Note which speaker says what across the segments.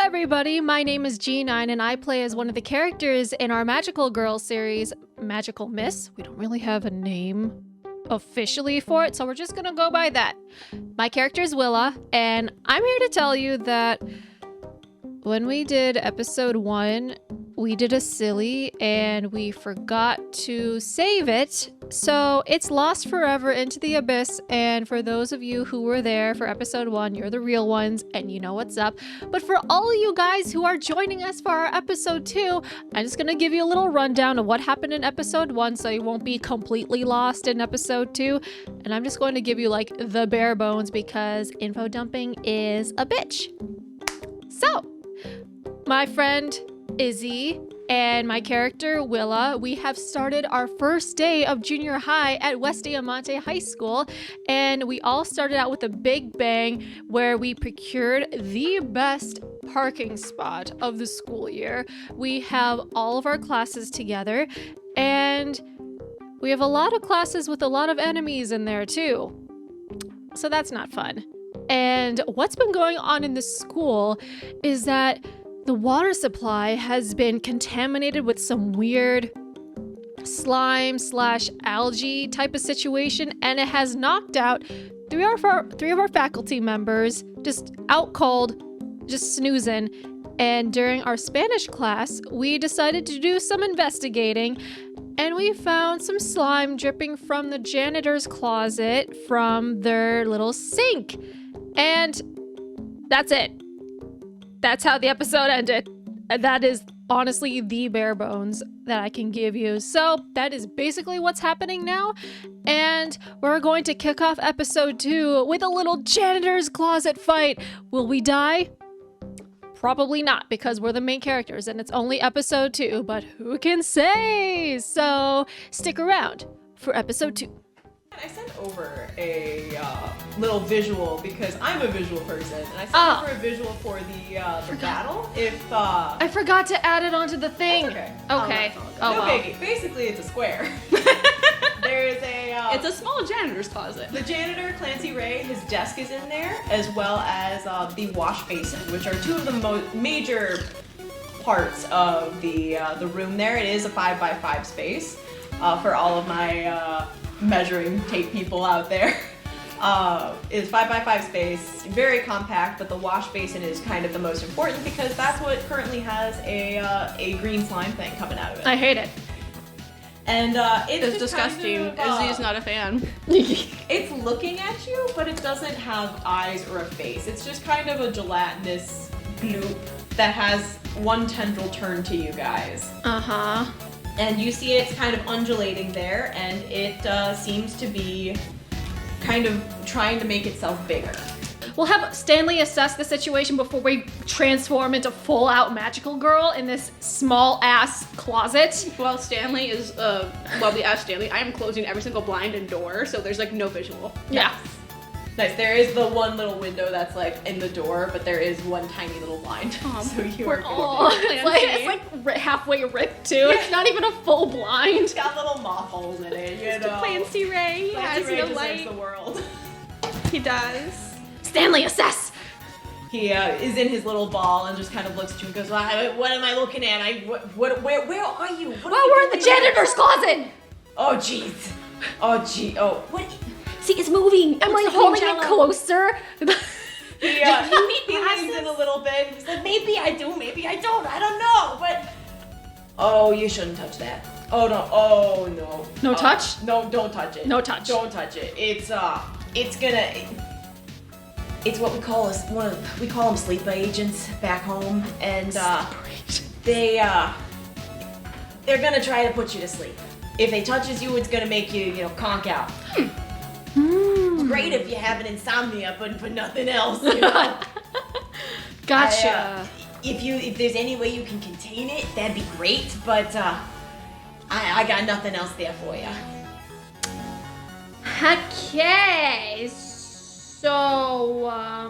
Speaker 1: everybody, my name is G9 and I play as one of the characters in our Magical Girl series, Magical Miss. We don't really have a name officially for it, so we're just gonna go by that. My character is Willa, and I'm here to tell you that when we did episode 1, we did a silly and we forgot to save it, so it's lost forever into the abyss. And for those of you who were there for episode 1, you're the real ones and you know what's up. But for all of you guys who are joining us for our episode 2, I'm just gonna give you a little rundown of what happened in episode 1 so you won't be completely lost in episode 2. And I'm just going to give you like the bare bones because info dumping is a bitch. So, my friend Izzy and my character Willa, we have started our first day of junior high at West Diamante High School, and we all started out with a big bang where we procured the best parking spot of the school year. We have all of our classes together, and we have a lot of classes with a lot of enemies in there too, so that's not fun. And what's been going on in the school is that the water supply has been contaminated with some weird slime/algae type of situation, and it has knocked out three of our faculty members, just out cold, just snoozing. And during our Spanish class, we decided to do some investigating, and we found some slime dripping from the janitor's closet from their little sink. And that's it. That's how the episode ended. And that is honestly the bare bones that I can give you. So that is basically what's happening now. And we're going to kick off episode 2 with a little janitor's closet fight. Will we die? Probably not, because we're the main characters and it's only episode 2, but who can say? So stick around for episode 2.
Speaker 2: I sent over a little visual because I'm a visual person, and I sent over a visual for the battle.
Speaker 1: I forgot to add it onto the thing.
Speaker 2: That's
Speaker 1: Okay.
Speaker 2: No biggie. Basically, it's a square. There's a.
Speaker 3: It's a small janitor's closet.
Speaker 2: The janitor, Clancy Ray, his desk is in there, as well as the wash basin, which are two of the major parts of the room. There, it is a 5x5 space for all of my. Measuring tape people out there. Is 5x5 space, very compact, but the wash basin is kind of the most important because that's what currently has a green slime thing coming out of it.
Speaker 1: I hate it.
Speaker 2: And
Speaker 3: it's disgusting.
Speaker 2: Kind of,
Speaker 3: Izzy's not a fan.
Speaker 2: It's looking at you, but it doesn't have eyes or a face. It's just kind of a gelatinous gloop that has one tendril turned to you guys.
Speaker 1: Uh-huh.
Speaker 2: And you see it's kind of undulating there, and it seems to be kind of trying to make itself bigger.
Speaker 1: We'll have Stanley assess the situation before we transform into full-out magical girl in this small-ass closet.
Speaker 3: Well, Stanley is, we asked Stanley, I am closing every single blind and door, so there's like no visual.
Speaker 1: Yeah.
Speaker 2: Nice. There is the one little window that's like in the door, but there is one tiny little blind. So you are good.
Speaker 1: It's like halfway ripped too. Yeah. It's not even a full blind.
Speaker 2: It's got little moth holes in it. You know.
Speaker 3: Clancy Ray.
Speaker 2: Clancy Ray
Speaker 3: no
Speaker 2: deserves
Speaker 3: light.
Speaker 2: the world.
Speaker 3: He does.
Speaker 1: Stanley, assess.
Speaker 2: He is in his little ball and just kind of looks at you and goes, well, "What am I looking at? Where are you?
Speaker 1: We're in the janitor's closet.
Speaker 2: Oh jeez. Oh gee. Oh what?
Speaker 1: See, it's moving. I'm like holding it closer.
Speaker 2: He leans in a little bit. He's like, maybe I do, maybe I don't. I don't know, but oh, you shouldn't touch that. Oh no. Oh no.
Speaker 1: No touch?
Speaker 2: No, don't touch it.
Speaker 1: No touch.
Speaker 2: Don't touch it. It's what we call we call them sleeper agents back home, and they're gonna try to put you to sleep. If they touches you, it's gonna make you conk out. It's great if you have an insomnia, but nothing else. You know?
Speaker 1: Gotcha.
Speaker 2: If there's any way you can contain it, that'd be great. But I got nothing else there for you.
Speaker 1: Okay. So I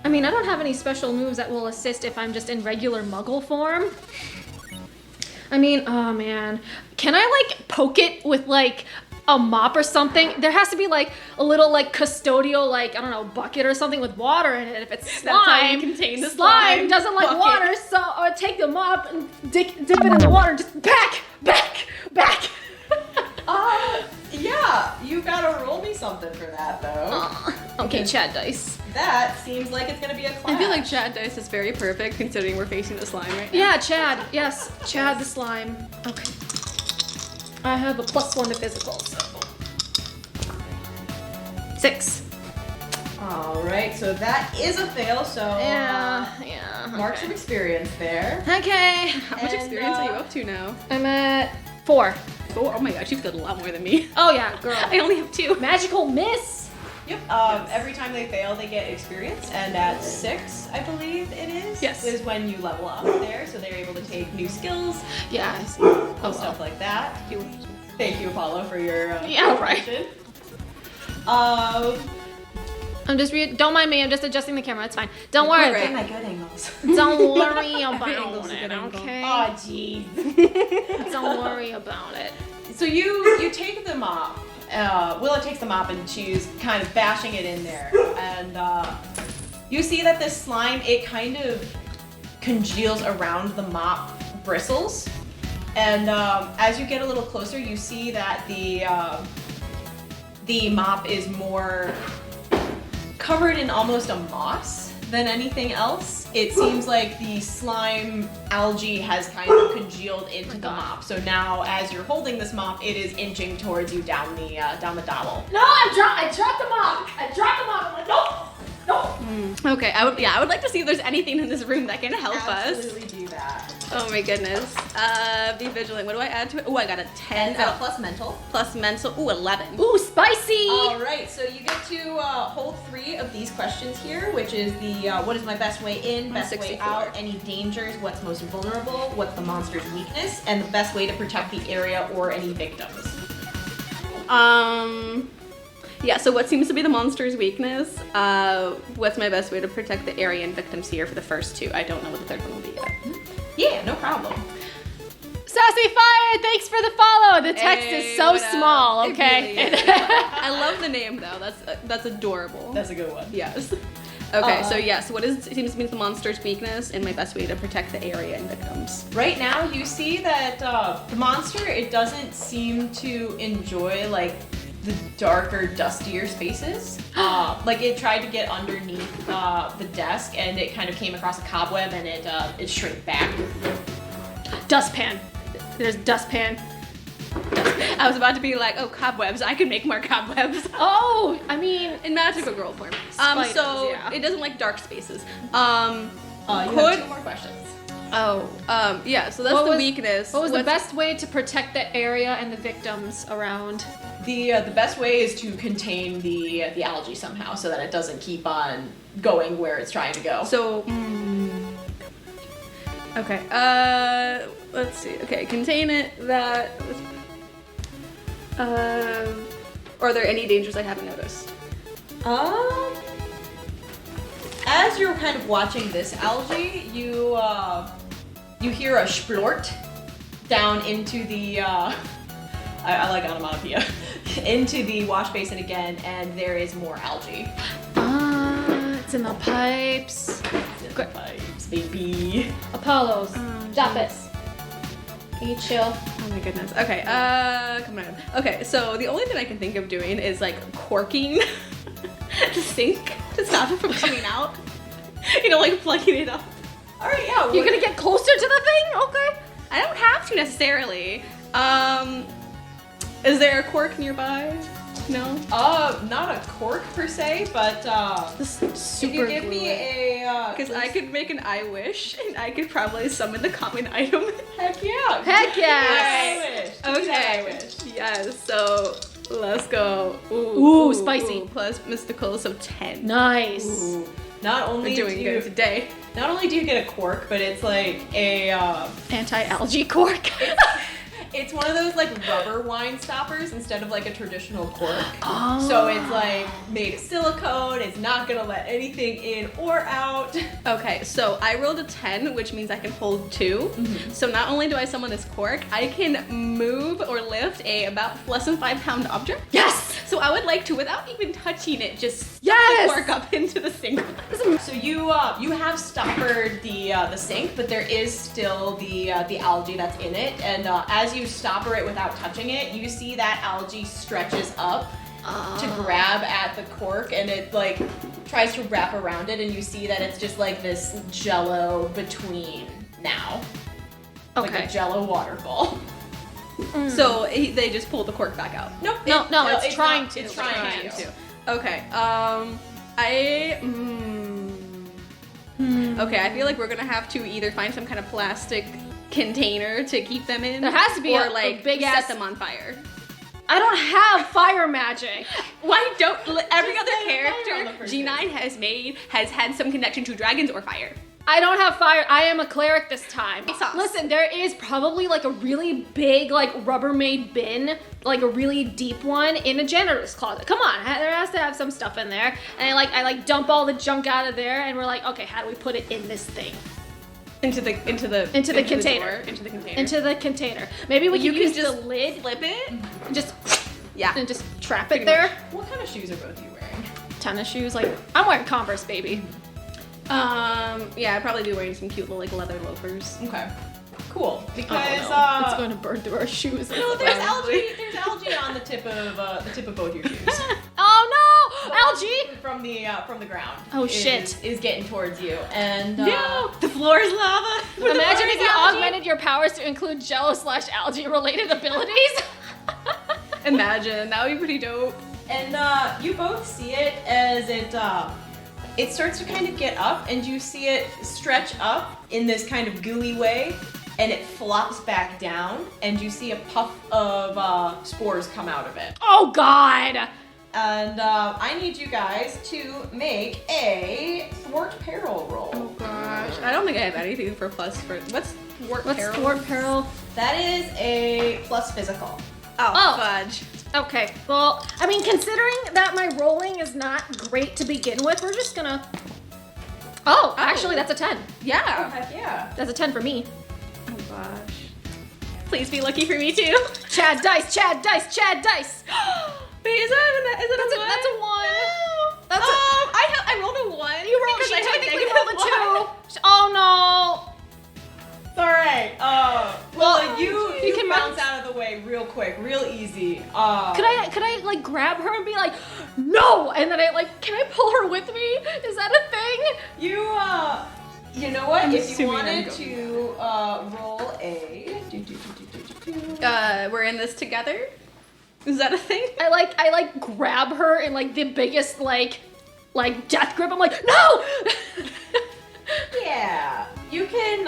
Speaker 1: mean, I don't have any special moves that will assist if I'm just in regular Muggle form. I mean, oh man, can I like poke it with like a mop or something. There has to be like a little like custodial, like, I don't know, bucket or something with water in it. If it's slime,
Speaker 3: That's how you contain the
Speaker 1: slime doesn't like
Speaker 3: bucket.
Speaker 1: water, so I would take the mop and dip it in the water and just back.
Speaker 2: Yeah, you gotta roll me something for that though.
Speaker 1: Okay, Chad dice.
Speaker 2: That seems like it's gonna be a clash.
Speaker 3: I feel like Chad dice is very perfect considering we're facing the slime right now.
Speaker 1: Yeah, Chad. Yes, Chad the slime. Okay. I have a +1 to physical, so 6.
Speaker 2: Alright, so that is a fail, so
Speaker 1: Yeah.
Speaker 2: marks of experience there.
Speaker 1: Okay.
Speaker 3: How much
Speaker 2: And,
Speaker 3: experience are you up to now?
Speaker 1: I'm at 4.
Speaker 3: Oh my gosh, you've got a lot more than me.
Speaker 1: Oh yeah, girl.
Speaker 3: I only have 2.
Speaker 1: Magical miss.
Speaker 2: Yep. Every time they fail, they get experience, and at 6, I believe it is.
Speaker 1: Yes.
Speaker 2: Is when you level up there, so they're able to take new skills,
Speaker 1: Yeah, I see.
Speaker 2: stuff like that. Thank you, Apollo, for your
Speaker 1: Yeah, right.
Speaker 2: contribution.
Speaker 1: I'm just don't mind me. I'm just adjusting the camera. It's fine. Don't worry.
Speaker 3: Right.
Speaker 2: my good angles.
Speaker 1: Don't worry about
Speaker 3: Angle's a
Speaker 1: it.
Speaker 3: good angle.
Speaker 1: Okay.
Speaker 2: Oh, jeez.
Speaker 1: Don't worry about it.
Speaker 2: So you take the mop. Willa takes the mop and she's kind of bashing it in there, and you see that this slime, it kind of congeals around the mop bristles, and as you get a little closer, you see that the mop is more covered in almost a moss than anything else. It seems like the slime algae has kind of congealed into the mop. So now, as you're holding this mop, it is inching towards you down the dowel.
Speaker 1: No, I dropped the mop. I'm like, nope.
Speaker 3: Okay, I would like to see if there's anything in this room that can help us.
Speaker 2: Absolutely do that.
Speaker 3: Oh my goodness. Be vigilant. What do I add to it? Oh, I got a 10
Speaker 2: Plus mental.
Speaker 3: plus mental. Ooh, 11.
Speaker 1: Ooh, spicy.
Speaker 2: All right, so you get to hold 3 of these questions here, which is the what is my best way in, best way
Speaker 3: 64.
Speaker 2: out, any dangers, what's most vulnerable, what's the monster's weakness, and the best way to protect the area or any victims.
Speaker 3: Yeah, so what seems to be the monster's weakness? What's my best way to protect the area and victims here for the first 2? I don't know what the third one will be yet.
Speaker 2: Yeah, no problem.
Speaker 1: Sassy Fire, thanks for the follow. The text
Speaker 3: Hey,
Speaker 1: is so
Speaker 3: what up?
Speaker 1: small,
Speaker 3: It
Speaker 1: okay?
Speaker 3: really is. I love the name though. That's adorable.
Speaker 2: That's a good one.
Speaker 3: Yes. Okay, so yes, what seems to be the monster's weakness and my best way to protect the area and victims?
Speaker 2: Right now, you see that the monster, it doesn't seem to enjoy like the darker, dustier spaces. Like it tried to get underneath the desk, and it kind of came across a cobweb, and it shrank back.
Speaker 1: Dustpan. There's dustpan.
Speaker 3: I was about to be like, oh, cobwebs. I can make more cobwebs.
Speaker 1: Oh, I mean,
Speaker 3: In magical girl form.
Speaker 1: Spiders,
Speaker 3: So
Speaker 1: yeah.
Speaker 3: it doesn't like dark spaces.
Speaker 2: You have 2 more questions.
Speaker 3: Yeah, so that's
Speaker 1: What
Speaker 3: the
Speaker 1: was-
Speaker 3: weakness.
Speaker 1: what was the
Speaker 3: What's-
Speaker 1: best way to protect the area and the victims around?
Speaker 2: The best way is to contain the algae somehow, so that it doesn't keep on going where it's trying to go.
Speaker 3: So, okay, let's see. Okay, contain it, that, are there any dangers I haven't noticed?
Speaker 2: As you're kind of watching this algae, you hear a splort down into the I like onomatopoeia into the wash basin again, and there is more algae.
Speaker 1: It's in the pipes.
Speaker 2: Good vibes, baby.
Speaker 1: Apollos, stop it. Can you chill?
Speaker 3: Oh my goodness. Okay, come on. Okay, so the only thing I can think of doing is like corking the sink to stop it from coming out. You know, like plugging it up.
Speaker 2: All right, yeah.
Speaker 1: You're gonna get closer to the thing? Okay.
Speaker 3: I don't have to necessarily. Is there a cork nearby? No?
Speaker 2: Not a cork per se, but if you give me a
Speaker 3: Because I could make an I wish, and I could probably summon the common item.
Speaker 2: heck yeah.
Speaker 1: Heck yes.
Speaker 2: I wish. Do that, I wish.
Speaker 3: Yes, so let's go.
Speaker 1: Ooh, spicy.
Speaker 3: Plus mystical, so 10.
Speaker 1: Nice.
Speaker 2: Ooh. Not only
Speaker 3: We're doing
Speaker 2: do
Speaker 3: good
Speaker 2: you,
Speaker 3: today.
Speaker 2: not only do you get a cork, but it's like a
Speaker 1: Anti-algae cork.
Speaker 2: It's one of those like rubber wine stoppers instead of like a traditional cork.
Speaker 1: Oh.
Speaker 2: So it's like made of silicone. It's not gonna let anything in or out.
Speaker 3: Okay, so I rolled a 10, which means I can hold 2. So not only do I summon this cork, I can move or lift a about less than 5 pound object.
Speaker 1: Yes!
Speaker 3: So I would like to, without even touching it, just stuff
Speaker 1: Yes!
Speaker 3: the cork up into the sink.
Speaker 2: So you have stoppered the sink, but there is still the algae that's in it, and as you stopper it without touching it, you see that algae stretches up to grab at the cork, and it like tries to wrap around it, and you see that it's just like this jello between now, like a jello waterfall.
Speaker 3: So they just pulled the cork back out.
Speaker 2: Nope.
Speaker 1: No, it's trying to.
Speaker 2: It's trying to.
Speaker 3: Okay. Okay, I feel like we're gonna have to either find some kind of plastic container to keep them in.
Speaker 1: There has to be
Speaker 3: or
Speaker 1: a
Speaker 3: like
Speaker 1: big
Speaker 3: set
Speaker 1: ass-
Speaker 3: them on fire.
Speaker 1: I don't have fire magic.
Speaker 3: Why don't every other
Speaker 2: light a fire on the
Speaker 3: character
Speaker 2: person.
Speaker 3: G9 has had some connection to dragons or fire?
Speaker 1: I don't have fire. I am a cleric this time.
Speaker 3: Sauce.
Speaker 1: Listen, there is probably like a really big like Rubbermaid bin, like a really deep one in a janitor's closet. Come on, there has to have some stuff in there. And I dump all the junk out of there, and we're like, okay, how do we put it in this thing?
Speaker 3: Into the
Speaker 1: container.
Speaker 3: into the container.
Speaker 1: Into the container. Maybe we
Speaker 3: You
Speaker 1: can
Speaker 3: can
Speaker 1: use
Speaker 3: just
Speaker 1: the lid
Speaker 3: flip it.
Speaker 1: and just
Speaker 3: Yeah.
Speaker 1: trap
Speaker 3: Pretty
Speaker 1: it there.
Speaker 2: What kind of shoes are both of you wearing?
Speaker 1: Tennis shoes, like I'm wearing Converse, baby.
Speaker 3: Yeah, I'd probably be wearing some cute little like leather loafers.
Speaker 2: Okay. Cool. Because
Speaker 1: it's going to burn through our shoes.
Speaker 2: no, there's algae. There's algae on the tip of both your shoes.
Speaker 1: Oh no, algae!
Speaker 2: from the ground.
Speaker 1: Oh, shit.
Speaker 2: Is getting towards you, and
Speaker 3: No, the floor is lava.
Speaker 1: Imagine if you
Speaker 2: algae.
Speaker 1: augmented your powers to include jello/algae related abilities.
Speaker 3: Imagine, that would be pretty dope.
Speaker 2: and you both see it as it starts to kind of get up, and you see it stretch up in this kind of gooey way, and it flops back down, and you see a puff of spores come out of it.
Speaker 1: Oh god!
Speaker 2: And I need you guys to make a thwart peril roll.
Speaker 3: Oh gosh, I don't think I have anything for plus for what's thwart
Speaker 1: What's
Speaker 3: peril?
Speaker 1: thwart peril?
Speaker 2: That is a plus physical.
Speaker 3: Oh, fudge.
Speaker 1: Okay, well, I mean, considering that my rolling is not great to begin with, we're just gonna... Oh, actually, that's a 10.
Speaker 3: Yeah.
Speaker 2: Heck yeah.
Speaker 1: That's a 10 for me.
Speaker 3: Oh gosh. Please be lucky for me too.
Speaker 1: Chad dice, Chad dice, Chad dice!
Speaker 3: Wait, is that one?
Speaker 1: That's a 1.
Speaker 3: No.
Speaker 1: That's
Speaker 3: I rolled a 1.
Speaker 1: You rolled,
Speaker 3: because
Speaker 1: she
Speaker 3: I had
Speaker 1: technically
Speaker 3: negative
Speaker 1: rolled a
Speaker 3: 1.
Speaker 1: 2. Oh no!
Speaker 2: It's all right.
Speaker 1: Well,
Speaker 2: you
Speaker 1: can
Speaker 2: bounce
Speaker 1: bounce-
Speaker 2: out of the way real quick, real easy.
Speaker 1: Could I like grab her and be like, no? And then can I pull her with me? Is that a thing?
Speaker 2: You know what?
Speaker 3: I'm
Speaker 2: If you
Speaker 3: assuming I'm
Speaker 2: wanted
Speaker 3: going
Speaker 2: to roll a.
Speaker 3: We're in this together? Is that a thing?
Speaker 1: I grab her in like the biggest like death grip. I'm like, no!
Speaker 2: Yeah, you can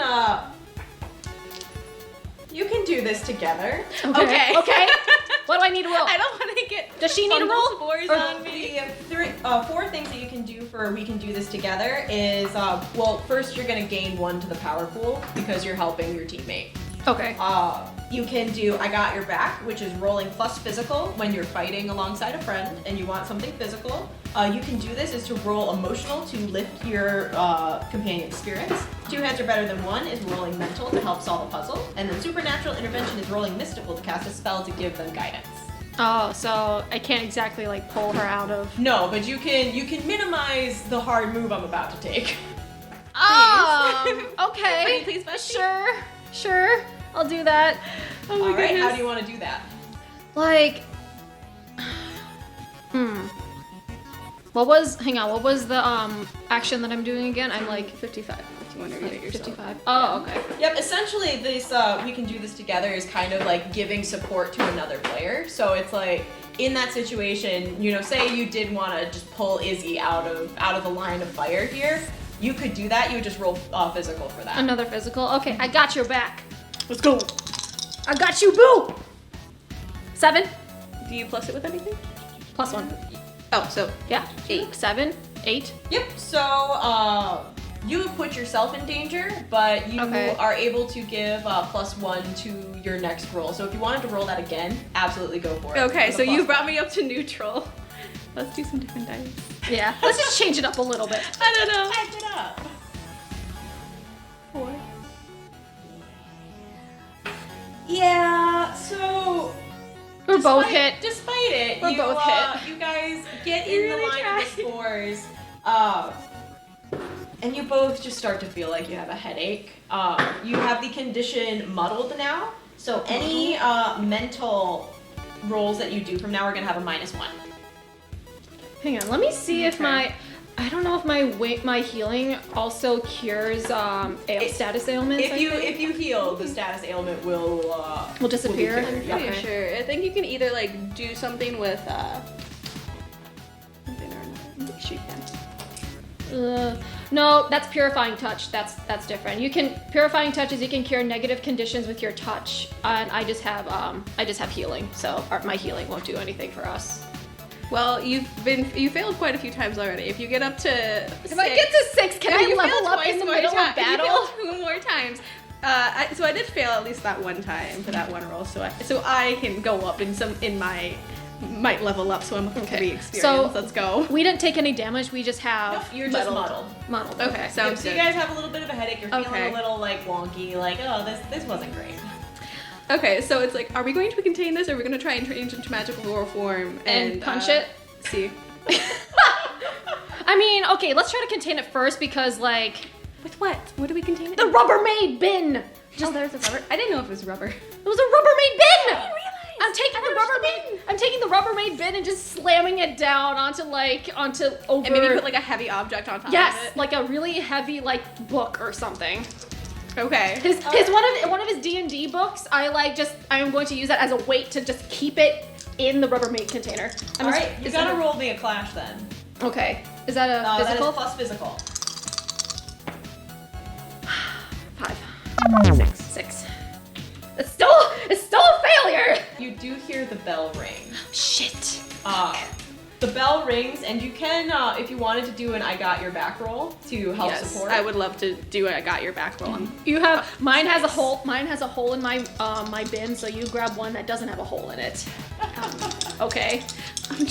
Speaker 2: do this together.
Speaker 3: Okay.
Speaker 1: Okay. What do I need to roll?
Speaker 3: I don't want to get.
Speaker 1: Does she need to roll?
Speaker 3: Spores
Speaker 1: Or-
Speaker 3: on me.
Speaker 2: The 4 things that you can do for we can do this together is well, first you're gonna gain 1 to the power pool because you're helping your teammate.
Speaker 1: Okay.
Speaker 2: You can do I got your back, which is rolling plus physical when you're fighting alongside a friend and you want something physical. You can do this is to roll emotional to lift your companion's spirits. 2 heads are better than 1 is rolling mental to help solve a puzzle. And then supernatural intervention is rolling mystical to cast a spell to give them guidance.
Speaker 1: Oh, so I can't exactly like pull her out of.
Speaker 2: No, but you can minimize the hard move I'm about to take.
Speaker 1: Okay.
Speaker 3: Pretty please, bestie?
Speaker 1: Sure. I'll do that.
Speaker 3: Oh my
Speaker 2: All right,
Speaker 3: goodness.
Speaker 2: how do you want to do that?
Speaker 1: Like, what was the action that I'm doing again? I'm like
Speaker 3: 55. If you want to read it yourself.
Speaker 1: 55. Oh, okay.
Speaker 2: Yep, essentially this we can do this together is kind of like giving support to another player. So it's like in that situation, say you did want to just pull Izzy out of the line of fire here, you could do that. You would just roll physical for that.
Speaker 1: Another physical. Okay, I got your back.
Speaker 3: Let's go.
Speaker 1: I got you, boo. 7
Speaker 3: Do you plus it with anything?
Speaker 1: +1.
Speaker 3: Oh, so
Speaker 1: Yeah.
Speaker 3: 8.
Speaker 1: 7, 8.
Speaker 2: Yep. So you have put yourself in danger, but you
Speaker 1: Okay.
Speaker 2: are able to give +1 to your next roll. So if you wanted to roll that again, absolutely go for it.
Speaker 3: Okay,
Speaker 2: With
Speaker 3: so
Speaker 2: a
Speaker 3: you
Speaker 2: +1.
Speaker 3: brought me up to neutral. Let's do some different dice.
Speaker 1: Yeah. Let's just change it up a little bit.
Speaker 3: I don't know.
Speaker 2: Type it up.
Speaker 3: 4.
Speaker 2: Yeah, so
Speaker 1: We're both hit.
Speaker 2: Despite it,
Speaker 1: We're both hit.
Speaker 2: You guys get
Speaker 3: You
Speaker 2: in the
Speaker 3: really
Speaker 2: line of the spores, and you both just start to feel like you have a headache. You have the condition muddled now, so any mental rolls that you do from now are gonna have a -1.
Speaker 1: Hang on, let me see if
Speaker 3: Okay.
Speaker 1: I don't know if my healing also cures status ailments.
Speaker 2: If you heal, the status ailment will
Speaker 1: disappear.
Speaker 2: cured, yeah.
Speaker 3: Pretty sure. I think you can either like do something with something or another. Shoot them.
Speaker 1: No, that's purifying touch. That's different. You can purifying touches. You can cure negative conditions with your touch, and I just have healing, so my healing won't do anything for us.
Speaker 3: Well, you failed quite a few times already. If you get up to
Speaker 1: If I get to 6, can I
Speaker 3: you
Speaker 1: level
Speaker 3: failed
Speaker 1: up
Speaker 3: twice
Speaker 1: in the
Speaker 3: more
Speaker 1: middle
Speaker 3: times.
Speaker 1: of battle?
Speaker 3: You failed 2 more times. So I did fail at least that one time for that one roll. So I can go up in my might level up. So I'm looking for the experience.
Speaker 1: So-
Speaker 3: Let's go.
Speaker 1: We didn't take any damage. We just have
Speaker 2: Nope, you're just muddled.
Speaker 1: Muddled.
Speaker 3: Okay, sounds
Speaker 2: So you
Speaker 3: good.
Speaker 2: guys have a little bit of a headache. You're feeling
Speaker 3: Okay.
Speaker 2: a little like wonky. Like, oh, this wasn't great.
Speaker 3: Okay, so it's like, are we going to contain this, or are we going to try and change into magical lore form
Speaker 1: And punch it?
Speaker 3: See.
Speaker 1: I mean, okay, let's try to contain it first because like
Speaker 3: With what? What do we contain it?
Speaker 1: the Rubbermaid bin.
Speaker 3: Oh, there's a rubber. I didn't know if it was rubber.
Speaker 1: It was a Rubbermaid bin.
Speaker 3: I didn't realize.
Speaker 1: I'm taking the Rubbermaid. I'm taking the Rubbermaid bin and just slamming it down onto over.
Speaker 3: And maybe put like a heavy object on top
Speaker 1: yes,
Speaker 3: of it.
Speaker 1: like a really heavy like book or something.
Speaker 3: Okay.
Speaker 1: His one of his D&D books. I'm going to use that as a weight to just keep it in the Rubbermaid container.
Speaker 2: All right, you gotta roll me a clash then.
Speaker 1: Okay, is that a physical?
Speaker 2: That is plus physical.
Speaker 1: 5. 6. It's still a failure.
Speaker 2: You do hear the bell ring.
Speaker 1: Shit.
Speaker 2: The bell rings, and you can, if you wanted to do an I got your back roll to help
Speaker 3: Yes,
Speaker 2: support.
Speaker 3: I would love to do I got your back roll.
Speaker 1: You have mine has a hole. Mine has a hole in my my bin, so you grab one that doesn't have a hole in it. Okay.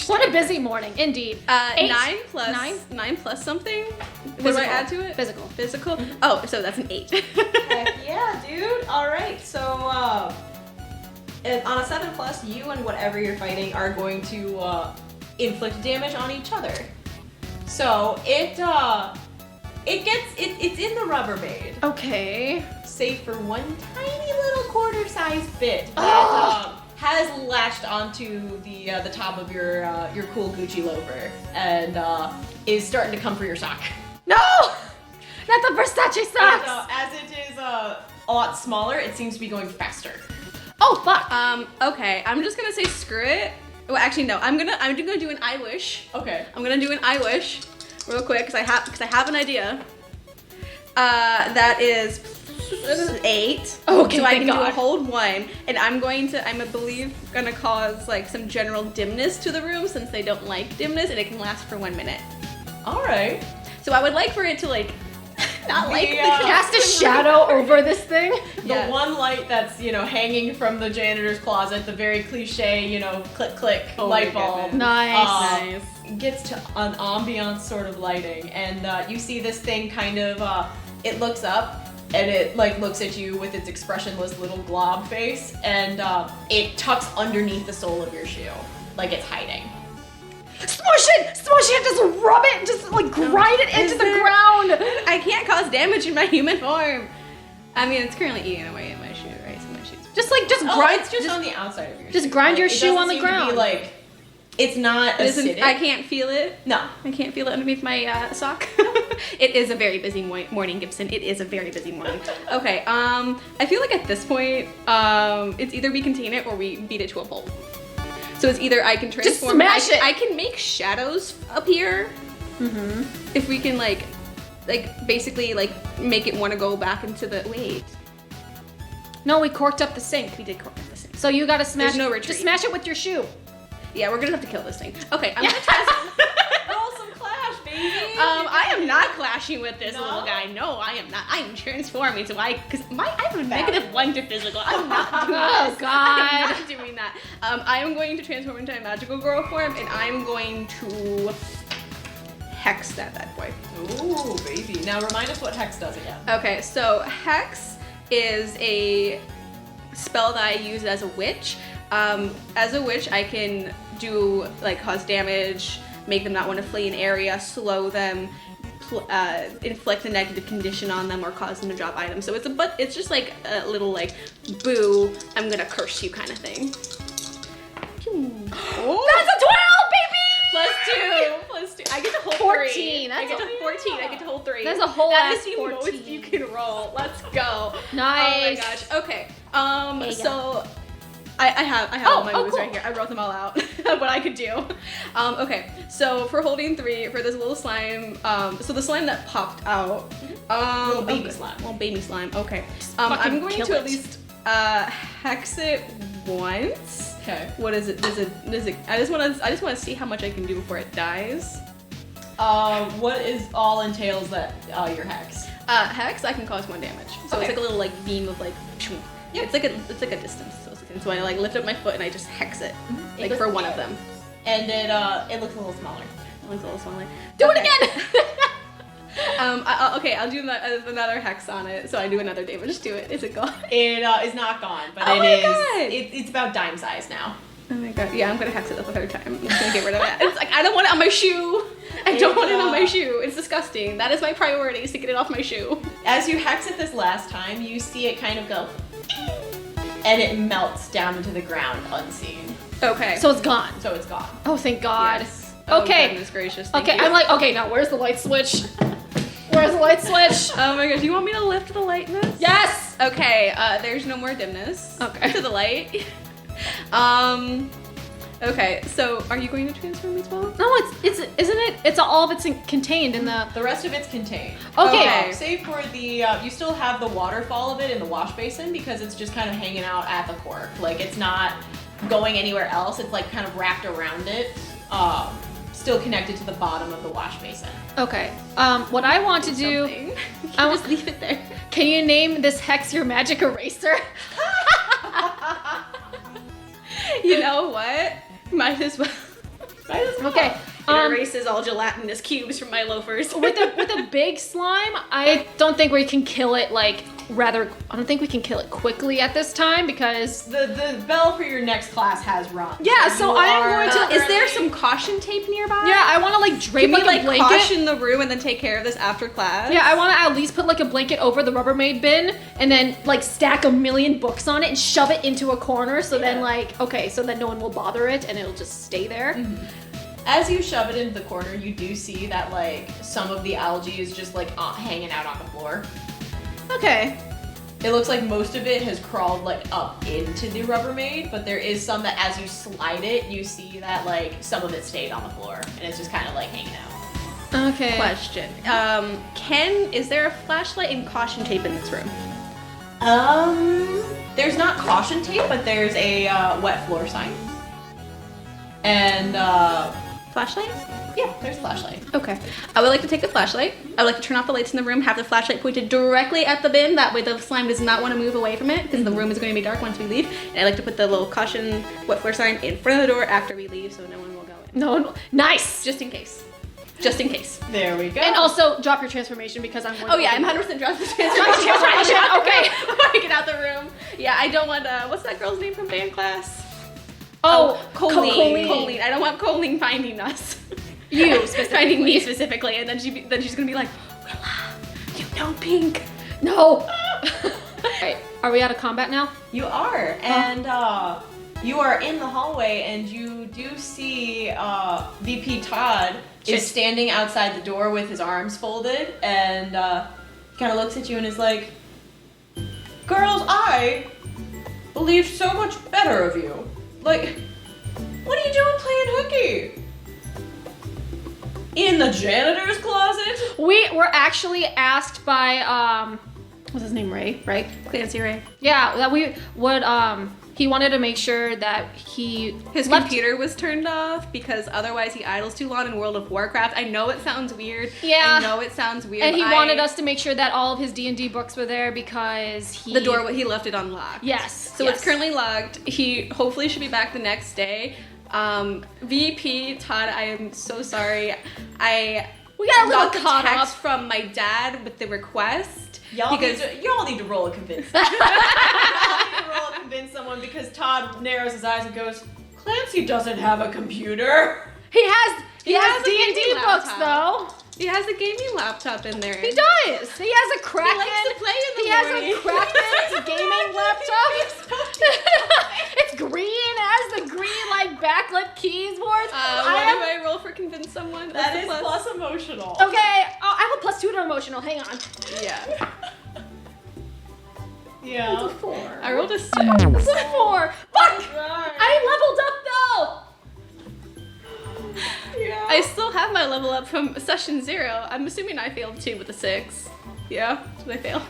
Speaker 1: What a busy morning, indeed. 8.
Speaker 3: 9 plus
Speaker 1: 9?
Speaker 3: 9 plus something. What do I
Speaker 1: Physical.
Speaker 3: add to it?
Speaker 1: Physical.
Speaker 3: Physical. Oh, so that's an 8.
Speaker 2: Heck yeah, dude. All right, so on a 7+, you and whatever you're fighting are going to inflict damage on each other. So it's in the Rubbermaid,
Speaker 1: Okay.
Speaker 2: save for one tiny little quarter-sized bit that
Speaker 1: Oh.
Speaker 2: has latched onto the top of your cool Gucci loafer and is starting to come for your sock.
Speaker 1: No, not the Versace
Speaker 2: And,
Speaker 1: socks.
Speaker 2: as it is a lot smaller, it seems to be going faster.
Speaker 1: Oh fuck.
Speaker 3: Okay, I'm just gonna say screw it. Well, actually no, I'm gonna do an I wish.
Speaker 2: Okay.
Speaker 3: I'm gonna do an I wish real quick because I have an idea. That is 8.
Speaker 1: Okay,
Speaker 3: so I
Speaker 1: thank
Speaker 3: can do a
Speaker 1: God.
Speaker 3: hold 1, and I'm I believe gonna cause like some general dimness to the room since they don't like dimness, and it can last for 1 minute.
Speaker 2: All right.
Speaker 3: So I would like for it to like not like the
Speaker 1: Cast a shadow over this thing.
Speaker 2: The one light that's, hanging from the janitor's closet, the very cliche, click click
Speaker 3: Oh my
Speaker 2: light bulb.
Speaker 3: goodness.
Speaker 1: Nice.
Speaker 2: Gets to an ambiance sort of lighting, and you see this thing kind of, it looks up, and it looks at you with its expressionless little glob face, and it tucks underneath the sole of your shoe, like it's hiding.
Speaker 1: Smush it, just rub it, just grind it into the ground.
Speaker 3: I can't cause damage in my human form. I mean, it's currently eating away at my shoe, right? So my shoe's
Speaker 1: Just
Speaker 2: Oh,
Speaker 1: grind.
Speaker 2: it's just on the outside of your
Speaker 1: just
Speaker 2: shoe.
Speaker 1: grind your
Speaker 2: It
Speaker 1: shoe
Speaker 2: doesn't
Speaker 1: on the
Speaker 2: seem to be,
Speaker 1: ground.
Speaker 2: it's not acidic.
Speaker 3: I can't feel it.
Speaker 2: No.
Speaker 3: I can't feel it underneath my sock. It is a very busy morning, Gibson. It is a very busy morning. Okay, I feel like at this point, it's either we contain it or we beat it to a pulp. So it's either I can transform.
Speaker 1: smash it.
Speaker 3: I can make shadows appear. Mm-hmm. If we can basically make it want to go back into the wait.
Speaker 1: No, we corked up the sink.
Speaker 3: We did cork up the sink.
Speaker 1: So you gotta smash.
Speaker 3: There's no retreat.
Speaker 1: Just smash it with your shoe.
Speaker 3: Yeah, we're gonna have to kill this thing. Okay, I'm gonna try.
Speaker 2: Roll some clash, baby.
Speaker 3: I am not clashing with this
Speaker 2: No?
Speaker 3: little guy. No, I am not. I am transforming, so I have a -1 to physical. I'm not doing
Speaker 1: Oh,
Speaker 3: this.
Speaker 1: God.
Speaker 3: I am not doing that. I am going to transform into a magical girl form, and I'm going to hex that bad boy.
Speaker 2: Ooh, baby. Now remind us what Hex does again.
Speaker 3: Okay, so Hex is a spell that I use as a witch. As a witch, I can do, like, cause damage, make them not want to flee an area, slow them, inflict a negative condition on them, or cause them to drop items. So it's just like a little, like, boo, I'm gonna curse you kind of thing. Oh.
Speaker 1: That's a 12, baby!
Speaker 3: +2. I get to hold
Speaker 1: 14,
Speaker 3: 3. I
Speaker 1: that's
Speaker 3: get
Speaker 1: a-
Speaker 3: to 14. I get to hold 3.
Speaker 1: That's a whole
Speaker 3: That
Speaker 1: ass
Speaker 3: is the
Speaker 1: 14.
Speaker 3: most you can roll. Let's go.
Speaker 1: Nice.
Speaker 3: Oh my gosh. Okay.
Speaker 1: There you
Speaker 3: So I have all my moves
Speaker 1: cool.
Speaker 3: right here. I wrote them all out. What I could do. Okay. So for holding 3 for this little slime. So the slime that popped out.
Speaker 2: Little baby
Speaker 3: okay.
Speaker 2: slime.
Speaker 3: Little baby slime. Okay.
Speaker 1: fucking
Speaker 3: I'm going
Speaker 1: kill
Speaker 3: to
Speaker 1: it.
Speaker 3: at least hex it once.
Speaker 2: Okay.
Speaker 3: What is it? Does it? I just want to see how much I can do before it dies.
Speaker 2: What is all entails that your Hex?
Speaker 3: Hex, I can cause 1 damage. So
Speaker 2: Okay.
Speaker 3: it's like a little like beam of like. Yeah. It's like a distance. So I like lift up my foot and I just hex it, like for one of them.
Speaker 2: And it looks a little smaller.
Speaker 3: It looks a little smaller.
Speaker 1: Do
Speaker 3: Okay.
Speaker 1: it again!
Speaker 3: Okay, I'll do another hex on it. So I do another damage to it. Is it gone?
Speaker 2: It is not gone, but
Speaker 3: Oh
Speaker 2: it
Speaker 3: my
Speaker 2: is.
Speaker 3: God.
Speaker 2: It's about dime size now.
Speaker 3: Oh my god. Yeah, I'm gonna hex it up a 3rd time. I'm just gonna get rid of it. It's like I don't want it on my shoe. I don't want it on my shoe. It's disgusting. That is my priority, is to get it off my shoe.
Speaker 2: As you hex it this last time, you see it kind of go, and it melts down into the ground unseen.
Speaker 3: Okay.
Speaker 1: So it's gone.
Speaker 2: So it's gone.
Speaker 1: Oh, thank God.
Speaker 3: Yes. Oh,
Speaker 1: Okay.
Speaker 3: goodness gracious. Thank
Speaker 1: Okay,
Speaker 3: you.
Speaker 1: I'm like, okay, now where's the light switch? Where's the light switch?
Speaker 3: Oh my gosh, you want me to lift the lightness?
Speaker 1: Yes!
Speaker 3: Okay, there's no more dimness.
Speaker 1: Okay.
Speaker 3: To the light. Okay, so are you going to transform as well?
Speaker 1: No, isn't it? It's all of it's contained in the.
Speaker 2: The rest of it's contained.
Speaker 1: Okay.
Speaker 2: Save for the, you still have the waterfall of it in the wash basin because it's just kind of hanging out at the cork. Like it's not going anywhere else. It's like kind of wrapped around it. Still connected to the bottom of the wash basin.
Speaker 1: Okay. What I want to do.
Speaker 3: Something. You
Speaker 1: I
Speaker 3: just leave it there.
Speaker 1: Can you name this hex your magic eraser?
Speaker 3: You know what? Might as well.
Speaker 1: Okay.
Speaker 3: It erases all gelatinous cubes from my loafers.
Speaker 1: with a big slime, I don't think we can kill it I don't think we can kill it quickly at this time because
Speaker 2: The bell for your next class has run.
Speaker 1: Yeah, so
Speaker 2: you
Speaker 1: I am
Speaker 2: are-
Speaker 1: going to-
Speaker 3: Is there some caution tape nearby?
Speaker 1: yeah, I want to like drape
Speaker 3: Can we
Speaker 1: like a blanket.
Speaker 3: caution the room and then take care of this after class?
Speaker 1: Yeah, I want to at least put like a blanket over the Rubbermaid bin and then like stack a million books on it and shove it into a corner so then so then no one will bother it and it'll just stay there.
Speaker 2: Mm-hmm. As you shove it into the corner, you do see that like some of the algae is just like hanging out on the floor.
Speaker 1: Okay.
Speaker 2: It looks like most of it has crawled like up into the Rubbermaid, but there is some that as you slide it, you see that like some of it stayed on the floor and it's just kind of like hanging out.
Speaker 1: Okay.
Speaker 3: Question. Is there a flashlight and caution tape in this room?
Speaker 2: There's not caution tape, but there's a wet floor sign. And
Speaker 3: Flashlight?
Speaker 2: yeah, there's a flashlight.
Speaker 3: Okay. I would like to take the flashlight. I would like to turn off the lights in the room, have the flashlight pointed directly at the bin. That way the slime does not want to move away from it because the room is going to be dark once we leave. And I like to put the little caution wet floor sign in front of the door after we leave so no one will go in.
Speaker 1: No, nice.
Speaker 3: Just in case. Just in case.
Speaker 2: There we go.
Speaker 1: And also drop your transformation because I'm.
Speaker 3: Oh yeah, I'm 100% dressed the transformation.
Speaker 1: Okay.
Speaker 3: Before I get out the room. Yeah, I don't want, what's that girl's name from band class?
Speaker 1: Oh,
Speaker 3: Colleen. Colleen. I don't want Colleen finding us.
Speaker 1: You
Speaker 3: Finding me specifically, and then she's gonna be like, Willa, you know Pink.
Speaker 1: No. Alright, are we out of combat now?
Speaker 2: You are, and you are in the hallway, and you do see VP Todd is standing outside the door with his arms folded, and he kind of looks at you and is like, "Girls, I believed so much better of you. Like, what are you doing playing hooky? In the janitor's closet?"
Speaker 1: We were actually asked by what's his name, Ray, right?
Speaker 3: Clancy Ray.
Speaker 1: Yeah, that we would, he wanted to make sure that
Speaker 3: his
Speaker 1: left-
Speaker 3: computer was turned off because otherwise he idles too long in World of Warcraft. I know it sounds weird.
Speaker 1: Yeah.
Speaker 3: I know it sounds weird.
Speaker 1: And he wanted us to make sure that all of his D&D books were there because
Speaker 3: he left it unlocked.
Speaker 1: Yes.
Speaker 3: So it's currently locked. He hopefully should be back the next day. VP Todd, I am so sorry.
Speaker 1: We got a little
Speaker 3: got the
Speaker 1: caught
Speaker 3: text
Speaker 1: up
Speaker 3: from my dad with the request.
Speaker 2: Y'all need to roll a convince. Y'all need to roll a convince someone because Todd narrows his eyes and goes, Clancy doesn't have a computer.
Speaker 1: He has D&D
Speaker 3: gaming
Speaker 1: books
Speaker 3: laptop.
Speaker 1: though.
Speaker 3: He has a gaming laptop in there.
Speaker 1: He does. He has a Kraken.
Speaker 3: He likes to play in the
Speaker 1: He
Speaker 3: morning.
Speaker 1: has a Kraken gaming laptop. It's green. It has the green like backlit keyboards.
Speaker 3: What do I roll for convince someone?
Speaker 2: That is plus emotional.
Speaker 1: Okay, I have a +2 to emotional. Hang on.
Speaker 3: Yeah.
Speaker 2: Yeah.
Speaker 1: It's a 4.
Speaker 3: I rolled a 6.
Speaker 1: It's a 4. Fuck! I leveled up though.
Speaker 2: Yeah.
Speaker 3: I still have my level up from session 0. I'm assuming I failed too with a 6. Yeah? Did I fail?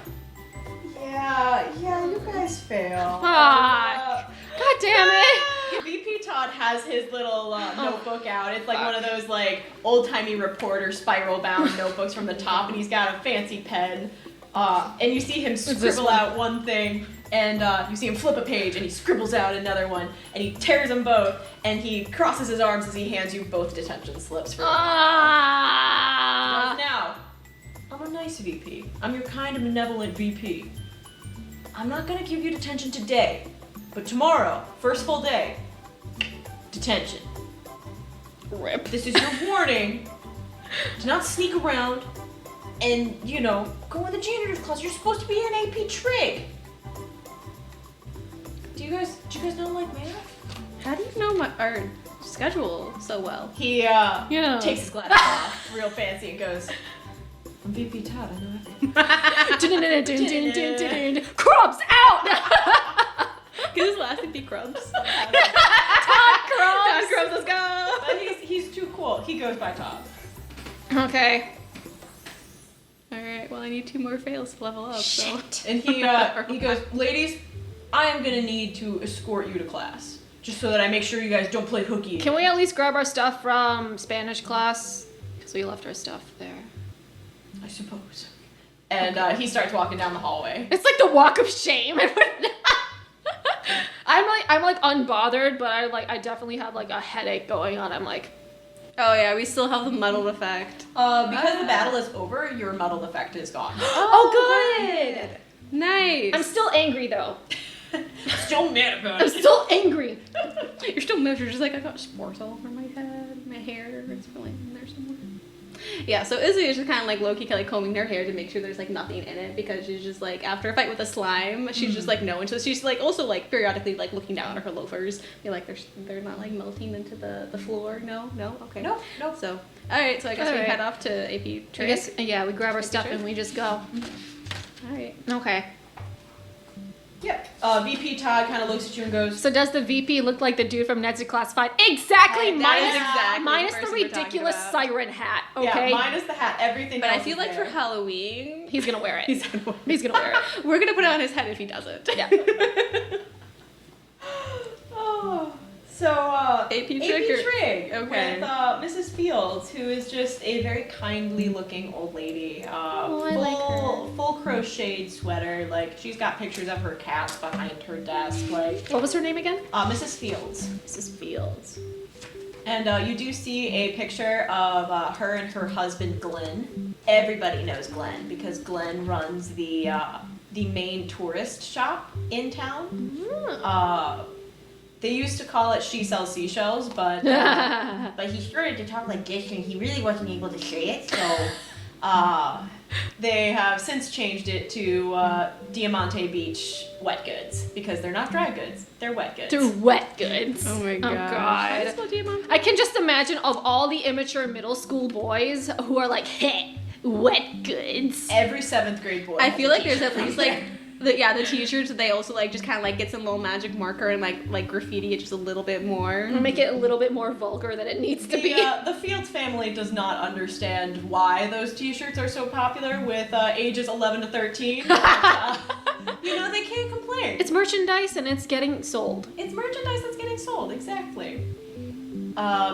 Speaker 2: Yeah, you guys fail.
Speaker 1: Ah. God damn it.
Speaker 2: VP Todd has his little notebook out. It's like one of those like old-timey reporter spiral-bound notebooks from the top, and he's got a fancy pen. And you see him scribble out one thing, and you see him flip a page, and he scribbles out another one, and he tears them both, and he crosses his arms as he hands you both detention slips for Now, I'm a nice VP. I'm your kind of benevolent VP. I'm not gonna give you detention today, but tomorrow, first full day, detention.
Speaker 1: Rip.
Speaker 2: This is your warning to not sneak around and, go in the janitor's class. You're supposed to be an AP trig. Do you guys not like math?
Speaker 3: How do you know our schedule so well?
Speaker 2: He takes his glasses off real fancy and goes, I'm VP Todd, I know everything.
Speaker 1: Crumbs out!
Speaker 3: Can his last name be Crumbs?
Speaker 1: Todd
Speaker 3: Todd
Speaker 1: Crumbs!
Speaker 3: Crumbs, let's go!
Speaker 2: But he's too cool. He goes by Todd.
Speaker 1: Okay.
Speaker 3: Alright, well I need 2 more fails to level up, so.
Speaker 2: And he goes, ladies, I am gonna need to escort you to class. Just so that I make sure you guys don't play hooky.
Speaker 1: Can we at least grab our stuff from Spanish class? Because we left our stuff there.
Speaker 2: I suppose. And he starts walking down the hallway.
Speaker 1: It's like the walk of shame. I'm like unbothered, but I definitely have like a headache going on. I'm like,
Speaker 3: Oh yeah, we still have the muddled effect.
Speaker 2: Because the battle is over, your muddled effect is gone.
Speaker 1: oh good.
Speaker 3: Nice.
Speaker 1: I'm still angry though.
Speaker 2: Still mad about
Speaker 1: I'm
Speaker 2: it.
Speaker 1: still angry.
Speaker 3: You're still measured, just like I got spores all over my head, my hair, it's really in there somewhere. Yeah, so Izzy is just kind of like low-key like combing her hair to make sure there's like nothing in it because she's just like, after a fight with a slime, she's just like knowing. So she's like also like periodically like looking down at her loafers. You're like, they're not like melting into the floor. No, okay.
Speaker 2: Nope.
Speaker 3: So, alright, so I guess we
Speaker 1: Alright.
Speaker 3: head off to AP
Speaker 1: I
Speaker 3: trade.
Speaker 1: guess yeah, we grab our stuff
Speaker 3: Trade.
Speaker 1: and we just go.
Speaker 3: Alright.
Speaker 1: Okay.
Speaker 2: Yep. VP Todd kind of looks at you and goes,
Speaker 1: So does the VP look like the dude from Ned's Classified? Exactly.
Speaker 3: That is exactly
Speaker 1: minus
Speaker 3: the
Speaker 1: the
Speaker 3: person we're talking
Speaker 1: ridiculous
Speaker 3: about.
Speaker 1: siren hat. Okay.
Speaker 2: yeah, minus the hat, everything
Speaker 3: But I
Speaker 2: else
Speaker 3: feel
Speaker 2: is
Speaker 3: like for
Speaker 2: there.
Speaker 3: Halloween,
Speaker 1: He's gonna wear it.
Speaker 3: he's gonna
Speaker 1: wear it.
Speaker 3: We're gonna put it on his head if he doesn't.
Speaker 1: Yeah.
Speaker 2: Oh. So,
Speaker 3: AP Trig.
Speaker 2: Trig
Speaker 3: Okay.
Speaker 2: with Mrs. Fields, who is just a very kindly looking old lady.
Speaker 1: I like her.
Speaker 2: Full crocheted sweater. Like, she's got pictures of her cats behind her desk. Like,
Speaker 1: What was her name again?
Speaker 2: Mrs. Fields.
Speaker 1: Mrs. Fields.
Speaker 2: And you do see a picture of her and her husband, Glenn. Everybody knows Glenn because Glenn runs the main tourist shop in town. They used to call it She Sells Seashells, but he started to talk like this and he really wasn't able to say it, so they have since changed it to Diamante Beach Wet Goods because they're not dry goods, they're wet goods.
Speaker 1: They're wet goods.
Speaker 3: Oh my
Speaker 1: God.
Speaker 3: How do you spell Diamante?
Speaker 1: I can just imagine of all the immature middle school boys who are like, hey, wet goods.
Speaker 2: Every 7th grade boy.
Speaker 3: I
Speaker 2: has
Speaker 3: feel
Speaker 2: a
Speaker 3: like there's
Speaker 2: t-shirt
Speaker 3: at least
Speaker 2: from
Speaker 3: like The t-shirts, they also like just kind of like get some little magic marker and like graffiti it just a little bit more.
Speaker 1: Make it a little bit more vulgar than it needs to be.
Speaker 2: The Fields family does not understand why those t-shirts are so popular with ages 11 to 13. But, they can't complain.
Speaker 1: It's merchandise and it's getting sold.
Speaker 2: It's merchandise that's getting sold, exactly.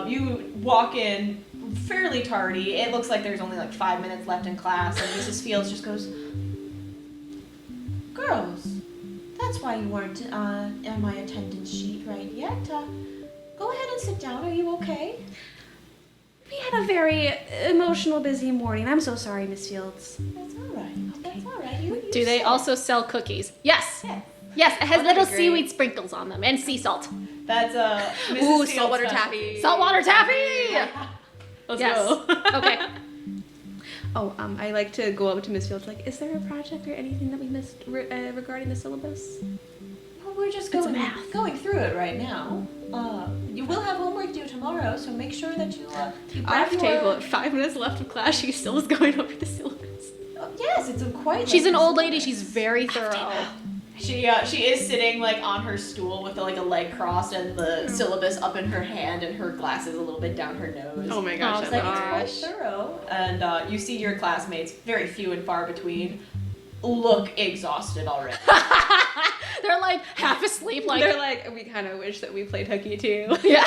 Speaker 2: You walk in fairly tardy. It looks like there's only like 5 minutes left in class, and Mrs. Fields just goes, "Girls, that's why you weren't on my attendance sheet right yet. Go ahead and sit down. Are you okay?"
Speaker 3: We had a very emotional, busy morning. I'm so sorry, Miss Fields.
Speaker 2: That's all right. That's all right. You
Speaker 1: Do they
Speaker 2: sit.
Speaker 1: also sell cookies? Yes.
Speaker 2: Yeah.
Speaker 1: Yes, it has
Speaker 3: that'd
Speaker 1: little
Speaker 3: be great.
Speaker 1: seaweed sprinkles on them and sea salt.
Speaker 2: That's Mrs.
Speaker 3: Ooh,
Speaker 2: Fields'
Speaker 3: saltwater
Speaker 2: specialty.
Speaker 3: taffy.
Speaker 1: Saltwater taffy!
Speaker 3: Let's
Speaker 1: Yes.
Speaker 3: go.
Speaker 1: Okay.
Speaker 3: Oh, I like to go up to Miss Fields like, is there a project or anything that we missed regarding the syllabus?
Speaker 2: Well, we're just
Speaker 3: It's
Speaker 2: going
Speaker 3: math.
Speaker 2: through it right now. You will have homework due tomorrow, so make sure that you grab
Speaker 3: Off
Speaker 2: your...
Speaker 3: table. 5 minutes left of class. She still is going over the syllabus.
Speaker 2: Yes, it's a quite...
Speaker 1: She's
Speaker 2: like,
Speaker 1: an old lady. She's very thorough.
Speaker 2: She is sitting like on her stool with like a leg crossed and the syllabus up in her hand and her glasses a little bit down her nose.
Speaker 3: Oh my gosh,
Speaker 2: It's like it's quite thorough. And you see your classmates, very few and far between, look exhausted already.
Speaker 1: They're like half asleep. Like
Speaker 3: They're like, we kind of wish that we played hooky too.
Speaker 1: yeah.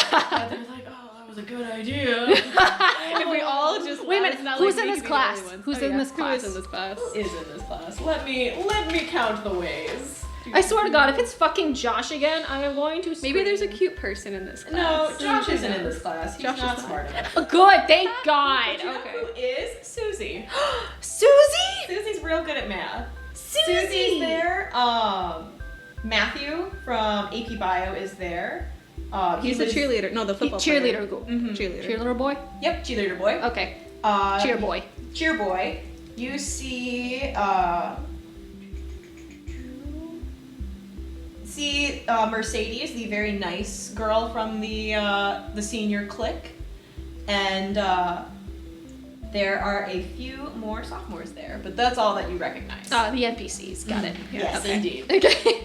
Speaker 2: They're like, oh, that was a good idea.
Speaker 3: If we all just
Speaker 1: Wait a minute,
Speaker 3: it's not
Speaker 1: who's
Speaker 3: like
Speaker 1: in
Speaker 3: we
Speaker 1: this
Speaker 3: could be the only
Speaker 1: class?
Speaker 3: ones.
Speaker 1: Who's in this class?
Speaker 3: Who is in this class?
Speaker 2: Is in this class. Let me count the ways.
Speaker 1: I swear to God, if it's fucking Josh again, I am going to scream.
Speaker 3: Maybe there's a cute person in this
Speaker 2: No,
Speaker 3: class.
Speaker 2: Josh isn't in this class. He's
Speaker 3: Josh is
Speaker 2: not
Speaker 3: not.
Speaker 2: smart enough.
Speaker 1: Oh, good, thank God.
Speaker 2: But you know
Speaker 1: Okay.
Speaker 2: who is? Susie.
Speaker 1: Susie?
Speaker 2: Susie's real good at math.
Speaker 1: Susie!
Speaker 2: Susie's there. Matthew from AP Bio is there.
Speaker 3: He's the cheerleader. No, the football
Speaker 1: Cheerleader.
Speaker 3: player.
Speaker 2: Mm-hmm.
Speaker 3: Cheerleader.
Speaker 1: Cheerleader boy?
Speaker 2: Yep, cheerleader boy.
Speaker 1: Okay. Cheer boy.
Speaker 2: Cheer boy. You see, Mercedes, the very nice girl from the senior clique, and there are a few more sophomores there, but that's all that you recognize.
Speaker 1: The NPCs. Got it.
Speaker 2: Yes,
Speaker 1: Okay.
Speaker 2: indeed.
Speaker 1: Okay.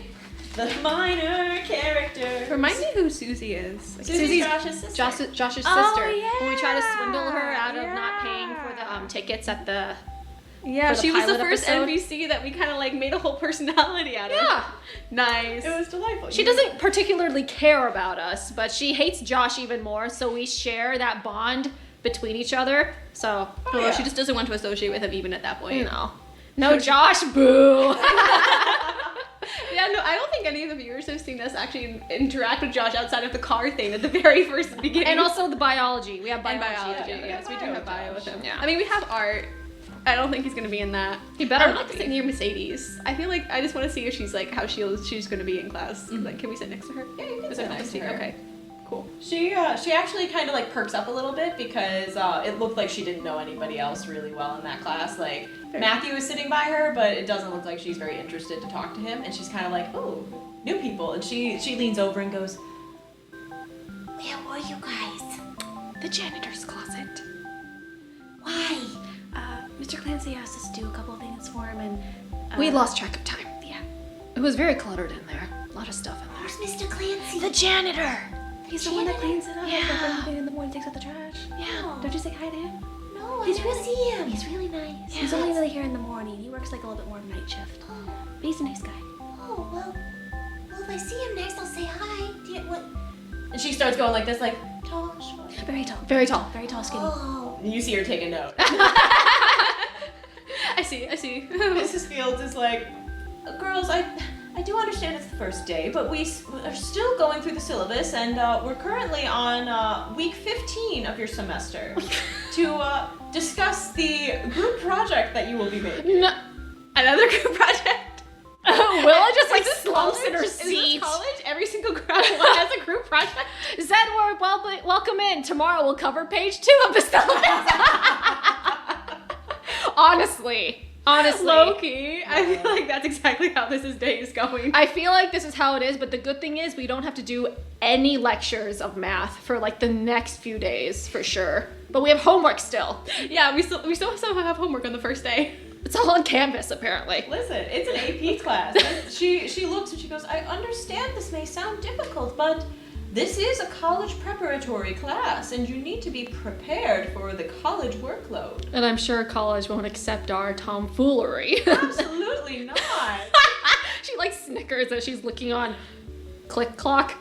Speaker 2: The minor character.
Speaker 3: Remind me who Susie is. Like,
Speaker 2: Susie's Josh's sister.
Speaker 1: Josh's
Speaker 3: Oh,
Speaker 1: sister.
Speaker 3: yeah.
Speaker 1: When we try to swindle her out of not
Speaker 3: Yeah.
Speaker 1: paying for the tickets at the...
Speaker 3: Yeah,
Speaker 1: for the
Speaker 3: she was the
Speaker 1: pilot
Speaker 3: first
Speaker 1: episode.
Speaker 3: NPC that we kind of like made a whole personality out of.
Speaker 1: Yeah.
Speaker 3: Nice.
Speaker 2: It was delightful.
Speaker 1: She doesn't particularly care about us, but she hates Josh even more, so we share that bond between each other. So,
Speaker 2: Oh, yeah.
Speaker 3: She just doesn't want to associate with him even at that point.
Speaker 1: no Josh, boo.
Speaker 3: Yeah, no, I don't think any of the viewers have seen us actually interact with Josh outside of the car thing at the very first beginning.
Speaker 1: And also the biology. We have
Speaker 3: And
Speaker 1: biology.
Speaker 3: biology.
Speaker 2: yeah,
Speaker 3: Yes, we do
Speaker 2: bio
Speaker 3: have bio with him.
Speaker 1: Yeah.
Speaker 3: I mean, we have art. I don't think he's gonna be in that.
Speaker 1: He better
Speaker 3: I would
Speaker 1: not
Speaker 3: like to
Speaker 1: be.
Speaker 3: sit near Mercedes. I feel like I just want to see if she's like how she's gonna be in class. Like, can we sit next to her?
Speaker 2: Yeah, you can
Speaker 3: Is
Speaker 2: sit
Speaker 3: that
Speaker 2: next to
Speaker 3: nice?
Speaker 2: her.
Speaker 3: Okay, cool.
Speaker 2: She actually kind of like perks up a little bit because it looked like she didn't know anybody else really well in that class. Like
Speaker 3: Fair.
Speaker 2: Matthew is sitting by her, but it doesn't look like she's very interested to talk to him. And she's kind of like, oh, new people. And she leans over and goes,
Speaker 4: Where were you guys?
Speaker 1: The janitor's closet.
Speaker 4: Why?
Speaker 3: Mr. Clancy asked us to do a couple of things for him, and
Speaker 1: We lost track of time.
Speaker 3: Yeah,
Speaker 1: It was very cluttered in there. A lot of stuff in there.
Speaker 4: Where's Mr. Clancy?
Speaker 1: The janitor.
Speaker 3: he's the one that
Speaker 4: Janitor?
Speaker 3: cleans it up.
Speaker 1: Yeah.
Speaker 3: Like, when in the morning takes out the trash.
Speaker 4: Yeah.
Speaker 3: Don't you say hi to him?
Speaker 4: No,
Speaker 3: He's
Speaker 4: I never
Speaker 3: really-
Speaker 4: see him.
Speaker 3: He's really nice.
Speaker 4: Yeah.
Speaker 3: He's only really here in the morning. He works like a little bit more of a night shift.
Speaker 4: Oh,
Speaker 3: But he's a nice guy.
Speaker 4: oh, well, if I see him next, I'll say hi. Do you, what?
Speaker 2: and she starts going like this, like,
Speaker 4: Tall, short?
Speaker 3: Very tall.
Speaker 1: Very tall.
Speaker 3: Very tall, skinny.
Speaker 4: Oh,
Speaker 2: and you see her take a note.
Speaker 3: I see.
Speaker 2: Mrs. Fields is like, girls, I do understand it's the first day, but we are still going through the syllabus, and we're currently on week 15 of your semester to discuss the group project that you will be making.
Speaker 1: No.
Speaker 3: Another group project.
Speaker 1: Willa just like
Speaker 3: Is this
Speaker 1: slumps in her
Speaker 3: college? Is
Speaker 1: seat.
Speaker 3: this college? Every single grad one has a group project.
Speaker 1: Zedward, welcome in. Tomorrow we'll cover page 2 of the syllabus. Honestly.
Speaker 3: Low-key, I feel like that's exactly how this day is going.
Speaker 1: I feel like this is how it is, but the good thing is we don't have to do any lectures of math for like the next few days for sure. But we have homework still.
Speaker 3: Yeah, we still somehow have homework on the first day.
Speaker 1: It's all on canvas, apparently.
Speaker 2: Listen, it's an AP class. She looks and she goes, I understand this may sound difficult, but this is a college preparatory class, and you need to be prepared for the college workload.
Speaker 1: And I'm sure college won't accept our tomfoolery.
Speaker 2: Absolutely not.
Speaker 1: She like snickers as she's looking on Click Clock.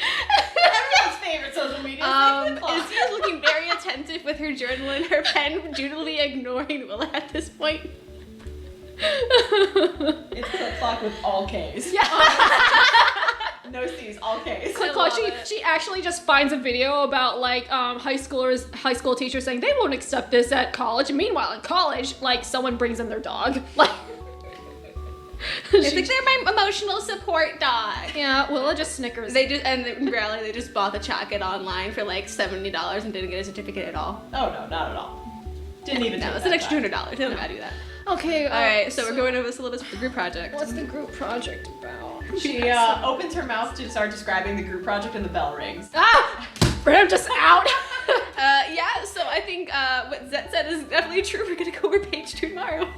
Speaker 2: Everyone's favorite social media is Click
Speaker 3: Izzy is looking very attentive with her journal and her pen, dutifully ignoring Willa at this point.
Speaker 2: It's Click Clock with all Ks.
Speaker 1: Yeah.
Speaker 2: No C's, all Ks.
Speaker 1: Click Clock. She actually just finds a video about like high school teachers saying they won't accept this at college. Meanwhile, in college, like someone brings in their dog. Like
Speaker 3: It's like they're my emotional support dog.
Speaker 1: yeah, Willa just snickers.
Speaker 3: They just bought the jacket online for like $70 and didn't get a certificate at all.
Speaker 2: Oh no, not at all. Didn't even
Speaker 3: No,
Speaker 2: do
Speaker 3: it's
Speaker 2: that
Speaker 3: an extra
Speaker 2: back.
Speaker 3: $200. They don't gotta do that.
Speaker 1: Okay.
Speaker 3: All right, so we're going over the syllabus for the group project.
Speaker 1: What's the group project about?
Speaker 2: She opens her mouth to start describing the group project and the bell rings.
Speaker 1: Ah! Bram just out.
Speaker 3: Yeah, so I think what Zet said is definitely true. We're gonna go over page 2 tomorrow.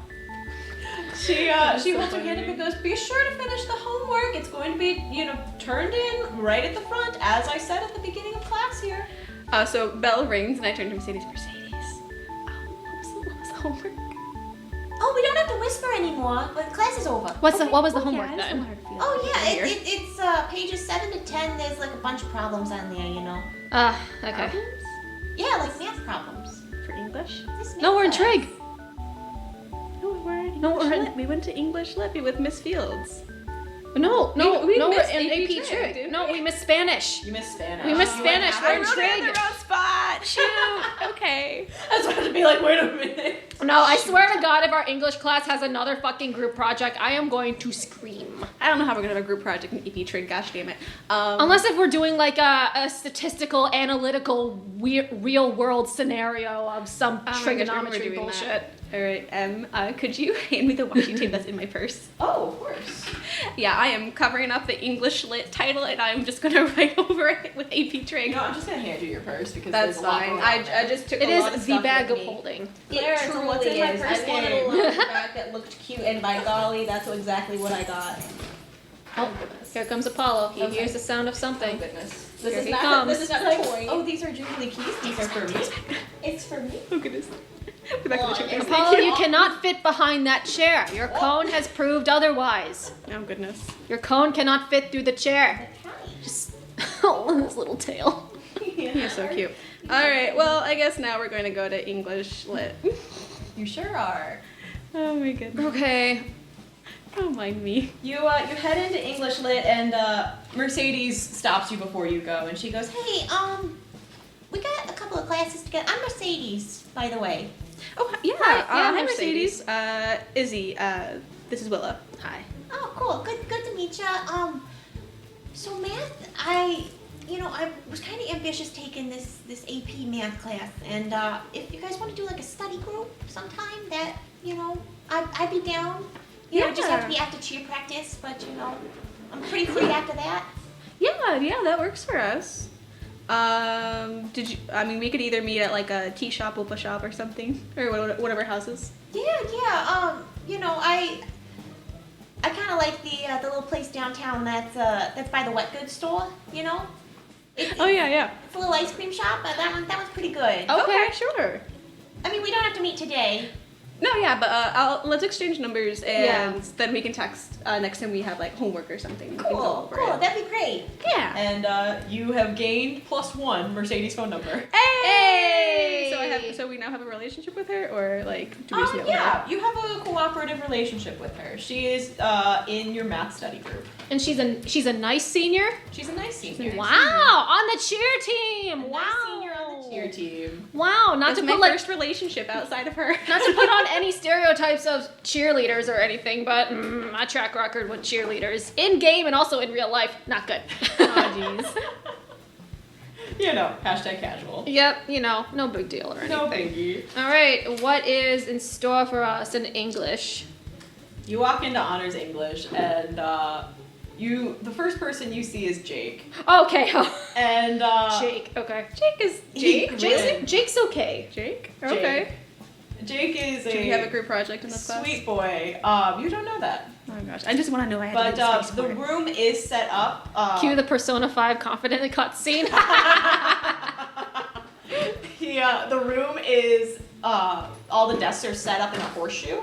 Speaker 2: She
Speaker 3: so
Speaker 2: holds her hand up
Speaker 3: funny.
Speaker 2: and goes, be sure to finish the homework. It's going to be, turned in right at the front, as I said at the beginning of class here.
Speaker 3: So bell rings and I turn to Mercedes. What was the homework?
Speaker 4: Oh, we don't have to whisper anymore, but class is over.
Speaker 1: What was the homework
Speaker 3: Yeah, I just
Speaker 1: then?
Speaker 3: want her to feel
Speaker 4: Oh
Speaker 3: it
Speaker 4: yeah,
Speaker 3: here.
Speaker 4: it's pages 7 to 10. There's like a bunch of problems on there, you know.
Speaker 1: Okay.
Speaker 3: Problems?
Speaker 4: Yeah, like math problems.
Speaker 3: For English?
Speaker 4: This
Speaker 1: No,
Speaker 4: math
Speaker 1: we're in
Speaker 4: class.
Speaker 1: trig.
Speaker 3: No, we're in
Speaker 1: No,
Speaker 3: English
Speaker 1: we're in-
Speaker 3: Lit. We went to English Lit with Miss Fields.
Speaker 1: No,
Speaker 3: we
Speaker 1: we're
Speaker 3: missed
Speaker 1: in
Speaker 3: AP
Speaker 1: AP
Speaker 3: Trig,
Speaker 1: Trig.
Speaker 3: didn't
Speaker 1: No,
Speaker 3: we?
Speaker 1: we missed Spanish.
Speaker 2: You missed Spanish.
Speaker 1: We missed
Speaker 2: You
Speaker 1: Spanish.
Speaker 2: went
Speaker 1: We're
Speaker 2: half-
Speaker 1: in
Speaker 3: I wrote it in
Speaker 1: trig.
Speaker 3: the wrong spot. Shoot. Okay.
Speaker 2: I was about to be like, wait a minute.
Speaker 1: No, I swear to God, if our English class has another fucking group project, I am going to scream.
Speaker 3: I don't know how we're gonna have a group project in EP Trig. Gosh damn it.
Speaker 1: Unless if we're doing like a statistical, analytical, real world scenario of some
Speaker 3: Oh my gosh,
Speaker 1: trigonometry
Speaker 3: we're doing
Speaker 1: bullshit.
Speaker 3: that. All right, could you hand me the washi tape that's in my purse?
Speaker 2: Oh, of course.
Speaker 3: Yeah, I am covering up the English Lit title and I'm just gonna write over it with AP Trig.
Speaker 2: I'm just going to hand you your purse because
Speaker 3: That's
Speaker 2: there's a lot
Speaker 3: fine.
Speaker 2: going on there.
Speaker 3: I just took
Speaker 1: It
Speaker 3: a lot of
Speaker 1: is the
Speaker 3: stuff
Speaker 1: bag
Speaker 3: with
Speaker 1: of
Speaker 3: me.
Speaker 1: holding.
Speaker 4: It
Speaker 2: So
Speaker 4: truly
Speaker 2: what's in my
Speaker 4: is.
Speaker 2: purse
Speaker 4: I wanted a
Speaker 2: game?
Speaker 4: little bag that looked cute, and by golly, that's exactly what I got.
Speaker 1: Oh, here comes Apollo. He
Speaker 2: Okay.
Speaker 1: hears the sound of
Speaker 2: Oh,
Speaker 1: something.
Speaker 2: goodness.
Speaker 1: Here
Speaker 4: This is
Speaker 1: he
Speaker 4: not.
Speaker 1: comes.
Speaker 4: This is not a toy.
Speaker 2: Oh, these are Jubilee keys. These are for me.
Speaker 4: It's for me.
Speaker 3: Oh goodness. We're back to the chair.
Speaker 1: Apollo, you cannot fit behind that chair. Your cone has proved otherwise.
Speaker 3: Oh goodness.
Speaker 1: Your cone cannot fit through the chair. Just oh, his little tail.
Speaker 3: You're so cute. All right. Well, I guess now we're going to go to English Lit.
Speaker 2: You sure are.
Speaker 3: Oh my goodness.
Speaker 1: Okay.
Speaker 3: Don't mind me.
Speaker 2: You head into English Lit and Mercedes stops you before you go and she goes,
Speaker 4: Hey, we got a couple of classes together. I'm Mercedes, by the way.
Speaker 3: Oh yeah.
Speaker 1: Hi,
Speaker 3: Hi,
Speaker 1: Mercedes.
Speaker 3: Mercedes. Izzy. This is Willa.
Speaker 1: Hi.
Speaker 4: Oh, cool. Good to meet ya. So math, I was kind of ambitious taking this AP math class, and if you guys want to do like a study group sometime, that I'd be down. Just have to be after cheer practice, but I'm pretty free after that.
Speaker 3: Yeah, that works for us. We could either meet at like a tea shop, Opa shop, or something, or whatever houses.
Speaker 4: Yeah. I kind of like the little place downtown that's by the wet goods store.
Speaker 3: Oh yeah.
Speaker 4: It's a little ice cream shop. But that one's pretty good.
Speaker 3: Okay, sure.
Speaker 4: I mean, we don't have to meet today.
Speaker 3: No, yeah, but let's exchange numbers and then we can text next time we have like homework or something. We can go over
Speaker 4: Cool.
Speaker 3: it.
Speaker 4: That'd be great.
Speaker 3: Yeah.
Speaker 2: and you have gained +1 Mercedes phone number.
Speaker 3: Hey! So we now have a relationship with her, or like do we just know
Speaker 2: Yeah,
Speaker 3: her?
Speaker 2: you have a cooperative relationship with her. She is in your math study group.
Speaker 1: And she's a nice senior.
Speaker 2: She's a nice senior.
Speaker 1: Wow, on the cheer team. Wow.
Speaker 2: Nice senior on the cheer team.
Speaker 1: Wow, not
Speaker 3: That's
Speaker 1: to
Speaker 3: my
Speaker 1: put
Speaker 3: first relationship outside of her.
Speaker 1: not to put on any stereotypes of cheerleaders or anything, but my track record with cheerleaders in game and also in real life, not good.
Speaker 3: Oh jeez.
Speaker 2: #casual.
Speaker 1: Yep, no big deal or anything.
Speaker 2: No biggie.
Speaker 1: All right, what is in store for us in English?
Speaker 2: You walk into Honors English and the first person you see is Jake.
Speaker 1: Okay,
Speaker 2: And
Speaker 1: Jake. Okay,
Speaker 3: Jake is Jake.
Speaker 2: Really?
Speaker 1: Jake's okay.
Speaker 3: Jake?
Speaker 2: Jake.
Speaker 3: Okay.
Speaker 2: Jake is
Speaker 3: Do we have a group project in this class?
Speaker 2: sweet boy. You don't know that.
Speaker 3: Oh my gosh, I just want to know. I had
Speaker 2: But
Speaker 3: to do the space
Speaker 2: the
Speaker 3: part.
Speaker 2: room is set up.
Speaker 1: Cue the Persona 5 confident cutscene.
Speaker 2: The room is all the desks are set up in a horseshoe,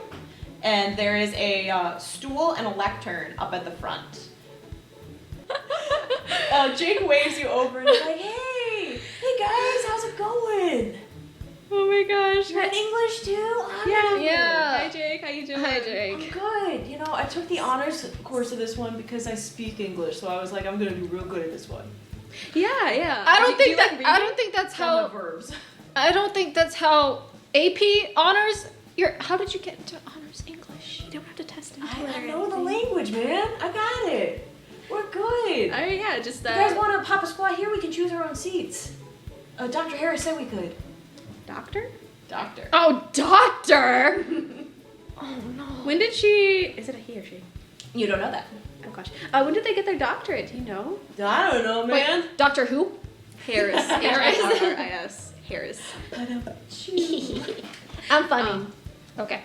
Speaker 2: and there is a stool and a lectern up at the front. Jake waves you over and is like, "Hey guys, how's it going?
Speaker 3: Oh my gosh.
Speaker 4: You're in English too?
Speaker 1: Yeah.
Speaker 3: Hi Jake, how you doing?
Speaker 1: Hi,
Speaker 2: I'm
Speaker 1: Jake.
Speaker 2: good. You know, I took the honors course of this one because I speak English, so I was like, I'm gonna do real good at this one.
Speaker 3: Yeah, yeah.
Speaker 1: I don't
Speaker 3: Do
Speaker 1: think
Speaker 3: you
Speaker 1: that.
Speaker 3: like
Speaker 1: I
Speaker 3: reading?
Speaker 1: don't think that's
Speaker 2: From the
Speaker 1: how.
Speaker 2: verbs.
Speaker 1: I don't think that's how AP honors. How did you get into honors English?
Speaker 3: You don't have to test into it.
Speaker 2: I
Speaker 3: or
Speaker 2: know the
Speaker 3: anything.
Speaker 2: language, man. I got it. We're good.
Speaker 3: Alright, yeah, just
Speaker 2: You guys want to pop a squat here? We can choose our own seats. Dr. Harris said we could.
Speaker 3: doctor?
Speaker 2: Doctor.
Speaker 1: Oh, doctor. Oh no.
Speaker 3: When did she? Is it a he or she?
Speaker 2: You don't know that.
Speaker 3: Oh gosh. When did they get their doctorate? Do you know?
Speaker 2: I don't know, man.
Speaker 1: Wait, Doctor Who?
Speaker 3: Harris. Harris. Harris.
Speaker 1: I'm funny. Okay.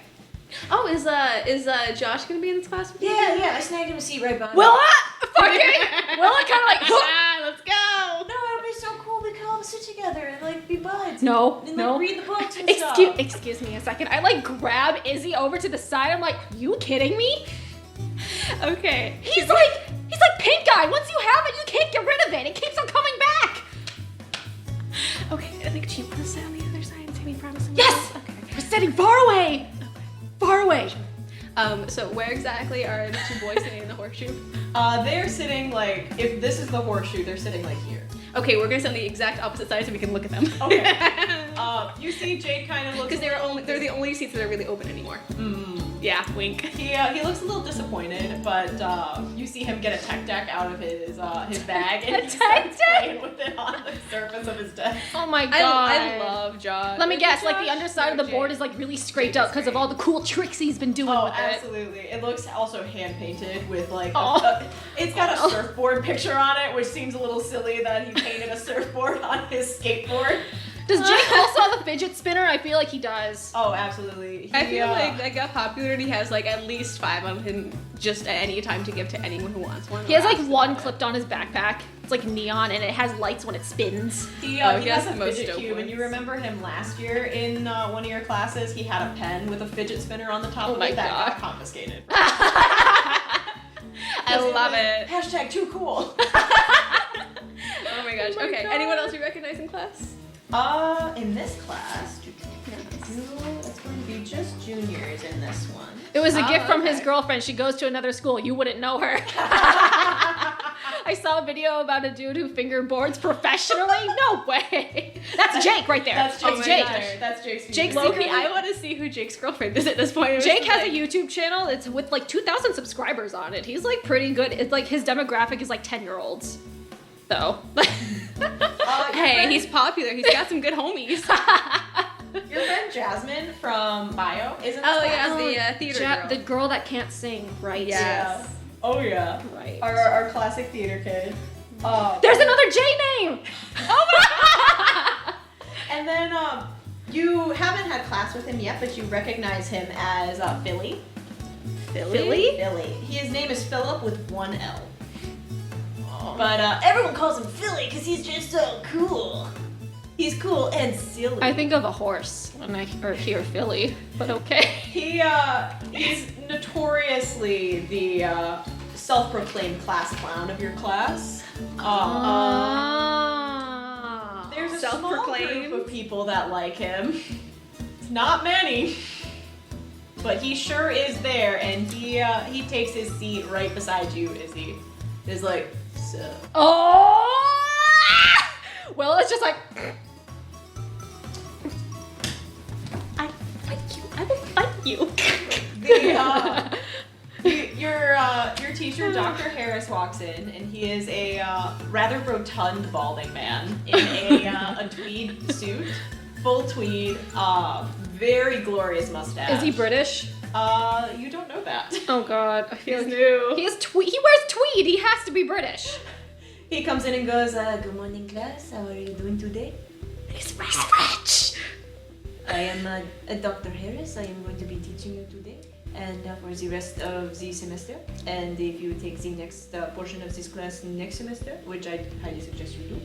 Speaker 3: Oh, is Josh gonna be in this class with you?
Speaker 2: Yeah, I snagged him a seat right behind
Speaker 1: Willa?
Speaker 2: him.
Speaker 1: Fucking Willa kind of like.
Speaker 3: Let's go.
Speaker 2: No, it'd be so cool. We could all sit together and like be buds.
Speaker 1: No,
Speaker 2: And like
Speaker 1: no.
Speaker 2: read the books and stuff.
Speaker 1: Excuse me a second. I like grab Izzy over to the side. I'm like, you kidding me?
Speaker 3: Okay.
Speaker 1: He's like pink eye. Once you have it, you can't get rid of it. It keeps on coming back.
Speaker 3: Okay. I think do you want to sit on the other side and see me promising?
Speaker 1: Yes.
Speaker 3: Okay.
Speaker 1: We're sitting far away. Far away.
Speaker 3: So where exactly are the two boys sitting in the horseshoe?
Speaker 2: They're sitting like, if this is the horseshoe, they're sitting like here.
Speaker 3: Okay, we're gonna sit on the exact opposite side so we can look at them.
Speaker 2: Okay. You see Jake kind of looks.
Speaker 3: Because they're the only seats that are really open anymore. Yeah, wink.
Speaker 2: He looks a little disappointed, but you see him get a tech deck out of his bag and
Speaker 1: A
Speaker 2: he
Speaker 1: tech
Speaker 2: starts
Speaker 1: deck?
Speaker 2: playing with it on the surface of his desk.
Speaker 1: Oh my god.
Speaker 3: I love Josh.
Speaker 1: Let me guess, like the
Speaker 3: Josh?
Speaker 1: underside of the board is like really scraped out because of all the cool tricks he's been doing
Speaker 2: Oh,
Speaker 1: with it.
Speaker 2: absolutely. It looks also hand painted with like
Speaker 1: Oh.
Speaker 2: it's got a surfboard picture on it, which seems a little silly that he painted a surfboard on his skateboard.
Speaker 1: Does Jake also have a fidget spinner? I feel like he does.
Speaker 2: Oh, absolutely.
Speaker 3: I feel like that got popular and he has like at least 5 of him just at any time to give to anyone who wants one.
Speaker 1: He has like one clipped on his backpack. It's like neon and it has lights when it spins.
Speaker 2: He
Speaker 3: has
Speaker 2: has a
Speaker 3: the most
Speaker 2: fidget
Speaker 3: dope
Speaker 2: cube, and you
Speaker 3: ones.
Speaker 2: remember him last year in one of your classes. He had a pen with a fidget spinner on the top
Speaker 1: Oh
Speaker 2: of
Speaker 1: my
Speaker 2: it that
Speaker 1: God.
Speaker 2: got confiscated.
Speaker 3: I love it.
Speaker 2: Hashtag too cool.
Speaker 3: Oh my gosh.
Speaker 1: Oh my
Speaker 3: Okay.
Speaker 1: God.
Speaker 3: Anyone else you recognize in class?
Speaker 2: In this class, it's going to be just juniors in this one.
Speaker 1: It was a
Speaker 3: Oh,
Speaker 1: gift from his
Speaker 3: okay.
Speaker 1: girlfriend. She goes to another school. You wouldn't know her. I saw a video about a dude who fingerboards professionally. No way. That's Jake right there.
Speaker 2: That's
Speaker 1: It's
Speaker 2: Jake's
Speaker 1: Jake.
Speaker 2: teacher. That's Jake's
Speaker 1: Jake's
Speaker 2: teacher.
Speaker 3: Loki,
Speaker 1: secretly-
Speaker 3: I want to see who Jake's girlfriend is at this point.
Speaker 1: Jake has a YouTube channel. It's with like 2,000 subscribers on it. He's like pretty good. It's like his demographic is like 10-year-olds. Though.
Speaker 3: Hey, he's popular. He's got some good homies.
Speaker 2: Your friend Jasmine from Bio is in this
Speaker 3: Oh
Speaker 2: class.
Speaker 3: yeah, the theater girl.
Speaker 1: The girl that can't sing, right?
Speaker 3: Yes.
Speaker 2: Yeah. Oh yeah.
Speaker 1: Right.
Speaker 2: Our classic theater kid.
Speaker 1: There's another J name!
Speaker 2: Oh my And then you haven't had class with him yet, but you recognize him as Philly.
Speaker 3: Philly?
Speaker 2: Philly. His name is Philip with one L. But everyone calls him Philly because he's just so cool. He's cool and silly.
Speaker 1: I think of a horse when I hear Philly, but okay.
Speaker 2: He's notoriously the self-proclaimed class clown of your class. There's a small
Speaker 3: Self-proclaimed?
Speaker 2: group of people that like him. It's not many, but he sure is there, and he takes his seat right beside you. Izzy is like, so.
Speaker 1: Oh! Well, it's just like. I fight you. I will fight you.
Speaker 2: Your teacher, Dr. Harris, walks in, and he is a rather rotund, balding man in a tweed suit, full tweed, very glorious mustache.
Speaker 1: Is he British?
Speaker 2: You don't know that.
Speaker 1: Oh God, I feel
Speaker 2: He's
Speaker 1: like
Speaker 2: new.
Speaker 1: he wears tweed. He has to be British.
Speaker 2: He comes in and goes, "Good morning, class. How are you doing today?"
Speaker 1: He's rich.
Speaker 4: I am Dr. Harris. I am going to be teaching you today and for the rest of the semester. And if you take the next portion of this class next semester, which I highly suggest you do,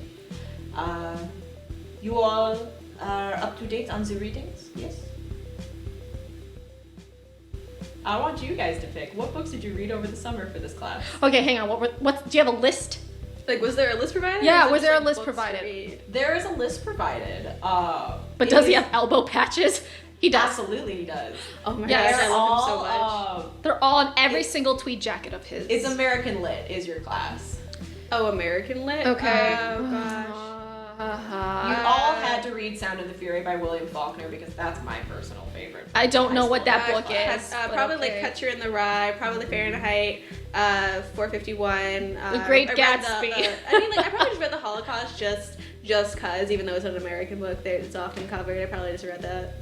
Speaker 4: you all are up to date on the readings, yes?
Speaker 2: I want you guys to pick. What books did you read over the summer for this class?
Speaker 1: Okay, hang on. What? Do you have a list?
Speaker 3: Like, was there a list provided?
Speaker 1: Yeah,
Speaker 3: or
Speaker 1: was
Speaker 3: it
Speaker 1: there
Speaker 3: just,
Speaker 1: a
Speaker 3: like,
Speaker 1: list
Speaker 3: books to
Speaker 1: provided?
Speaker 3: read?
Speaker 2: There is a list provided.
Speaker 1: But does he have elbow patches? He does.
Speaker 2: Absolutely, he does.
Speaker 3: Oh my
Speaker 1: Yes.
Speaker 3: gosh, I love him so much.
Speaker 1: They're all on every single tweed jacket of his.
Speaker 2: It's American Lit is your class.
Speaker 3: Oh, American Lit?
Speaker 1: Okay.
Speaker 3: Oh gosh.
Speaker 2: You all had to read Sound of the Fury by William Faulkner because that's my personal favorite.
Speaker 1: I don't know what that
Speaker 2: High
Speaker 1: book
Speaker 2: school
Speaker 1: is.
Speaker 2: class.
Speaker 1: but
Speaker 3: Probably
Speaker 1: okay.
Speaker 3: like Catcher in the Rye, probably Fahrenheit 451.
Speaker 1: The Great
Speaker 3: I read
Speaker 1: Gatsby.
Speaker 3: I mean, like, I probably just read the Holocaust just cause, even though it's an American book, it's often covered. I probably just read that.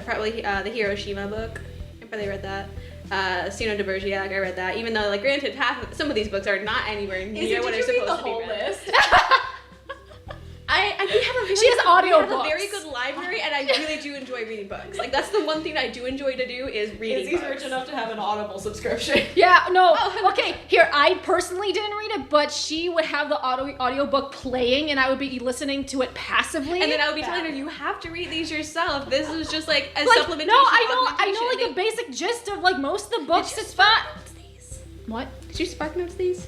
Speaker 3: Probably the Hiroshima book. I probably read that. Sino de Bergerac, I read that. Even though, like, granted, some of these books are not anywhere near what
Speaker 2: Did
Speaker 3: they're
Speaker 2: you read
Speaker 3: supposed
Speaker 2: the
Speaker 3: to be
Speaker 2: whole
Speaker 3: read.
Speaker 2: list?
Speaker 3: I do have a very
Speaker 1: She has
Speaker 3: good,
Speaker 1: audio
Speaker 3: we have
Speaker 1: books.
Speaker 3: a very good library, and I really do enjoy reading books. Like, that's the one thing I do enjoy to do is reading
Speaker 2: Izzy's
Speaker 3: books.
Speaker 2: rich enough to have an Audible subscription.
Speaker 1: Yeah, no.
Speaker 3: Oh,
Speaker 1: Okay, here, I personally didn't read it, but she would have the audiobook playing and I would be listening to it passively.
Speaker 3: And then I would be telling her, you have to read these yourself. This is just like a
Speaker 1: like,
Speaker 3: supplementation.
Speaker 1: no, I know like
Speaker 3: augmentation.
Speaker 1: the basic gist of like most of the books.
Speaker 3: Did you
Speaker 1: It's fine.
Speaker 3: notes these?
Speaker 1: What?
Speaker 3: Did you spark notes these?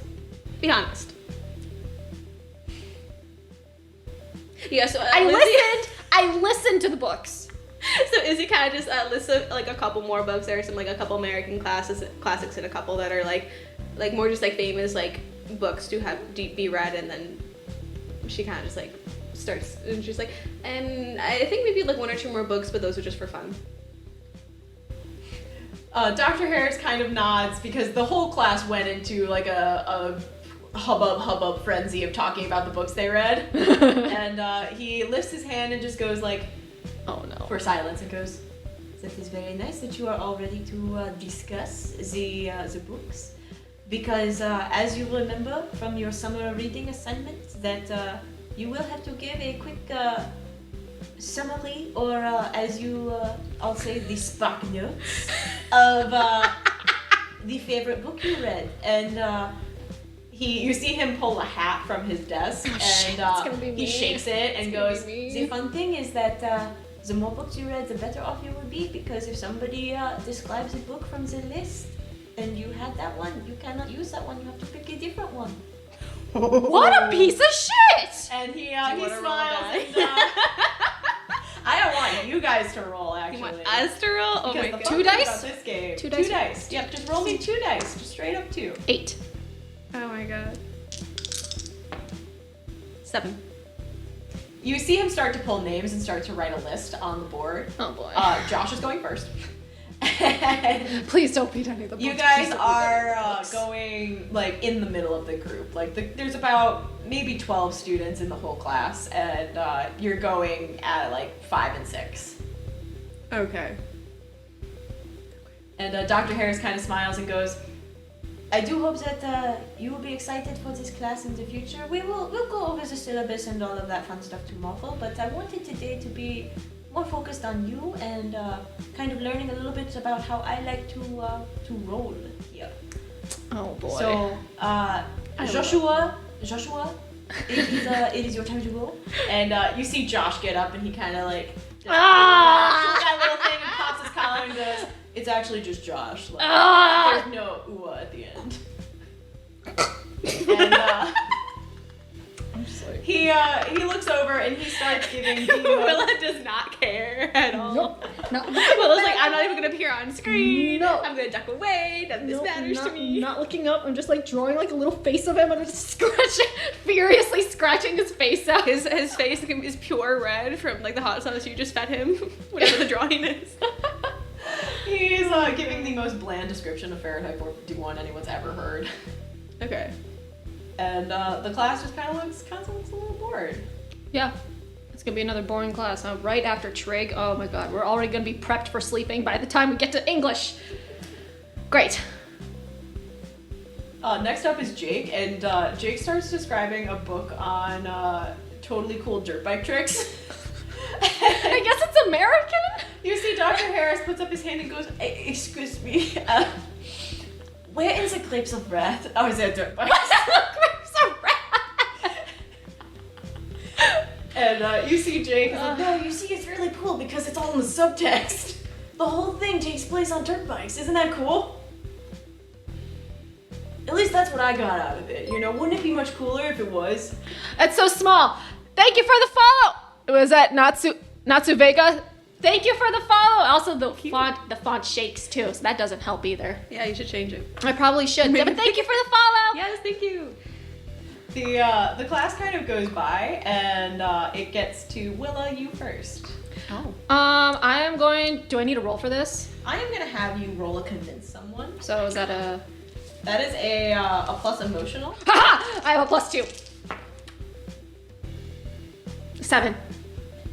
Speaker 3: Be honest. Yeah, so
Speaker 1: I listened to the books.
Speaker 3: So Izzy kind of just lists like a couple more books. There are some like a couple American classics and a couple that are like more just like famous like books to have be read, and then she kind of just like starts and she's like, and I think maybe like one or two more books, but those are just for fun.
Speaker 2: Dr. Harris kind of nods because the whole class went into like a hubbub frenzy of talking about the books they read. And he lifts his hand and just goes like,
Speaker 1: Oh no.
Speaker 2: for silence, and goes,
Speaker 4: That is very nice that you are all ready to discuss the books, because as you remember from your summer reading assignment, that you will have to give a quick summary, or as you I'll say, the spark notes of the favorite book you read.
Speaker 2: and you see him pull a hat from his desk,
Speaker 1: shit, it's gonna be
Speaker 2: he
Speaker 1: me.
Speaker 2: shakes it and
Speaker 3: It's gonna
Speaker 2: goes,
Speaker 3: be me.
Speaker 4: The fun thing is that the more books you read, the better off you will be, because if somebody describes a book from the list and you had that one, you cannot use that one. You have to pick a different one.
Speaker 1: What a piece of shit!
Speaker 2: and he
Speaker 3: wanna roll a
Speaker 2: smiles
Speaker 3: die?
Speaker 2: and I don't want you guys to roll, actually.
Speaker 3: You want us to roll? Oh
Speaker 2: Because
Speaker 3: my
Speaker 2: the
Speaker 3: god.
Speaker 2: fun
Speaker 1: Two
Speaker 2: thing
Speaker 1: dice?
Speaker 2: about this game,
Speaker 1: Two
Speaker 2: two
Speaker 1: dice?
Speaker 2: dice. Yep, just roll me 2 dice, just straight up 2.
Speaker 1: 8.
Speaker 3: Oh my god. 7.
Speaker 2: You see him start to pull names and start to write a list on the board.
Speaker 1: Oh boy.
Speaker 2: Josh is going first. And
Speaker 1: Please don't beat any of the books.
Speaker 2: you guys are going like in the middle of the group. Like there's about maybe 12 students in the whole class, and you're going at like 5 and 6.
Speaker 3: Okay.
Speaker 2: And Dr. Harris kind of smiles and goes,
Speaker 4: I do hope that you will be excited for this class in the future. We'll go over the syllabus and all of that fun stuff tomorrow, but I wanted today to be more focused on you and kind of learning a little bit about how I like to roll here.
Speaker 1: Oh boy.
Speaker 4: So, Joshua, it is your time to roll.
Speaker 2: and you see Josh get up and he kind of like does
Speaker 1: Ah!
Speaker 2: that little thing and pops his collar and goes, it's actually just Josh. Like,
Speaker 1: Ah!
Speaker 2: there's no ooh at the end. And
Speaker 1: I'm just like,
Speaker 2: he looks over and he starts giving the
Speaker 3: Willa does not care at all.
Speaker 1: nope. No.
Speaker 3: Willa's like, I'm not even gonna appear on screen.
Speaker 1: No.
Speaker 3: I'm gonna duck away. None of this
Speaker 1: Nope,
Speaker 3: matters to me.
Speaker 1: Not looking up. I'm just like drawing like a little face of him and I'm just furiously scratching his face out.
Speaker 3: His face is pure red from like the hot sauce you just fed him, whatever the drawing is.
Speaker 2: He's giving the most bland description of Fahrenheit 451 anyone's ever heard.
Speaker 3: Okay.
Speaker 2: And the class just kind of looks a little bored.
Speaker 1: Yeah. It's gonna be another boring class, huh? Right after trig. Oh my god, we're already gonna be prepped for sleeping by the time we get to English. Great.
Speaker 2: Next up is Jake, and Jake starts describing a book on totally cool dirt bike tricks.
Speaker 1: I guess it's American?
Speaker 2: You see Dr. Harris puts up his hand and goes, excuse me, where is the grapes of wrath? Oh, is that dirt bikes? And you see Jake is like, no, you see it's really cool because it's all in the subtext. The whole thing takes place on dirt bikes. Isn't that cool? At least that's what I got out of it. You know, wouldn't it be much cooler if it was?
Speaker 1: That's so small. Thank you for the follow. Was that Natsu Vega? Thank you for the follow. Also, the font shakes too, so that doesn't help either.
Speaker 3: Yeah, you should change it.
Speaker 1: I probably should. Yeah, but thank you for the follow.
Speaker 3: Yes, thank you.
Speaker 2: The class kind of goes by, and it gets to Willa, you first.
Speaker 3: Oh.
Speaker 1: I am going. Do I need a roll for this?
Speaker 2: I am gonna have you roll a convince someone.
Speaker 1: So is that a?
Speaker 2: That is a plus emotional.
Speaker 1: Haha! I have a +2. 7.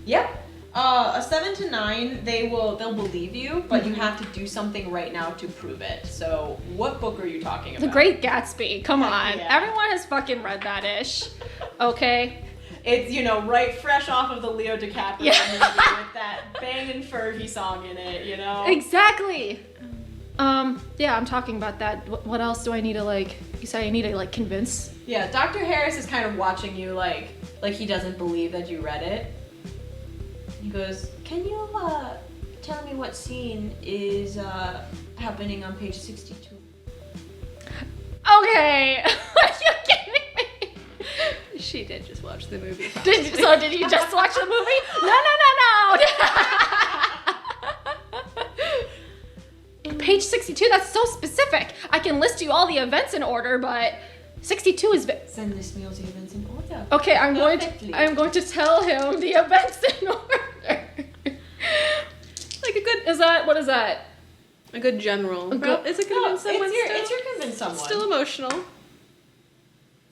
Speaker 2: Yep. A 7 to 9, they'll believe you, but you have to do something right now to prove it. So, what book are you talking about?
Speaker 1: The Great Gatsby. Come on.
Speaker 2: Yeah.
Speaker 1: Everyone has fucking read that ish. Okay.
Speaker 2: It's, you know, right fresh off of the Leo DiCaprio movie with that bangin' Fergie song in it, you know?
Speaker 1: Exactly. Yeah, I'm talking about that. What else do I need to like? You said I need to like convince.
Speaker 2: Yeah, Dr. Harris is kind of watching you like he doesn't believe that you read it. He goes, can you tell me what scene is happening on page 62?
Speaker 1: Okay. Are you kidding me?
Speaker 3: She did just watch the movie.
Speaker 1: Did you just watch the movie? No. Page 62, that's so specific. I can list you all the events in order, but 62 is...
Speaker 2: Then list me all the events in order.
Speaker 1: Okay, I'm going to tell him the events in order.
Speaker 3: Like a good...
Speaker 1: What is that?
Speaker 3: A good general. Is it convince someone
Speaker 2: it's your convince someone.
Speaker 3: Still emotional.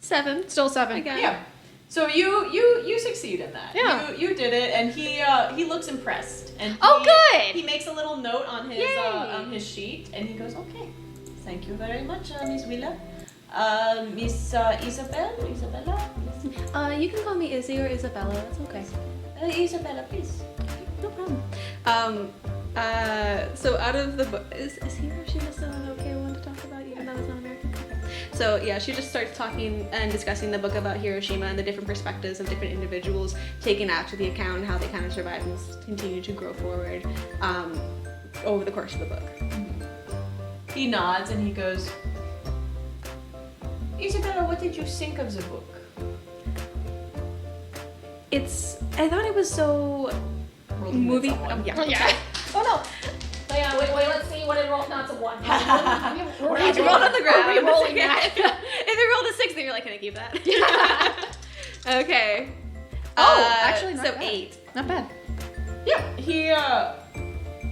Speaker 3: 7.
Speaker 1: Still 7.
Speaker 3: Again.
Speaker 2: Yeah. So you succeed in that.
Speaker 1: Yeah.
Speaker 2: You did it, and he looks impressed. And
Speaker 1: Good.
Speaker 2: He makes a little note on his sheet, and he goes, okay, thank you very much, Miss Willa. Miss Isabella?
Speaker 3: You can call me Izzy or Isabella. That's okay.
Speaker 2: Isabella, please.
Speaker 3: No problem. So out of the book, is Hiroshima still an okay one to talk about, even though it's not American? Okay. So yeah, she just starts talking and discussing the book about Hiroshima and the different perspectives of different individuals taking after the account and how they kind of survive and continue to grow forward over the course of the book.
Speaker 2: He nods and he goes, Isabella, what did you think of the book?
Speaker 3: I thought it was so movie.
Speaker 1: Yeah. Oh no. Oh, yeah, wait, let's see what it rolled. Not a 1.
Speaker 3: Or you roll on the ground.
Speaker 1: We're re-rolling that.
Speaker 3: If you rolled a 6, then you're like, can I keep that? Okay.
Speaker 1: Actually, not
Speaker 3: so
Speaker 1: bad.
Speaker 3: 8.
Speaker 1: Not bad.
Speaker 2: Yeah,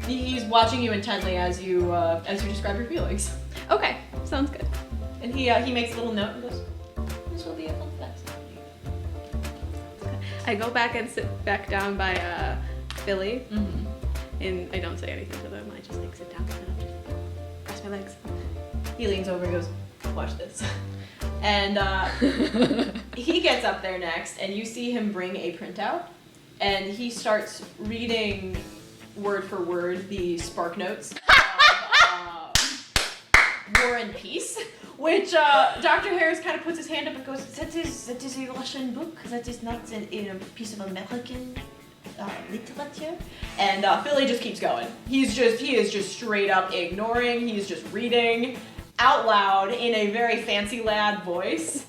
Speaker 2: he's watching you intently as you describe your feelings.
Speaker 3: Okay, sounds good.
Speaker 2: And he makes a little note and goes, this will be a fun fact.
Speaker 3: I go back and sit back down by Philly,
Speaker 2: Mm-hmm.
Speaker 3: and I don't say anything to them. I just like sit down and I'm just cross my legs.
Speaker 2: He leans over and goes, watch this. And he gets up there next, and you see him bring a printout, and he starts reading word for word the spark notes of War and Peace, which Dr. Harris kind of puts his hand up and goes, that is a Russian book, that is not a piece of American literature. And Philly just keeps going. He is just straight up ignoring, he's just reading out loud in a very fancy lad voice.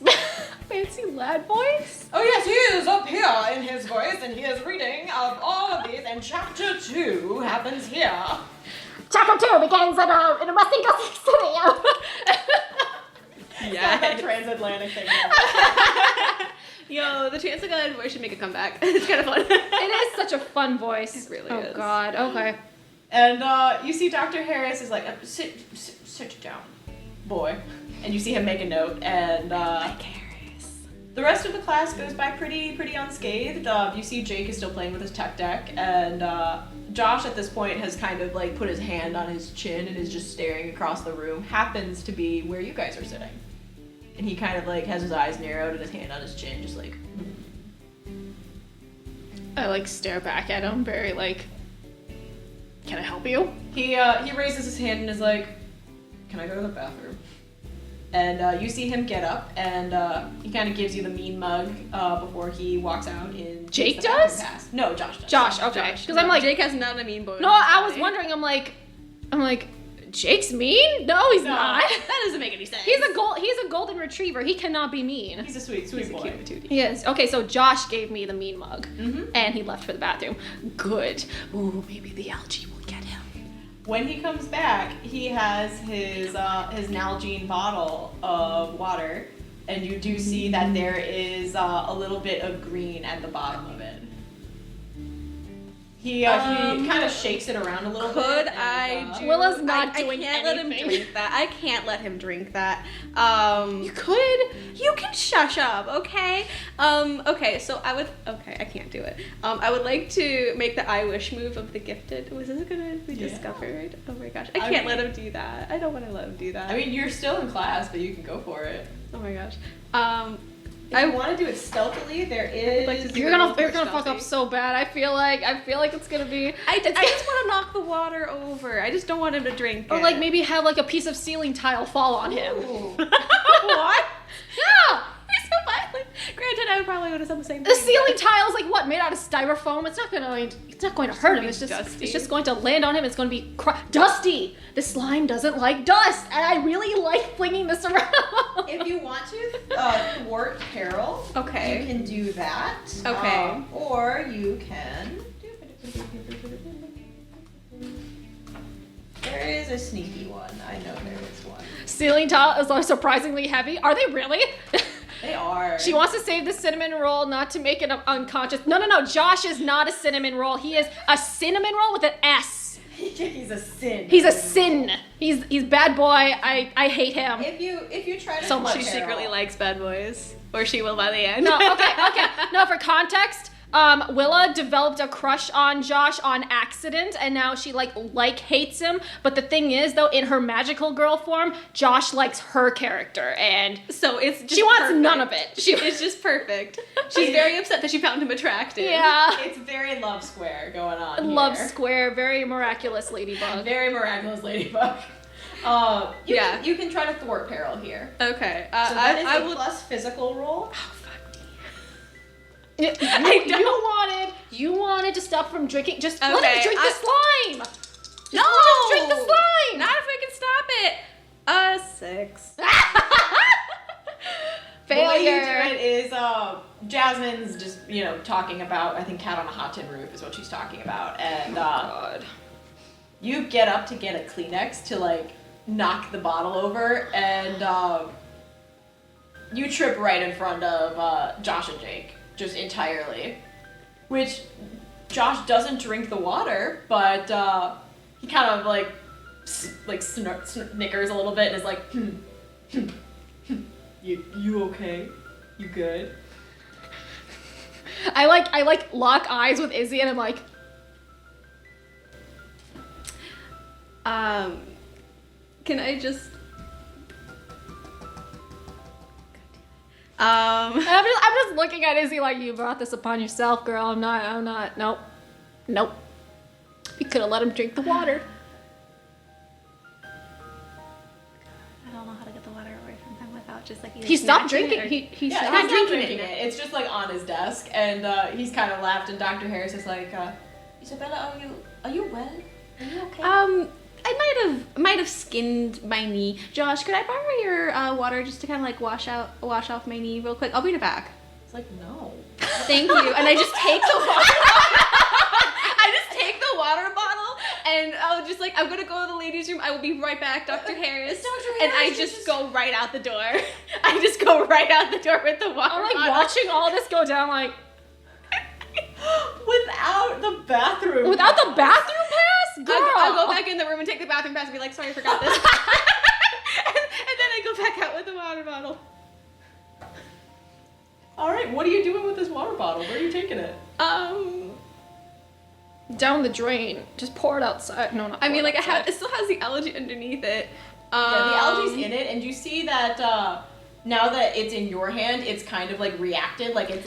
Speaker 1: Fancy lad voice?
Speaker 2: Oh yes, he is up here in his voice, and he is reading of all of these, and chapter 2 happens here.
Speaker 1: Chapter 2 begins in a Western Gothic studio.
Speaker 2: Yeah, that transatlantic thing.
Speaker 3: Yo, the Transatlantic voice should make a comeback. It's kind of fun.
Speaker 1: It is such a fun voice.
Speaker 3: It really
Speaker 1: oh,
Speaker 3: is.
Speaker 1: God. Okay.
Speaker 2: And you see Dr. Harris is like, sit down, boy. And you see him make a note, and the rest of the class goes by pretty unscathed. You see Jake is still playing with his tech deck, and Josh at this point has kind of like put his hand on his chin and is just staring across the room. Happens to be where you guys are sitting. And he kind of like has his eyes narrowed and his hand on his chin, just like.
Speaker 1: I like stare back at him, very like, can I help you?
Speaker 2: He raises his hand and is like, "Can I go to the bathroom?" And you see him get up, and he kind of gives you the mean mug before he walks out.
Speaker 1: Jake
Speaker 2: the bathroom
Speaker 1: does?
Speaker 2: pass. No, Josh does.
Speaker 1: Josh, okay. Because I'm like,
Speaker 3: Jake has not a mean boy.
Speaker 1: no, I was wondering. I'm like, Jake's mean? No, he's not.
Speaker 3: That doesn't make any sense.
Speaker 1: He's a golden retriever. He cannot be mean.
Speaker 2: He's a sweet boy.
Speaker 1: He is. Okay, so Josh gave me the mean mug,
Speaker 2: Mm-hmm.
Speaker 1: and he left for the bathroom. Good. Ooh, maybe the algae will get him.
Speaker 2: When he comes back, he has his Nalgene bottle of water, and you do see that there is a little bit of green at the bottom of it. He kind of shakes it around a little bit.
Speaker 3: Could
Speaker 2: and,
Speaker 3: I do?
Speaker 1: Willa's not
Speaker 3: I
Speaker 1: doing
Speaker 3: can't let him
Speaker 1: anything.
Speaker 3: drink that. I can't let him drink that.
Speaker 1: You could.
Speaker 3: You can shush up, okay? Okay, so I can't do it. I would like to make the I wish move of the gifted. Was this gonna be discovered? Oh my gosh. I can't let him do that. I don't want to let him do that.
Speaker 2: I mean, you're still in class, but you can go for it.
Speaker 3: Oh my gosh.
Speaker 2: If I want to do it stealthily, there is.
Speaker 3: like to do
Speaker 1: You're gonna fuck up so bad. I feel like it's gonna be.
Speaker 3: I just want to knock the water over. I just don't want him to drink
Speaker 1: Or
Speaker 3: it.
Speaker 1: like maybe have like a piece of ceiling tile fall on him.
Speaker 2: Ooh.
Speaker 1: What? Yeah.
Speaker 3: You're so violent. Granted, I probably would have said the same
Speaker 1: The
Speaker 3: thing.
Speaker 1: ceiling tile is like what, made out of styrofoam? It's not going to hurt him. It's
Speaker 3: dusty.
Speaker 1: just going to land on him. It's going to be dusty. The slime doesn't like dust, and I really like flinging this around.
Speaker 2: If you want to thwart peril,
Speaker 3: Okay.
Speaker 2: you can do that.
Speaker 3: Okay.
Speaker 2: Or you can. There is a sneaky one. I know there is one.
Speaker 1: Ceiling tile is like surprisingly heavy. Are they really?
Speaker 2: They are.
Speaker 1: She wants to save the cinnamon roll, not to make it unconscious. No. Josh is not a cinnamon roll. He is a cinnamon roll with an S.
Speaker 2: He's a sin.
Speaker 1: He's a sin. He's bad boy. I hate him.
Speaker 2: If you try to
Speaker 1: So much.
Speaker 3: She secretly likes bad boys. Or she will by the end.
Speaker 1: No, okay. No, for context, Willa developed a crush on Josh on accident, and now she like hates him. But the thing is, though, in her magical girl form, Josh likes her character, and
Speaker 3: So it's just
Speaker 1: she wants
Speaker 3: perfect.
Speaker 1: none of it.
Speaker 3: It's just perfect. She's very upset that she found him attractive.
Speaker 1: Yeah,
Speaker 2: It's very love square going on.
Speaker 1: love
Speaker 2: here.
Speaker 1: square, very miraculous ladybug.
Speaker 2: Very miraculous ladybug. You can try to thwart peril here.
Speaker 3: Okay.
Speaker 2: So that is
Speaker 3: I
Speaker 2: a
Speaker 3: will.
Speaker 2: plus physical roll.
Speaker 3: Oh, fuck
Speaker 1: You wanted to stop from drinking. Just let
Speaker 3: Okay,
Speaker 1: him drink the slime.
Speaker 3: No!
Speaker 1: Drink the slime.
Speaker 3: Not if I can stop it. 6.
Speaker 2: The way you do
Speaker 1: Failure.
Speaker 2: it is Jasmine's just talking about, I think, cat on a hot tin roof is what she's talking about, and
Speaker 1: God.
Speaker 2: you get up to get a Kleenex to knock the bottle over, and you trip right in front of Josh and Jake, just entirely. Which Josh doesn't drink the water, but he kind of snickers a little bit and is like, You okay? You good?
Speaker 1: I lock eyes with Izzy, and I'm like,
Speaker 3: Can I just...
Speaker 1: I'm just looking at Izzy like, you brought this upon yourself, girl. I'm not. Nope. You could have let him drink the water.
Speaker 3: I don't know how to get the water away from him without just like...
Speaker 1: He stopped
Speaker 3: snatching
Speaker 1: drinking.
Speaker 3: it or-
Speaker 1: He
Speaker 2: Yeah,
Speaker 1: stopped
Speaker 2: he's not
Speaker 1: drinking
Speaker 2: drinking it. It's just on his desk, and he's kind of laughed, and Dr. Harris is like, Isabella, are you well? Are you okay?
Speaker 3: I might have skinned my knee. Josh, could I borrow your water just to kind of wash off my knee real quick? I'll bring it back.
Speaker 2: It's like, no.
Speaker 3: Thank you. And I just take the water. I just take the water bottle and I'll just I'm gonna go to the ladies' room. I will be right back, Dr. Harris.
Speaker 2: Dr.
Speaker 3: And I just go right out the door. I just go right out the door with the water
Speaker 1: I'm
Speaker 3: bottle.
Speaker 1: watching all this go down
Speaker 2: Without the bathroom.
Speaker 1: without the bathroom pass? Girl.
Speaker 3: I'll go back in the room and take the bathroom pass and be like, sorry, I forgot this. and then I go back out with the water bottle.
Speaker 2: Alright, what are you doing with this water bottle? Where are you taking it?
Speaker 1: Down the drain. Just pour it outside. No, not
Speaker 3: I
Speaker 1: pour
Speaker 3: mean,
Speaker 1: it outside.
Speaker 3: it still has the algae underneath it.
Speaker 2: Yeah, the algae's in it, and you see that now that it's in your hand, it's kind of reacted, it's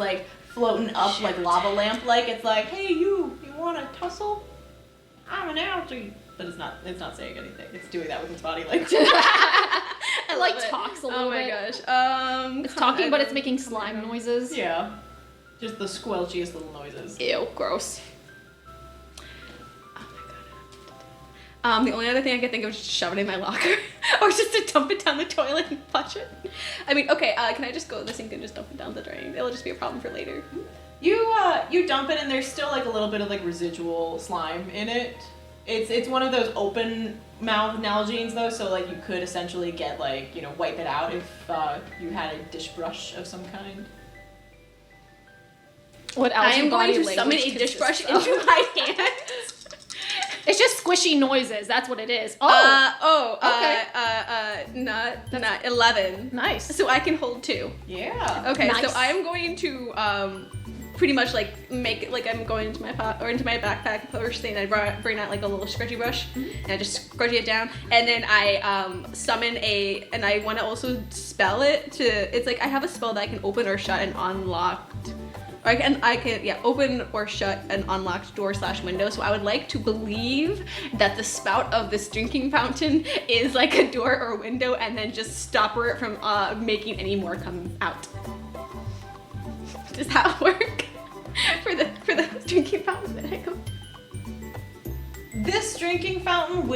Speaker 2: floating up like lava lamp like. It's like, hey, you want to tussle? I'm an algae. But it's not saying anything. It's doing that with its body like.
Speaker 1: It like talks a little bit.
Speaker 3: Oh my gosh.
Speaker 1: It's talking, but it's making slime noises.
Speaker 2: Yeah. Just the squelchiest little noises.
Speaker 3: Ew, gross. Oh my god. The only other thing I could think of is just shove it in my locker. Or just to dump it down the toilet and flush it. I mean, okay, can I just go to the sink and just dump it down the drain? It'll just be a problem for later.
Speaker 2: You dump it and there's still like a little bit of like residual slime in it. It's one of those open mouth Nalgenes though, so like you could essentially get like, wipe it out if you had a dish brush of some kind.
Speaker 1: What
Speaker 3: I
Speaker 1: algae
Speaker 3: am going
Speaker 1: body
Speaker 3: to summon a
Speaker 1: language
Speaker 3: dish brush
Speaker 1: consists
Speaker 3: into
Speaker 1: of?
Speaker 3: my hand.
Speaker 1: It's just squishy noises. That's what it is. Oh. Okay.
Speaker 3: Not 11.
Speaker 1: Nice.
Speaker 3: So I can hold 2.
Speaker 2: Yeah.
Speaker 3: Okay,
Speaker 1: Nice.
Speaker 3: so I'm going to pretty much like make it like I'm going into my into my backpack first thing. I bring out like a little scrunchie brush and I just scrunchie it down, and then I summon and I want to also spell it to. It's like I have a spell that I can open or shut an unlocked. I can open or shut an unlocked door / window. So I would like to believe that the spout of this drinking fountain is like a door or window, and then just stop it from making any more come out. Does that work for the drinking fountain that I go?
Speaker 2: This drinking fountain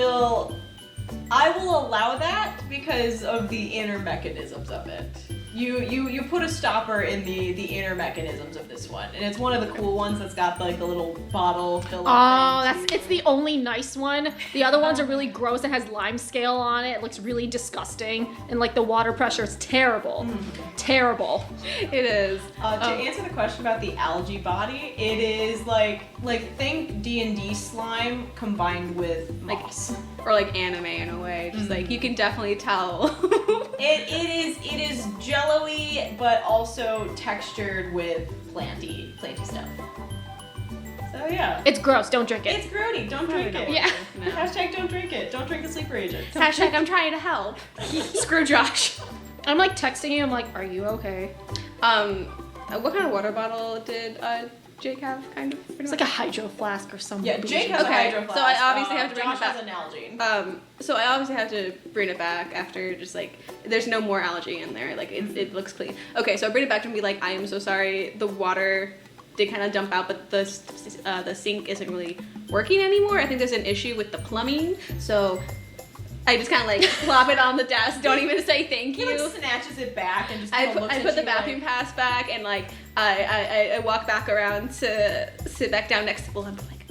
Speaker 2: I will allow that because of the inner mechanisms of it. You put a stopper in the inner mechanisms of this one, and it's one of the cool ones that's got like the little bottle fill up thing.
Speaker 1: It's the only nice one. The other ones are really gross. It has lime scale on it. It looks really disgusting, and like the water pressure is terrible. Terrible.
Speaker 3: It is.
Speaker 2: To answer the question about the algae body, it is like think D&D slime combined with moss.
Speaker 3: Or like anime in a way. Just like you can definitely tell.
Speaker 2: It is jello-y, but also textured with planty stuff. So yeah.
Speaker 1: It's gross. Don't drink it.
Speaker 2: It's grody. Don't drink it.
Speaker 1: Yeah.
Speaker 3: No.
Speaker 2: Hashtag don't drink it. Don't drink the sleeper agent.
Speaker 3: Hashtag I'm trying to help. Screw Josh.
Speaker 1: I'm like texting you. I'm like, are you okay?
Speaker 3: What kind of water bottle did Jake have? Kind of.
Speaker 1: It's like a hydro flask or something.
Speaker 2: Yeah, Jake has a hydro flask.
Speaker 3: So I obviously have to bring
Speaker 2: Josh
Speaker 3: it back.
Speaker 2: has an Nalgene.
Speaker 3: So I obviously have to bring it back after just like there's no more algae in there. Like it looks clean. Okay, so I bring it back and be like, I am so sorry. The water did kind of dump out, but the sink isn't really working anymore. I think there's an issue with the plumbing. So I just kind of like plop it on the desk. Don't even say thank
Speaker 2: He
Speaker 3: you.
Speaker 2: like snatches it back and just
Speaker 3: I
Speaker 2: kinda
Speaker 3: put,
Speaker 2: looks
Speaker 3: I
Speaker 2: at
Speaker 3: put the
Speaker 2: you
Speaker 3: bathroom pass back and like I walk back around to sit back down next to Bull and be like,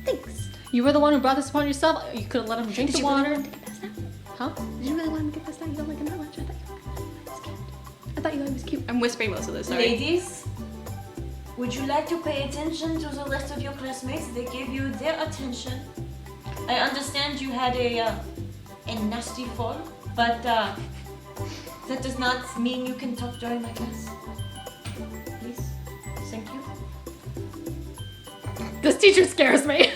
Speaker 3: thanks.
Speaker 1: You were the one who brought this upon yourself. You could have let him drink the water.
Speaker 3: Really want to get this down?
Speaker 1: Huh?
Speaker 3: Did you really want him to get this down? You don't like him that much? I thought you thought he was cute. I'm whispering most of this, sorry.
Speaker 4: Ladies, would you like to pay attention to the rest of your classmates? They gave you their attention. I understand you had a nasty fall, but that does not mean you can talk during my class. Please, thank you.
Speaker 1: This teacher scares me.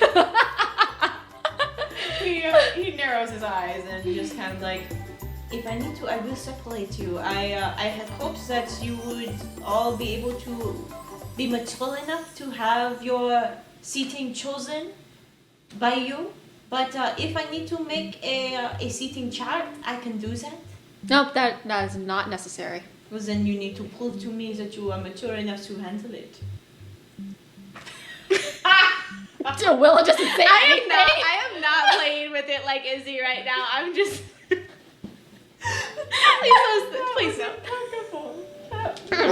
Speaker 2: He narrows his eyes and just kind of like,
Speaker 4: If I need to, I will separate you. I had hopes that you would all be able to be mature enough to have your seating chosen by you. But if I need to make a seating chart, I can do that.
Speaker 1: Nope, that is not necessary.
Speaker 4: Well, then you need to prove to me that you are mature enough to handle it.
Speaker 1: Willa doesn't say anything.
Speaker 3: I am not playing with it like Izzy right now. I'm just please don't.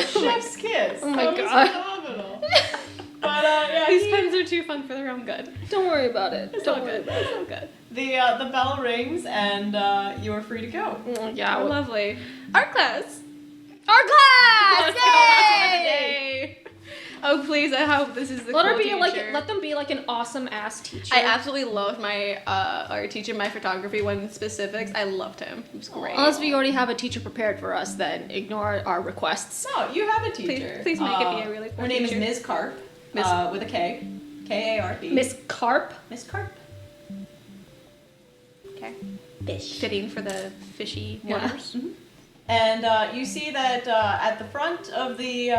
Speaker 2: chef's kiss.
Speaker 1: Oh my
Speaker 2: That was
Speaker 1: God.
Speaker 2: phenomenal. But yeah,
Speaker 3: These pens are too fun for their own good.
Speaker 1: Don't worry about it.
Speaker 3: It's
Speaker 1: Don't
Speaker 3: all
Speaker 1: worry
Speaker 3: good.
Speaker 1: about
Speaker 3: It's all good.
Speaker 2: the bell rings and you are free to go.
Speaker 1: it. Yeah.
Speaker 3: Oh, lovely. Art class.
Speaker 1: Our class!
Speaker 3: Let's go.
Speaker 1: Yay!
Speaker 3: Yay! Oh please! I hope this is the
Speaker 1: Let
Speaker 3: cool
Speaker 1: her be
Speaker 3: teacher.
Speaker 1: let them be like an awesome ass teacher.
Speaker 3: I absolutely loved my art teacher, my photography one in specifics. I loved him. He was great.
Speaker 1: Unless we already have a teacher prepared for us, then ignore our requests.
Speaker 2: No, you have a teacher.
Speaker 3: Please make it be a really cool
Speaker 2: Her name
Speaker 3: teacher.
Speaker 2: is Ms. Carp,
Speaker 3: Miss-
Speaker 2: with a K. K-A-R-P.
Speaker 1: Miss Carp.
Speaker 2: Miss Carp.
Speaker 3: Okay.
Speaker 4: Fish.
Speaker 3: Fitting for the fishy
Speaker 1: Yeah.
Speaker 3: waters.
Speaker 2: And you see that at the front of the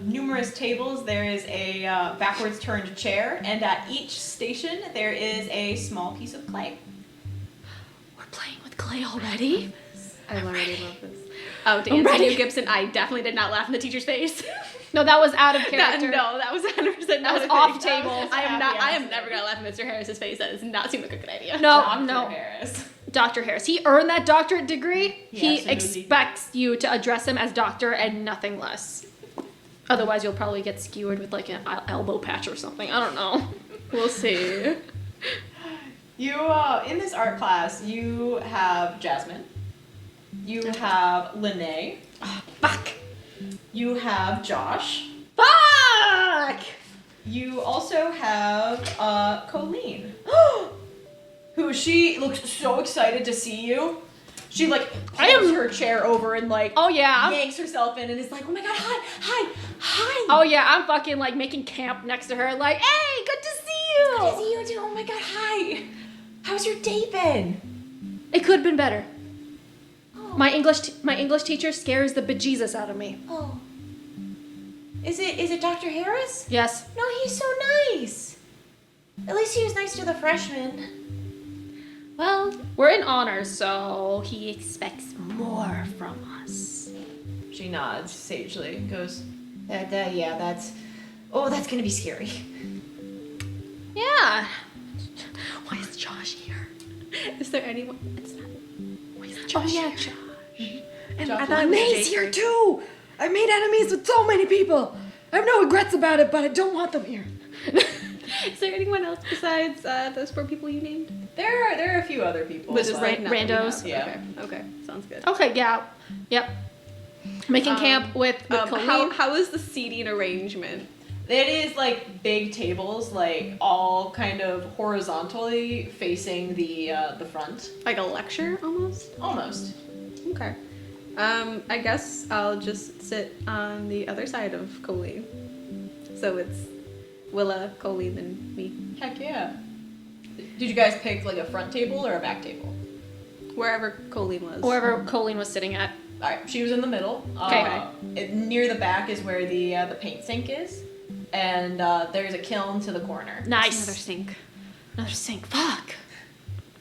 Speaker 2: numerous tables, there is a backwards turned chair, and at each station, there is a small piece of clay.
Speaker 1: We're playing with clay already?
Speaker 3: I already love this. Oh, to answer you, Gibson, I definitely did not laugh in the teacher's face.
Speaker 1: No, that was out of character.
Speaker 3: That was 100%
Speaker 1: That was off table.
Speaker 3: I am never gonna laugh in Mr. Harris's face. That does not seem like a good idea.
Speaker 1: No,
Speaker 2: Dr.
Speaker 1: no.
Speaker 2: Harris.
Speaker 1: Dr. Harris. He earned that doctorate degree. He
Speaker 2: absolutely.
Speaker 1: expects you to address him as doctor and nothing less. Otherwise, you'll probably get skewered with like an elbow patch or something. I don't know.
Speaker 3: We'll see.
Speaker 2: You, in this art class, you have Jasmine. You have Lene.
Speaker 1: Fuck.
Speaker 2: You have Josh.
Speaker 1: Fuck!
Speaker 2: You also have Colleen. Who she looks so excited to see you. She like pulls her chair over and like
Speaker 1: Oh yeah.
Speaker 2: yanks herself in and is like, oh my god, hi.
Speaker 1: Oh yeah, I'm fucking like making camp next to her like, hey, good to see you!
Speaker 2: Good to see you too. Oh my god, hi. How's your day been?
Speaker 1: It could have been better.
Speaker 4: Oh.
Speaker 1: My English teacher scares the bejesus out of me.
Speaker 4: Oh. Is it Dr. Harris?
Speaker 1: Yes.
Speaker 4: No, he's so nice. At least he was nice to the freshmen.
Speaker 1: Well, we're in honors, so he expects more from us.
Speaker 2: She nods sagely and goes,
Speaker 4: That's gonna be scary.
Speaker 1: Yeah.
Speaker 3: Why is Josh here? Is there anyone? It's not. Why is
Speaker 1: Oh
Speaker 3: Josh
Speaker 1: yeah,
Speaker 3: here?
Speaker 1: Josh.
Speaker 3: And
Speaker 2: Josh
Speaker 3: I thought it was
Speaker 5: May's
Speaker 3: Jake.
Speaker 5: here too! I made enemies with so many people! I have no regrets about it, but I don't want them here.
Speaker 3: Is there anyone else besides those 4 people you named?
Speaker 2: there are a few other people.
Speaker 3: But just
Speaker 2: but-
Speaker 3: not that we
Speaker 1: randos?
Speaker 3: have.
Speaker 2: Yeah.
Speaker 3: Okay, sounds good.
Speaker 1: Okay, yeah. Yep. Making camp with Colleen.
Speaker 3: How is the seating arrangement?
Speaker 2: It is like big tables, like all kind of horizontally facing the front.
Speaker 3: Like a lecture almost?
Speaker 2: Almost.
Speaker 3: Okay. I guess I'll just sit on the other side of Colleen. So it's Willa, Colleen, and me.
Speaker 2: Heck yeah. Did you guys pick like a front table or a back table?
Speaker 3: Wherever Colleen was.
Speaker 1: Wherever Colleen was sitting at.
Speaker 2: Alright, she was in the middle.
Speaker 1: Okay.
Speaker 2: Near the back is where the paint sink is. And there's a kiln to the corner.
Speaker 1: Nice.
Speaker 3: Another sink.
Speaker 1: Another sink. Fuck.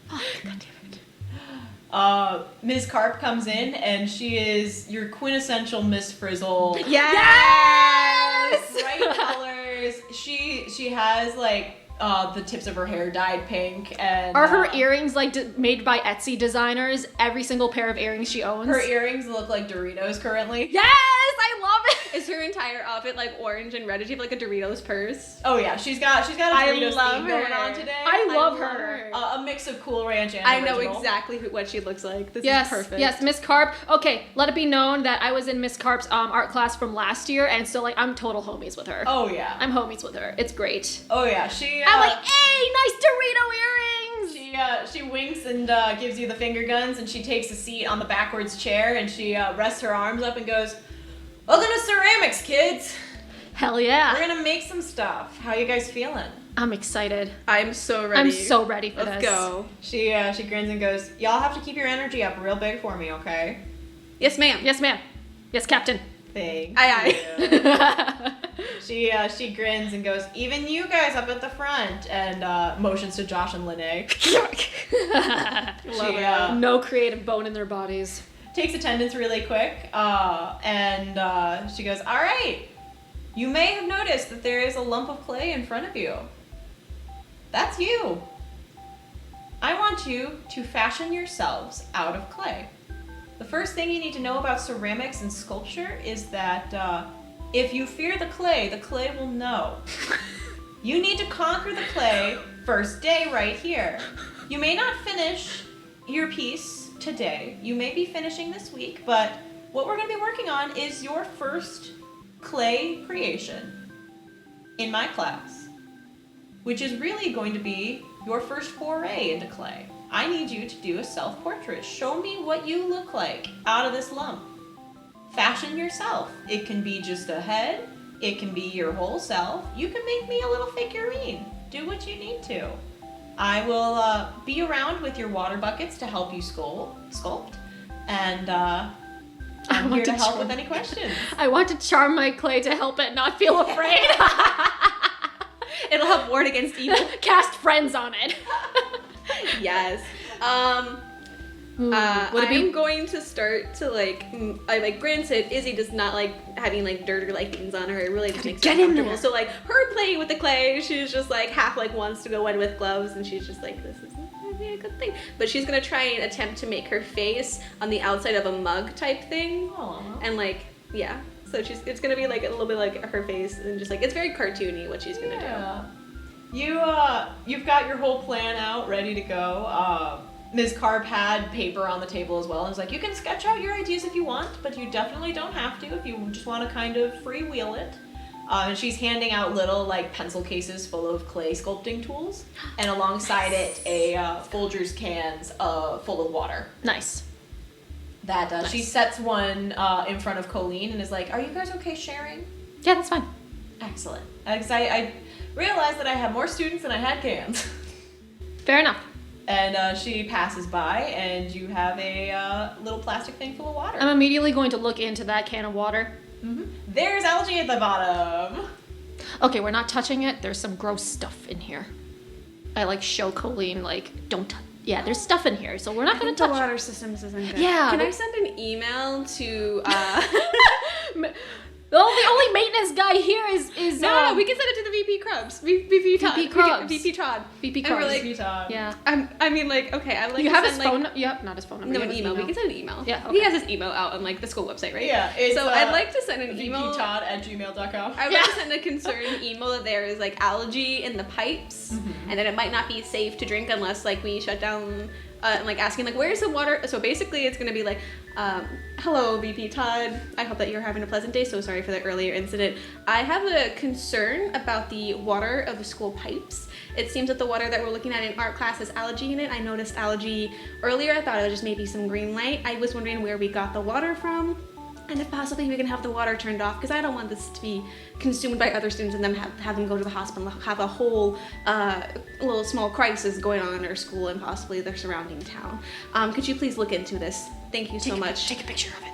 Speaker 3: Fuck, god damn it.
Speaker 2: Miss Carp comes in and she is your quintessential Miss Frizzle.
Speaker 3: Yes!
Speaker 2: Bright colors. She has like the tips of her hair dyed pink and
Speaker 1: Are her earrings like made by Etsy designers? Every single pair of earrings she owns?
Speaker 2: her earrings look like Doritos currently.
Speaker 1: Yes! I love it!
Speaker 3: Is her entire outfit like orange and red? Does she have like a Doritos purse?
Speaker 2: Oh yeah, she's got a
Speaker 3: I
Speaker 2: Doritos
Speaker 3: love
Speaker 2: theme going
Speaker 3: her.
Speaker 2: on today.
Speaker 1: I love her.
Speaker 2: A mix of Cool Ranch and
Speaker 3: I know
Speaker 2: original.
Speaker 3: exactly what she looks like. This
Speaker 1: Yes,
Speaker 3: is perfect.
Speaker 1: yes, Miss Carp. Okay, let it be known that I was in Miss Carp's art class from last year, and so like I'm total homies with her.
Speaker 2: Oh yeah.
Speaker 1: I'm homies with her. It's great.
Speaker 2: Oh yeah. She.
Speaker 1: I'm like, hey, nice Dorito earrings.
Speaker 2: She winks and gives you the finger guns, and she takes a seat on the backwards chair, and she rests her arms up and goes, "Welcome to ceramics, kids.
Speaker 1: Hell
Speaker 2: We're
Speaker 1: yeah.
Speaker 2: gonna make some stuff. How you guys feeling?"
Speaker 1: I'm excited.
Speaker 3: I'm so ready.
Speaker 1: I'm so ready for
Speaker 3: Let's
Speaker 1: this.
Speaker 3: go.
Speaker 2: She grins and goes, "Y'all have to keep your energy up real big for me, okay?"
Speaker 3: Yes, ma'am.
Speaker 1: Yes, ma'am. Yes, Captain.
Speaker 2: Thank
Speaker 3: Aye,
Speaker 2: you. She grins and goes, "Even you guys up at the front," and motions to Josh and Lene.
Speaker 3: Love
Speaker 2: She
Speaker 3: it.
Speaker 1: No creative bone in their bodies.
Speaker 2: takes attendance really quick, and she goes, "All right, you may have noticed that there is a lump of clay in front of you. That's you. I want you to fashion yourselves out of clay. The first thing you need to know about ceramics and sculpture is that if you fear the clay will know. You need to conquer the clay first day right here. You may not finish your piece today. You may be finishing this week, but what we're going to be working on is your first clay creation in my class, which is really going to be your first foray into clay. I need you to do a self-portrait. Show me what you look like out of this lump. Fashion yourself. It can be just a head. It can be your whole self. You can make me a little figurine. Do what you need to. I will be around with your water buckets to help you sculpt. And I'm
Speaker 1: want
Speaker 2: here to
Speaker 1: to
Speaker 2: help
Speaker 1: charm-
Speaker 2: with any questions.
Speaker 1: I want to charm my clay to help it not feel afraid.
Speaker 3: It'll help ward against evil.
Speaker 1: Cast friends on it.
Speaker 3: Yes.
Speaker 1: Would it
Speaker 3: I'm
Speaker 1: be?
Speaker 3: going to start to granted, Izzy does not like having like dirt or like things on her. It really just makes her
Speaker 1: Get in
Speaker 3: uncomfortable.
Speaker 1: there.
Speaker 3: So like her playing with the clay, she's just like half like wants to go in with gloves, and she's just like, this is not gonna be a good thing. But she's gonna try and attempt to make her face on the outside of a mug type thing,
Speaker 2: Aw.
Speaker 3: and like yeah. So it's gonna be like a little bit like her face, and just like it's very cartoony what she's gonna do.
Speaker 2: You've got your whole plan out, ready to go. Miss Carp had paper on the table as well, and was like, you can sketch out your ideas if you want, but you definitely don't have to if you just want to kind of freewheel it. And she's handing out little like pencil cases full of clay sculpting tools, and alongside it a Folgers cans full of water.
Speaker 1: Nice.
Speaker 2: That she sets one in front of Colleen and is like, are you guys okay sharing?
Speaker 1: Yeah, that's fine.
Speaker 2: Excellent. Because I realized that I had more students than I had cans.
Speaker 1: Fair enough.
Speaker 2: And she passes by, and you have a little plastic thing full of water.
Speaker 1: I'm immediately going to look into that can of water.
Speaker 2: There's algae at the bottom.
Speaker 1: Okay, we're not touching it. There's some gross stuff in here. I like show Colleen like, don't touch. Yeah, there's stuff in here, so we're not going to touch
Speaker 3: the
Speaker 1: it.
Speaker 3: water systems isn't good.
Speaker 1: Yeah,
Speaker 3: Can I
Speaker 1: but-
Speaker 3: send an email to?
Speaker 1: The only maintenance guy here is
Speaker 3: No, we can send it to the VP Crubs. VP Todd.
Speaker 1: VP Crubs.
Speaker 3: VP Todd.
Speaker 1: VP
Speaker 3: And we're
Speaker 1: Crubs.
Speaker 3: like,
Speaker 2: VP Todd.
Speaker 1: Yeah.
Speaker 3: I mean, like, okay, I like
Speaker 1: You
Speaker 3: to
Speaker 1: have his
Speaker 3: send,
Speaker 1: phone?
Speaker 3: like,
Speaker 1: Yep, not his phone number.
Speaker 3: No,
Speaker 1: You
Speaker 3: an
Speaker 1: have his
Speaker 3: email. We can send an email.
Speaker 1: Yeah,
Speaker 3: He
Speaker 1: okay.
Speaker 3: has his email out on like the school website, right?
Speaker 2: Yeah, it's,
Speaker 3: so I'd like to send an email.
Speaker 2: VPTodd@gmail.com.
Speaker 3: I would like to send a concerned email that there is like algae in the pipes, and that it might not be safe to drink unless like we shut down. And like asking like where's the water. So basically it's gonna be like, hello VP Todd, I hope that you're having a pleasant day. So sorry for the earlier incident. I have a concern about the water of the school pipes. It seems that the water that we're looking at in art class has algae in it. I noticed algae earlier. I thought it was just maybe some green light. I was wondering where we got the water from, and if possibly we can have the water turned off, because I don't want this to be consumed by other students and then have them go to the hospital and have a whole little small crisis going on in our school and possibly the surrounding town. Could you please look into this? Thank you so much.
Speaker 1: Take a picture of it.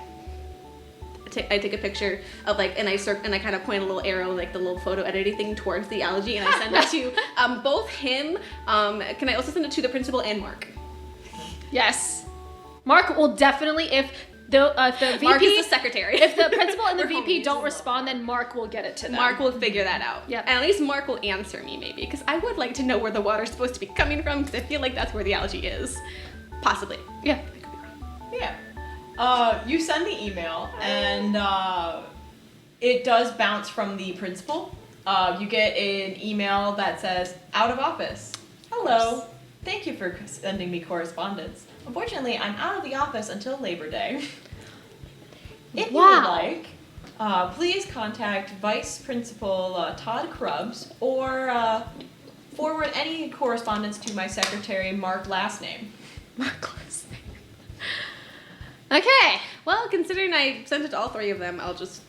Speaker 3: I take a picture of like, and I kind of point a little arrow, like the little photo editing thing towards the algae, and I send it to both him. Can I also send it to the principal and Mark?
Speaker 1: Yes. Mark will definitely, if the VP,
Speaker 3: Mark is the secretary.
Speaker 1: if the principal and the
Speaker 3: We're
Speaker 1: VP
Speaker 3: homies.
Speaker 1: don't respond, then Mark will get it to them.
Speaker 3: Mark will figure that out.
Speaker 1: Yeah.
Speaker 3: And at least Mark will answer me maybe, because I would like to know where the water's supposed to be coming from, because I feel like that's where the algae is. Possibly.
Speaker 1: Yeah.
Speaker 2: Yeah. You send the email, and it does bounce from the principal. You get an email that says, out of office. Hello. Thank you for sending me correspondence. Unfortunately, I'm out of the office until Labor Day. If you would
Speaker 1: Wow.
Speaker 2: like, please contact Vice Principal Todd Krubbs, or forward any correspondence to my secretary, Mark last name.
Speaker 1: Okay.
Speaker 3: Well, considering I sent it to all three of them, I'll just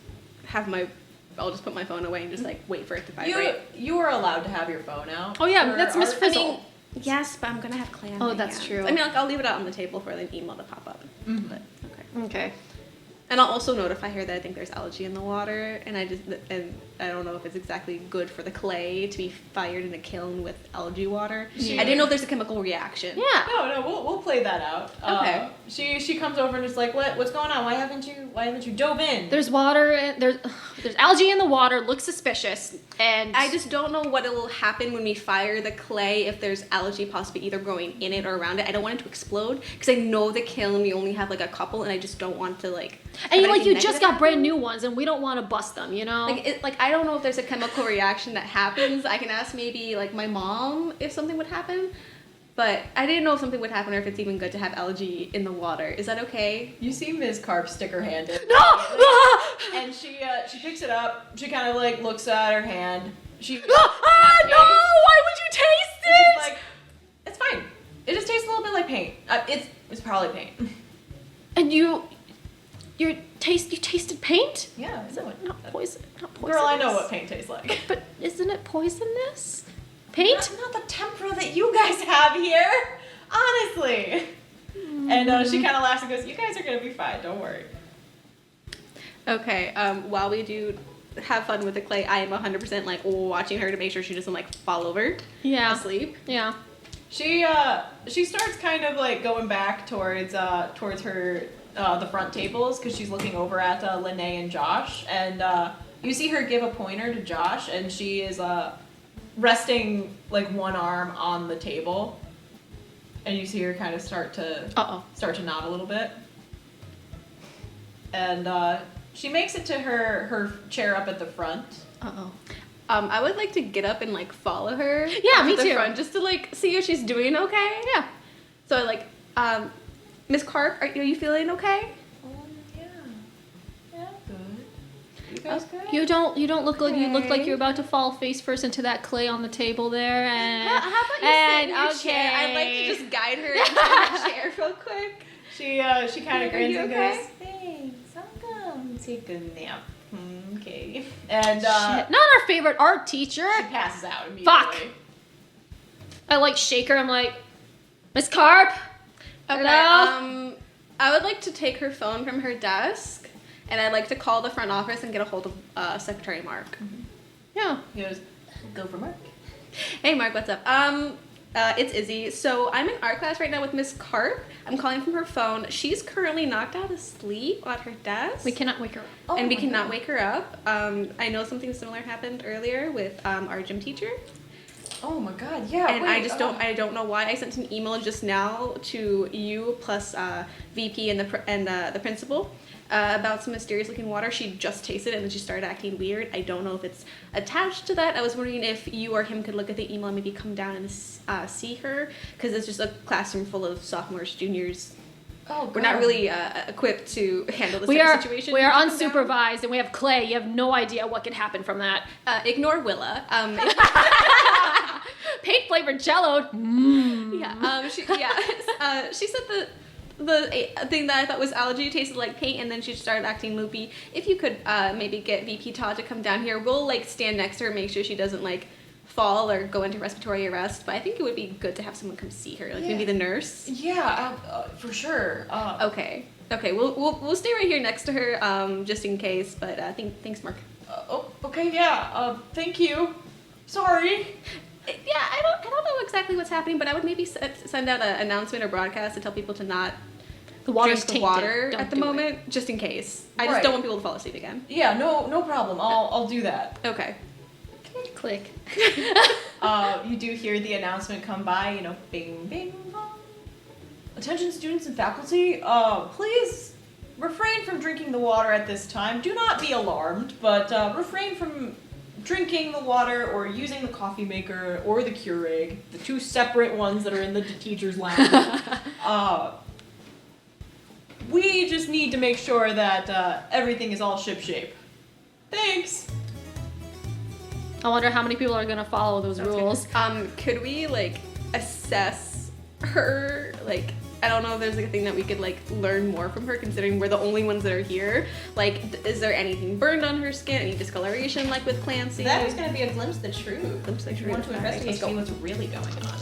Speaker 3: put my phone away and just like wait for it to vibrate.
Speaker 2: You are allowed to have your phone out.
Speaker 1: Oh, yeah,
Speaker 2: for
Speaker 1: that's Miss
Speaker 2: our-
Speaker 1: Frizzle.
Speaker 3: Yes, but I'm gonna have clay on
Speaker 1: Oh,
Speaker 3: my
Speaker 1: that's
Speaker 3: hands.
Speaker 1: true.
Speaker 3: I mean, I'll leave it out on the table for the email to pop up. But okay.
Speaker 1: Okay.
Speaker 3: And I'll also notify her that I think there's algae in the water, and I don't know if it's exactly good for the clay to be fired in a kiln with algae water.
Speaker 2: Yeah.
Speaker 3: I didn't know if there's a chemical reaction.
Speaker 1: Yeah.
Speaker 2: No, we'll play that out.
Speaker 3: Okay.
Speaker 2: She comes over and is like, what's going on? Why haven't you dove in?
Speaker 1: There's water. There's algae in the water. Looks suspicious. And
Speaker 3: I just don't know what will happen when we fire the clay if there's algae possibly either growing in it or around it. I don't want it to explode because I know the kiln we only have like a couple, and I just don't want to like.
Speaker 1: And
Speaker 3: have
Speaker 1: like you
Speaker 3: anything
Speaker 1: just
Speaker 3: negative
Speaker 1: got brand new ones, and we don't want to bust them, you know.
Speaker 3: Like I don't know if there's a chemical reaction that happens. I can ask maybe like my mom if something would happen, but I didn't know if something would happen or if it's even good to have algae in the water. Is that okay?
Speaker 2: You see Ms. Carp stick her hand in.
Speaker 1: No!
Speaker 2: And she picks it up. She kind of like looks at her hand. She
Speaker 1: No! Why would you taste
Speaker 2: and she's
Speaker 1: it?
Speaker 2: like, it's fine. It just tastes a little bit like paint. It's probably paint.
Speaker 1: And you tasted paint?
Speaker 2: Yeah, I know it.
Speaker 1: Not poison. Not poisonous.
Speaker 2: Girl, I know what paint tastes like.
Speaker 1: But isn't it poisonous? Paint?
Speaker 2: Not the temper that you guys have here. Honestly. And she kind of laughs and goes, you guys are going to be fine. Don't worry.
Speaker 3: Okay, while we do have fun with the clay, I am 100% like watching her to make sure she doesn't like fall over asleep.
Speaker 1: Yeah.
Speaker 2: She starts kind of like going back towards her the front tables because she's looking over at Lene and Josh, and you see her give a pointer to Josh, and she is resting like one arm on the table, and you see her kind of start to nod a little bit, and she makes it to her chair up at the front.
Speaker 3: I would like to get up and like follow her.
Speaker 1: Yeah,
Speaker 3: up
Speaker 1: me
Speaker 3: at the
Speaker 1: too.
Speaker 3: front just to like see if she's doing okay.
Speaker 1: Yeah.
Speaker 3: So like, Miss Carp, are you feeling okay?
Speaker 2: Yeah, good. You guys good?
Speaker 1: You don't look like you look like you're about to fall face first into that clay on the table there. And
Speaker 3: How about you sit in your chair? I'd like to just guide her into her chair real quick.
Speaker 2: She kind of grins and
Speaker 3: okay?
Speaker 2: goes, "Thanks, I'll come take a nap." Okay. And
Speaker 1: Shit, not our favorite art teacher.
Speaker 2: she passes out immediately.
Speaker 1: Fuck. I like shake her. I'm like, Miss Carp.
Speaker 3: Okay.
Speaker 1: Hello?
Speaker 3: I would like to take her phone from her desk, and I'd like to call the front office and get a hold of Secretary Mark.
Speaker 1: Yeah.
Speaker 2: He goes, "Go for Mark."
Speaker 3: Hey, Mark, what's up? It's Izzy. So I'm in art class right now with Miss Carp. I'm calling from her phone. She's currently knocked out asleep at her desk.
Speaker 1: We cannot wake her up.
Speaker 3: and we cannot wake her up. I know something similar happened earlier with our gym teacher.
Speaker 2: Oh my god, yeah.
Speaker 3: And I don't know why. I sent an email just now to you plus VP and the principal about some mysterious looking water. She just tasted it and then she started acting weird. I don't know if it's attached to that. I was wondering if you or him could look at the email and maybe come down and see her, because it's just a classroom full of sophomores, juniors.
Speaker 2: Oh,
Speaker 3: We're not really equipped to handle this
Speaker 1: We
Speaker 3: type
Speaker 1: are
Speaker 3: of situation.
Speaker 1: we are
Speaker 3: Would you come down?
Speaker 1: unsupervised and we have clay. You have no idea what could happen from that.
Speaker 3: Ignore Willa.
Speaker 1: Paint flavored Jello.
Speaker 3: She said the thing that I thought was algae tasted like paint, and then she started acting loopy. If you could maybe get VP Todd to come down here, we'll like stand next to her, make sure she doesn't like fall or go into respiratory arrest. But I think it would be good to have someone come see her, like maybe the nurse.
Speaker 2: Yeah, for sure.
Speaker 3: Okay, we'll stay right here next to her, just in case. But thanks, Mark.
Speaker 2: Okay, yeah. Thank you. Sorry.
Speaker 3: Yeah, I don't know exactly what's happening, but I would maybe send out an announcement or broadcast to tell people to not
Speaker 1: The water's
Speaker 3: drink the
Speaker 1: tainted.
Speaker 3: water
Speaker 1: Don't
Speaker 3: at the
Speaker 1: do it.
Speaker 3: moment, just in case. I just
Speaker 2: Right.
Speaker 3: don't want people to fall asleep again.
Speaker 2: Yeah, no problem. I'll do that.
Speaker 3: Okay.
Speaker 1: Click.
Speaker 2: You do hear the announcement come by, bing, bing, bong. Attention students and faculty, please refrain from drinking the water at this time. Do not be alarmed, but refrain from drinking the water or using the coffee maker or the Keurig, the two separate ones that are in the teacher's lounge. We just need to make sure that everything is all shipshape. Thanks.
Speaker 1: I wonder how many people are gonna follow those rules.
Speaker 3: Could we like assess her? Like, I don't know if there's like a thing that we could like learn more from her, considering we're the only ones that are here. Like, is there anything burned on her skin? Any discoloration, like with Clancy?
Speaker 2: That is going to be a glimpse of the truth.
Speaker 3: Glimpse of the
Speaker 2: If you want to
Speaker 3: truth.
Speaker 2: investigate,
Speaker 3: Let's go.
Speaker 2: see what's really going on.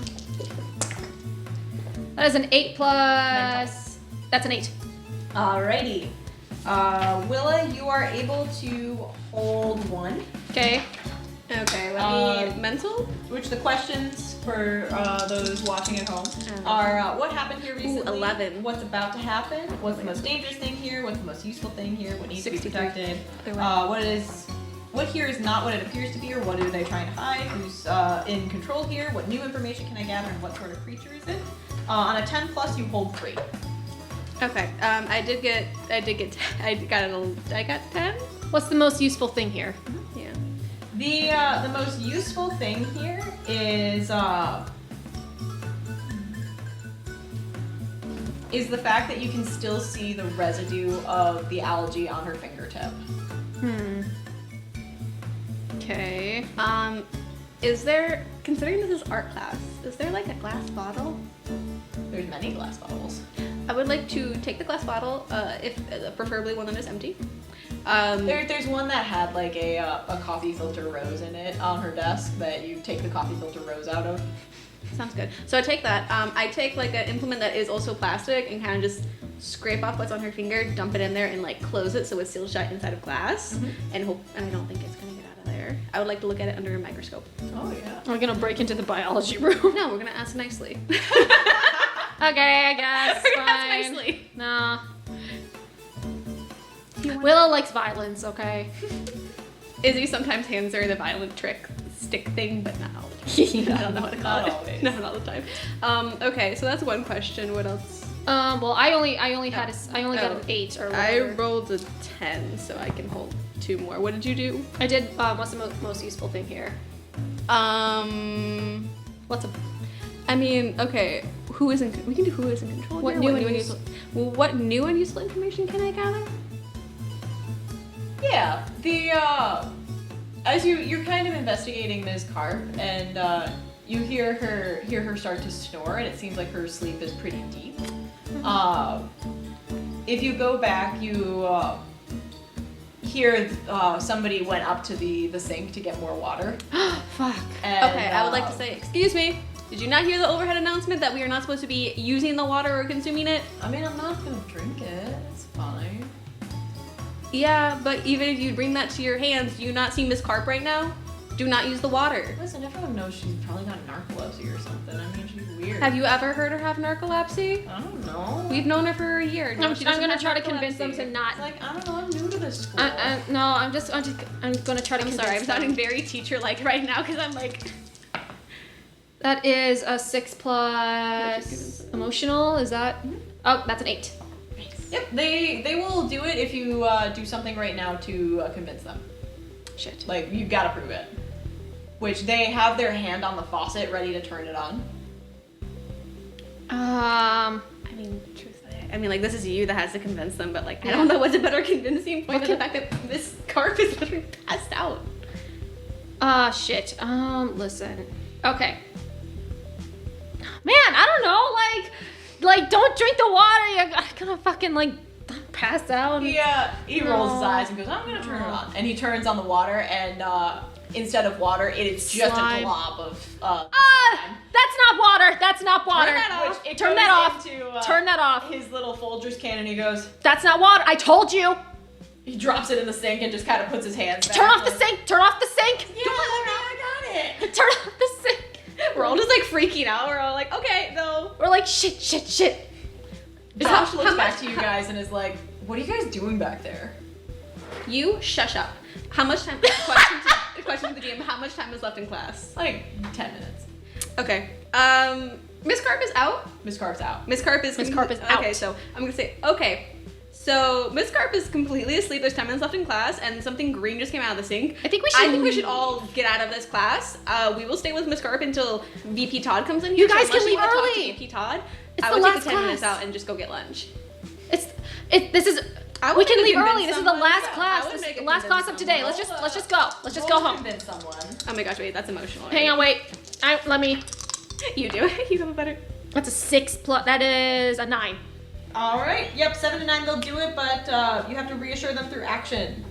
Speaker 1: That is an 8 plus. That's an 8.
Speaker 2: Alrighty. Willa, you are able to hold 1.
Speaker 1: Okay.
Speaker 3: Okay, let me mental.
Speaker 2: Which the questions for those watching at home are what happened here recently?
Speaker 3: 11.
Speaker 2: What's about to happen? What's the most dangerous thing here? What's the most useful thing here? What needs to be
Speaker 3: 63.
Speaker 2: protected?
Speaker 3: Other way.
Speaker 2: What here is not what it appears to be, or what are they trying to hide? Who's in control here? What new information can I gather, and what sort of creature is it? On a 10 plus, you hold 3.
Speaker 3: Okay. I got 10.
Speaker 1: What's the most useful thing here?
Speaker 3: Yeah.
Speaker 2: The most useful thing here is the fact that you can still see the residue of the algae on her fingertip.
Speaker 1: Okay.
Speaker 3: Is there, considering this is art class, is there like a glass bottle?
Speaker 2: There's many glass bottles.
Speaker 3: I would like to take the glass bottle, if preferably one that is empty.
Speaker 2: There's one that had like a coffee filter rose in it on her desk that you take the coffee filter rose out of.
Speaker 3: Sounds good. So I take that. I take like an implement that is also plastic and kind of just scrape off what's on her finger, dump it in there, and like close it so it's sealed shut inside of glass. And hope. And I don't think it's gonna get out of there. I would like to look at it under a microscope.
Speaker 2: Oh yeah.
Speaker 1: We're gonna break into the biology room.
Speaker 3: No, we're gonna ask nicely.
Speaker 1: Okay, I guess.
Speaker 3: We're gonna ask
Speaker 1: Fine.
Speaker 3: nicely.
Speaker 1: No. Willow likes violence, okay?
Speaker 3: Izzy sometimes hands her the violent trick stick thing, but not all the time. I don't know what to call
Speaker 2: Not
Speaker 3: it.
Speaker 2: always.
Speaker 3: No, not all the time. Okay, so that's one question. What else?
Speaker 1: Well, I only got an 8 or
Speaker 3: I
Speaker 1: whatever.
Speaker 3: rolled a 10, so I can hold 2 more. What did you do?
Speaker 1: I did. What's the most useful thing here? What's a
Speaker 3: I mean, okay. We can do who is in control.
Speaker 1: What
Speaker 3: here?
Speaker 1: new and useful-
Speaker 3: What new and useful information can I gather?
Speaker 2: Yeah, as you're kind of investigating Miss Carp, and you hear her start to snore, and it seems like her sleep is pretty deep. If you go back, you hear somebody went up to the sink to get more water.
Speaker 1: fuck?
Speaker 2: And,
Speaker 3: Okay, I would like to say, excuse me. Did you not hear the overhead announcement that we are not supposed to be using the water or consuming it?
Speaker 2: I mean, I'm not gonna drink it. It's fine.
Speaker 3: Yeah, but even if you bring that to your hands, do you not see Miss Carp right now? Do not use the water.
Speaker 2: Listen, everyone knows she's probably got narcolepsy or something. I mean, she's weird.
Speaker 3: Have you ever heard her have narcolepsy?
Speaker 2: I don't know.
Speaker 3: We've known her for a year. No,
Speaker 1: I'm
Speaker 3: she doesn't
Speaker 1: gonna
Speaker 3: have
Speaker 1: try to convince them
Speaker 3: narcolepsy.
Speaker 1: to not.
Speaker 2: It's like, I don't know. I'm new to this school.
Speaker 1: No, I'm gonna try to
Speaker 3: I'm
Speaker 1: convince
Speaker 3: sorry, I'm
Speaker 1: them.
Speaker 3: sounding very teacher-like right now because I'm like,
Speaker 1: That is a 6 plus emotional. Is that? Oh, that's an 8.
Speaker 2: Yep, they will do it if you do something right now to convince them.
Speaker 3: shit.
Speaker 2: Like, you gotta prove it. Which they have their hand on the faucet ready to turn it on.
Speaker 3: I mean, truthfully, I mean, like, this is you that has to convince them, but like, I don't know what's a better convincing point than the fact that Miss Carp is literally passed out.
Speaker 1: Shit. Listen. Okay. Man, I don't know. Like, don't drink the water. You're gonna fucking like pass out.
Speaker 2: He rolls his eyes and goes, I'm gonna turn it on. And he turns on the water, and instead of water, it is just
Speaker 1: Slime.
Speaker 2: a glob of slime.
Speaker 1: That's not water. That's not water.
Speaker 2: Turn that off. It
Speaker 1: Turn
Speaker 2: goes
Speaker 1: that off.
Speaker 2: into,
Speaker 1: Turn that off.
Speaker 2: His little Folgers can, and he goes,
Speaker 1: That's not water. I told you.
Speaker 2: he drops it in the sink and just kind of puts his hands back.
Speaker 1: Turn off the
Speaker 2: like,
Speaker 1: sink. Turn off the sink.
Speaker 2: Yeah, I got it.
Speaker 1: Turn off the sink.
Speaker 3: We're all just like freaking out. We're all like, okay, no.
Speaker 1: We're like shit.
Speaker 2: Josh looks back to you guys and is like, what are you guys doing back there?
Speaker 3: You shush up. How much time? Question to the GM. How much time is left in class?
Speaker 2: Like 10 minutes.
Speaker 3: Okay. Miss Carp is out.
Speaker 2: Miss Carp's out.
Speaker 3: Miss Carp is
Speaker 1: out.
Speaker 3: Okay, so I'm gonna say okay. So Miss Carp is completely asleep. There's 10 minutes left in class, and something green just came out of the sink.
Speaker 1: I think we should.
Speaker 3: should all get out of this class. We will stay with Miss Carp until VP Todd comes in.
Speaker 1: You
Speaker 3: here.
Speaker 1: guys
Speaker 3: So unless
Speaker 1: can
Speaker 3: you
Speaker 1: leave
Speaker 3: wanna talk to
Speaker 1: early.
Speaker 3: VP Todd.
Speaker 1: It's
Speaker 3: I
Speaker 1: the
Speaker 3: would
Speaker 1: last
Speaker 3: take the 10 minutes
Speaker 1: class.
Speaker 3: out and just go get lunch.
Speaker 1: This is.
Speaker 3: I
Speaker 1: We
Speaker 3: would
Speaker 1: can
Speaker 3: maybe
Speaker 1: leave
Speaker 3: convince
Speaker 1: early. This is the
Speaker 3: someone.
Speaker 1: last
Speaker 3: Yeah, I
Speaker 1: class.
Speaker 3: would
Speaker 1: This is
Speaker 3: make
Speaker 1: the
Speaker 3: it
Speaker 1: last class
Speaker 3: convince
Speaker 1: of today.
Speaker 3: someone.
Speaker 1: Let's just go. Let's just go home.
Speaker 2: Convince someone.
Speaker 3: Oh my gosh, wait, that's emotional.
Speaker 1: Hang on, wait. Let me.
Speaker 3: You do it. You have a better.
Speaker 1: That's a 6 plus. That is a 9.
Speaker 2: All right. Yep, 7 to 9 they'll do it, but you have to reassure them through action.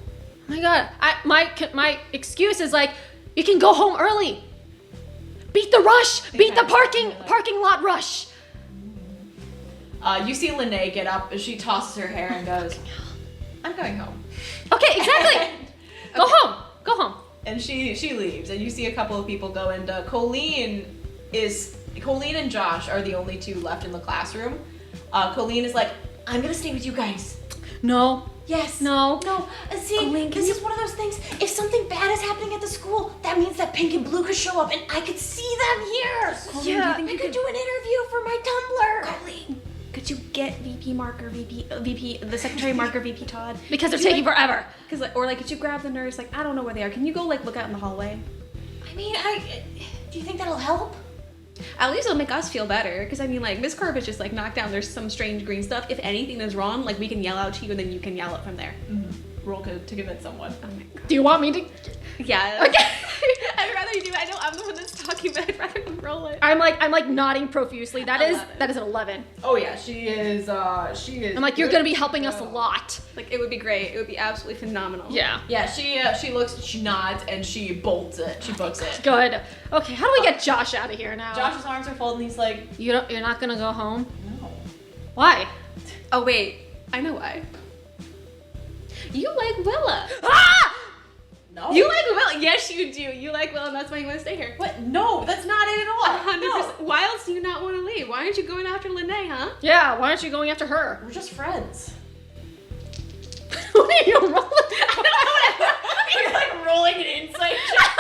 Speaker 1: Oh my god. My excuse is like, you can go home early. Beat the rush. Beat the parking lot rush.
Speaker 2: You see Lene get up, she tosses her hair and goes, I'm going home.
Speaker 1: Okay, exactly. Go home. Go home.
Speaker 2: And she leaves, and you see a couple of people go, and Colleen and Josh are the only two left in the classroom. Colleen is like, I'm gonna stay with you guys.
Speaker 1: No.
Speaker 4: Yes.
Speaker 1: No.
Speaker 4: No. See,
Speaker 1: Colleen, can
Speaker 4: this
Speaker 1: you-
Speaker 4: is one of those things. If something bad is happening at the school, that means that Pink and Blue could show up, and I could see them here.
Speaker 3: Colleen, do you think
Speaker 4: I
Speaker 3: you
Speaker 4: could
Speaker 3: could-
Speaker 4: do an interview for my Tumblr.
Speaker 3: Colleen, could you get VP Marker, the Secretary Marker, VP Todd?
Speaker 1: Because they're taking forever.
Speaker 3: Cause like, or like, could you grab the nurse? Like, I don't know where they are. Can you go like look out in the hallway?
Speaker 4: I mean, do you think that'll help?
Speaker 3: At least it'll make us feel better. Cause I mean, like Miss Carp is just like knocked down. There's some strange green stuff. If anything is wrong, like we can yell out to you, and then you can yell it from there.
Speaker 2: Roll to convince someone.
Speaker 3: Oh my god.
Speaker 1: Do you want me to?
Speaker 3: Yeah.
Speaker 1: Okay.
Speaker 3: I'd rather you do it. I know I'm the one that's talking about. I'd rather you roll it.
Speaker 1: I'm like nodding profusely. That is 11.
Speaker 2: Oh yeah, she is.
Speaker 1: I'm like, you're gonna be helping us a lot.
Speaker 3: Like, it would be great. It would be absolutely phenomenal.
Speaker 1: Yeah.
Speaker 2: Yeah, she looks, she nods, and she bolts it. She books it.
Speaker 1: Good. Okay, how do we get Josh out of here now?
Speaker 2: Josh's arms are folded, and he's like,
Speaker 1: you're not gonna go home?
Speaker 2: no.
Speaker 1: Why?
Speaker 3: Oh, wait. I know why. You like Willa.
Speaker 1: Ah!
Speaker 2: No.
Speaker 3: You like Willa. Yes, you do. You like Willa, and that's why you want to stay here.
Speaker 2: What? No, that's not it at all.
Speaker 3: 100%. Why else do you not want to leave? Why aren't you going after Lene, huh?
Speaker 1: Yeah, why aren't you going after her?
Speaker 2: We're just friends.
Speaker 1: What are you rolling?
Speaker 2: You're like rolling an insight check.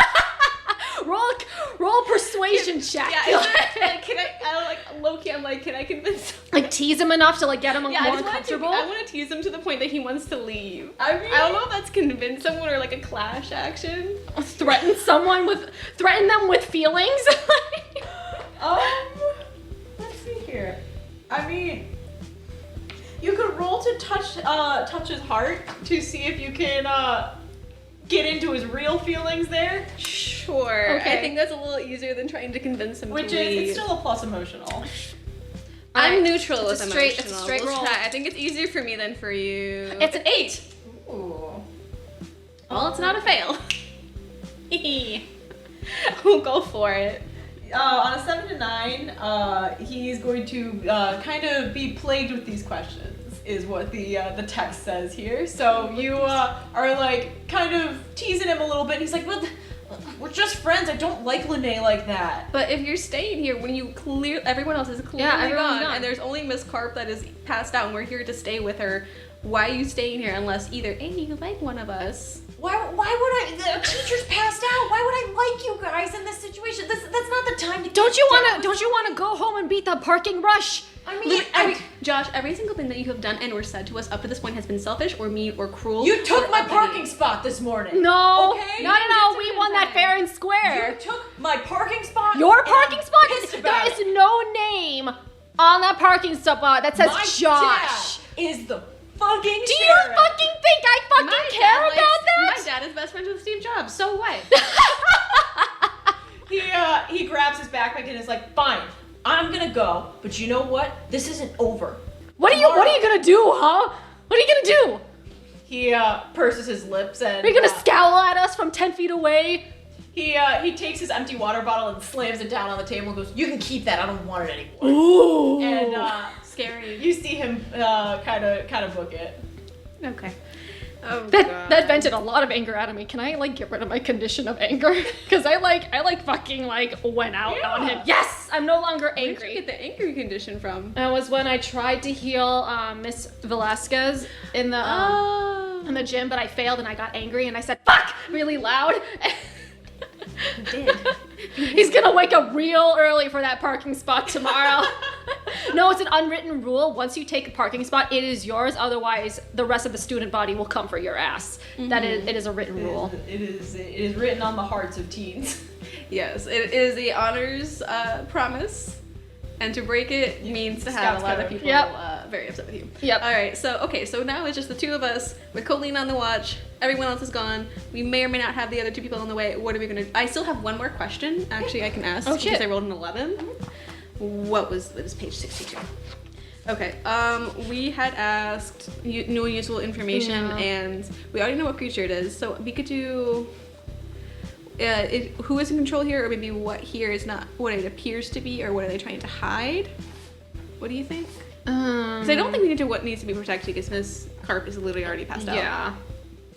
Speaker 1: Roll a persuasion check.
Speaker 3: Yeah, is it, like, can I like, low-key, I'm like, can I convince him?
Speaker 1: Like tease him enough to like get him more
Speaker 3: I
Speaker 1: comfortable.
Speaker 3: want to tease him to the point that he wants to leave.
Speaker 2: I mean,
Speaker 3: I don't know if that's convince someone or like a clash action.
Speaker 1: Threaten them with feelings.
Speaker 2: Let's see here. I mean, you could roll to touch his heart to see if you can get into his real feelings there.
Speaker 3: Sure.
Speaker 1: Okay.
Speaker 3: I think that's a little easier than trying to convince him
Speaker 2: Which
Speaker 3: to
Speaker 2: is,
Speaker 3: leave.
Speaker 2: it's still a plus emotional.
Speaker 3: I'm neutral
Speaker 1: It's
Speaker 3: with
Speaker 1: a straight-
Speaker 3: emotional.
Speaker 1: it's a straight
Speaker 3: We'll
Speaker 1: roll.
Speaker 3: try. I think it's easier for me than for you.
Speaker 1: It's an 8.
Speaker 2: Ooh.
Speaker 3: Well, it's not a fail. We'll go for it.
Speaker 2: On a 7 to 9, he's going to kind of be plagued with these questions, is what the text says here. So you are like kind of teasing him a little bit. He's like, well, we're just friends. I don't like Lene like that.
Speaker 3: But if you're staying here when everyone else is clearly
Speaker 1: everyone's gone.
Speaker 3: and there's only Miss Carp that is passed out and we're here to stay with her, why are you staying here unless either A, you like one of us?
Speaker 4: Why would I? The teacher's passed out. Why would I like you guys in this situation? That's not the time to.
Speaker 1: Don't you wanna go home and beat the parking rush?
Speaker 4: I mean,
Speaker 3: Josh, every single thing that you have done and or said to us up to this point has been selfish or mean or cruel.
Speaker 2: You took
Speaker 3: or
Speaker 2: my
Speaker 3: ugly.
Speaker 2: parking spot this morning.
Speaker 1: No.
Speaker 2: Okay.
Speaker 1: No. We won that fair and
Speaker 2: You
Speaker 1: square.
Speaker 2: took my parking spot.
Speaker 1: Your
Speaker 2: and
Speaker 1: parking
Speaker 2: I'm
Speaker 1: spot
Speaker 2: pissed
Speaker 1: is
Speaker 2: about
Speaker 1: there
Speaker 2: it.
Speaker 1: is no name on that parking spot that says
Speaker 2: My
Speaker 1: Josh.
Speaker 2: dad is the fucking
Speaker 1: Do you
Speaker 2: sheriff.
Speaker 1: fucking think I fucking
Speaker 3: My
Speaker 1: care
Speaker 3: dad
Speaker 1: about
Speaker 3: likes-
Speaker 1: that?
Speaker 3: My dad is best friends with Steve Jobs, so what?
Speaker 2: He grabs his backpack and is like, fine, I'm gonna go, but you know what? This isn't over.
Speaker 1: What are you gonna do, huh? What are you gonna do?
Speaker 2: He purses his lips and
Speaker 1: Are you gonna scowl at us from 10 feet away?
Speaker 2: he takes his empty water bottle and slams it down on the table and goes, you can keep that, I don't want it anymore.
Speaker 1: Ooh.
Speaker 2: And
Speaker 3: Scary.
Speaker 2: you see him kind of book it.
Speaker 3: Okay. Oh,
Speaker 1: That vented a lot of anger out of me. Can I like get rid of my condition of anger? Because I fucking like went out on him. Yes, I'm no longer
Speaker 3: Where'd you
Speaker 1: angry.
Speaker 3: get the angry condition from?
Speaker 1: It was when I tried to heal Miss Velasquez in the gym, but I failed and I got angry and I said "fuck" really loud.
Speaker 3: You did.
Speaker 1: He's gonna wake up real early for that parking spot tomorrow. No, it's an unwritten rule. Once you take a parking spot, it is yours. Otherwise, the rest of the student body will come for your ass. That is, it is a written rule.
Speaker 2: It is written on the hearts of teens.
Speaker 3: Yes, it is the honors promise, and to break it means to have
Speaker 2: Scout's
Speaker 3: a lot of
Speaker 2: code.
Speaker 3: people very upset with you.
Speaker 1: Yep.
Speaker 3: All right, so now it's just the two of us with Colleen on the watch. Everyone else is gone. We may or may not have the other two people on the way. What are we gonna do? I still have one more question. Actually, I can ask
Speaker 1: Oh, shit.
Speaker 3: because I rolled an 11. It was page 62. Okay, we had asked new and useful information,
Speaker 1: Yeah.
Speaker 3: and we already know what creature it is, so we could do who is in control here, or maybe what here is not what it appears to be, or what are they trying to hide? What do you think? Because I don't think we need to what needs to be protected because Miss Carp is literally already passed out.
Speaker 1: Yeah.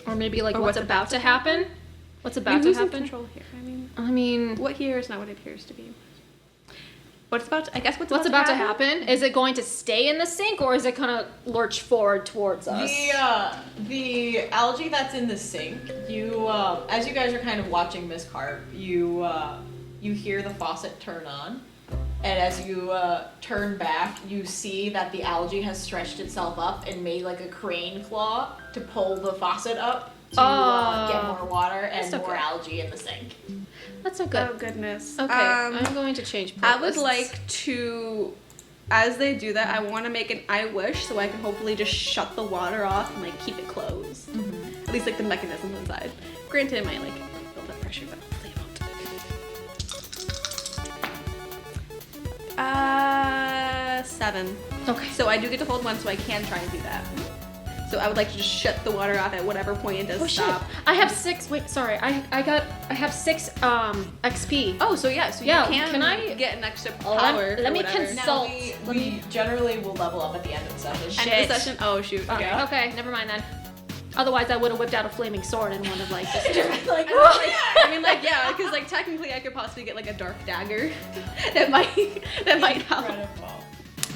Speaker 1: Or maybe like
Speaker 3: Or
Speaker 1: what's about to happen. What's about to
Speaker 3: who's in
Speaker 1: happen?
Speaker 3: control here?
Speaker 1: I mean,
Speaker 3: What here is not what it appears to be. What's about
Speaker 1: to happen? Is it going to stay in the sink or is it gonna lurch forward towards us?
Speaker 2: The algae that's in the sink, you as you guys are kind of watching Miss Carp, you hear the faucet turn on, and as you turn back, you see that the algae has stretched itself up and made like a crane claw to pull the faucet up to get more water and
Speaker 1: That's
Speaker 2: more
Speaker 1: okay.
Speaker 2: algae in the sink.
Speaker 1: That's so good.
Speaker 3: Oh goodness.
Speaker 1: Okay, I'm going to change
Speaker 3: I would
Speaker 1: playlists.
Speaker 3: like to, as they do that, I want to make an I wish so I can hopefully just shut the water off and like keep it closed. At least like the mechanism inside. Granted, it might like build up pressure, but hopefully it won't. 7.
Speaker 1: Okay.
Speaker 3: So I do get to hold one, so I can try and do that. So I would like to just shut the water off at whatever point it does
Speaker 1: Oh
Speaker 3: stop.
Speaker 1: shit! I have 6. Wait, sorry. I have 6 XP.
Speaker 3: Oh, so yeah, so
Speaker 1: Yeah,
Speaker 3: you
Speaker 1: can I-
Speaker 3: get an extra
Speaker 1: Let-
Speaker 3: power.
Speaker 1: let
Speaker 3: or
Speaker 1: me
Speaker 3: whatever.
Speaker 1: cons-
Speaker 2: Now
Speaker 1: Salt.
Speaker 2: we generally will level up at the end of the session.
Speaker 3: End
Speaker 1: Shit.
Speaker 3: of the session. Oh shoot. Okay.
Speaker 2: Yeah.
Speaker 1: Okay, never mind then. Otherwise, I would have whipped out a flaming sword and would have like just.
Speaker 2: Like,
Speaker 3: I mean, like, yeah, because like technically I could possibly get like a dark dagger that might help.
Speaker 2: incredible.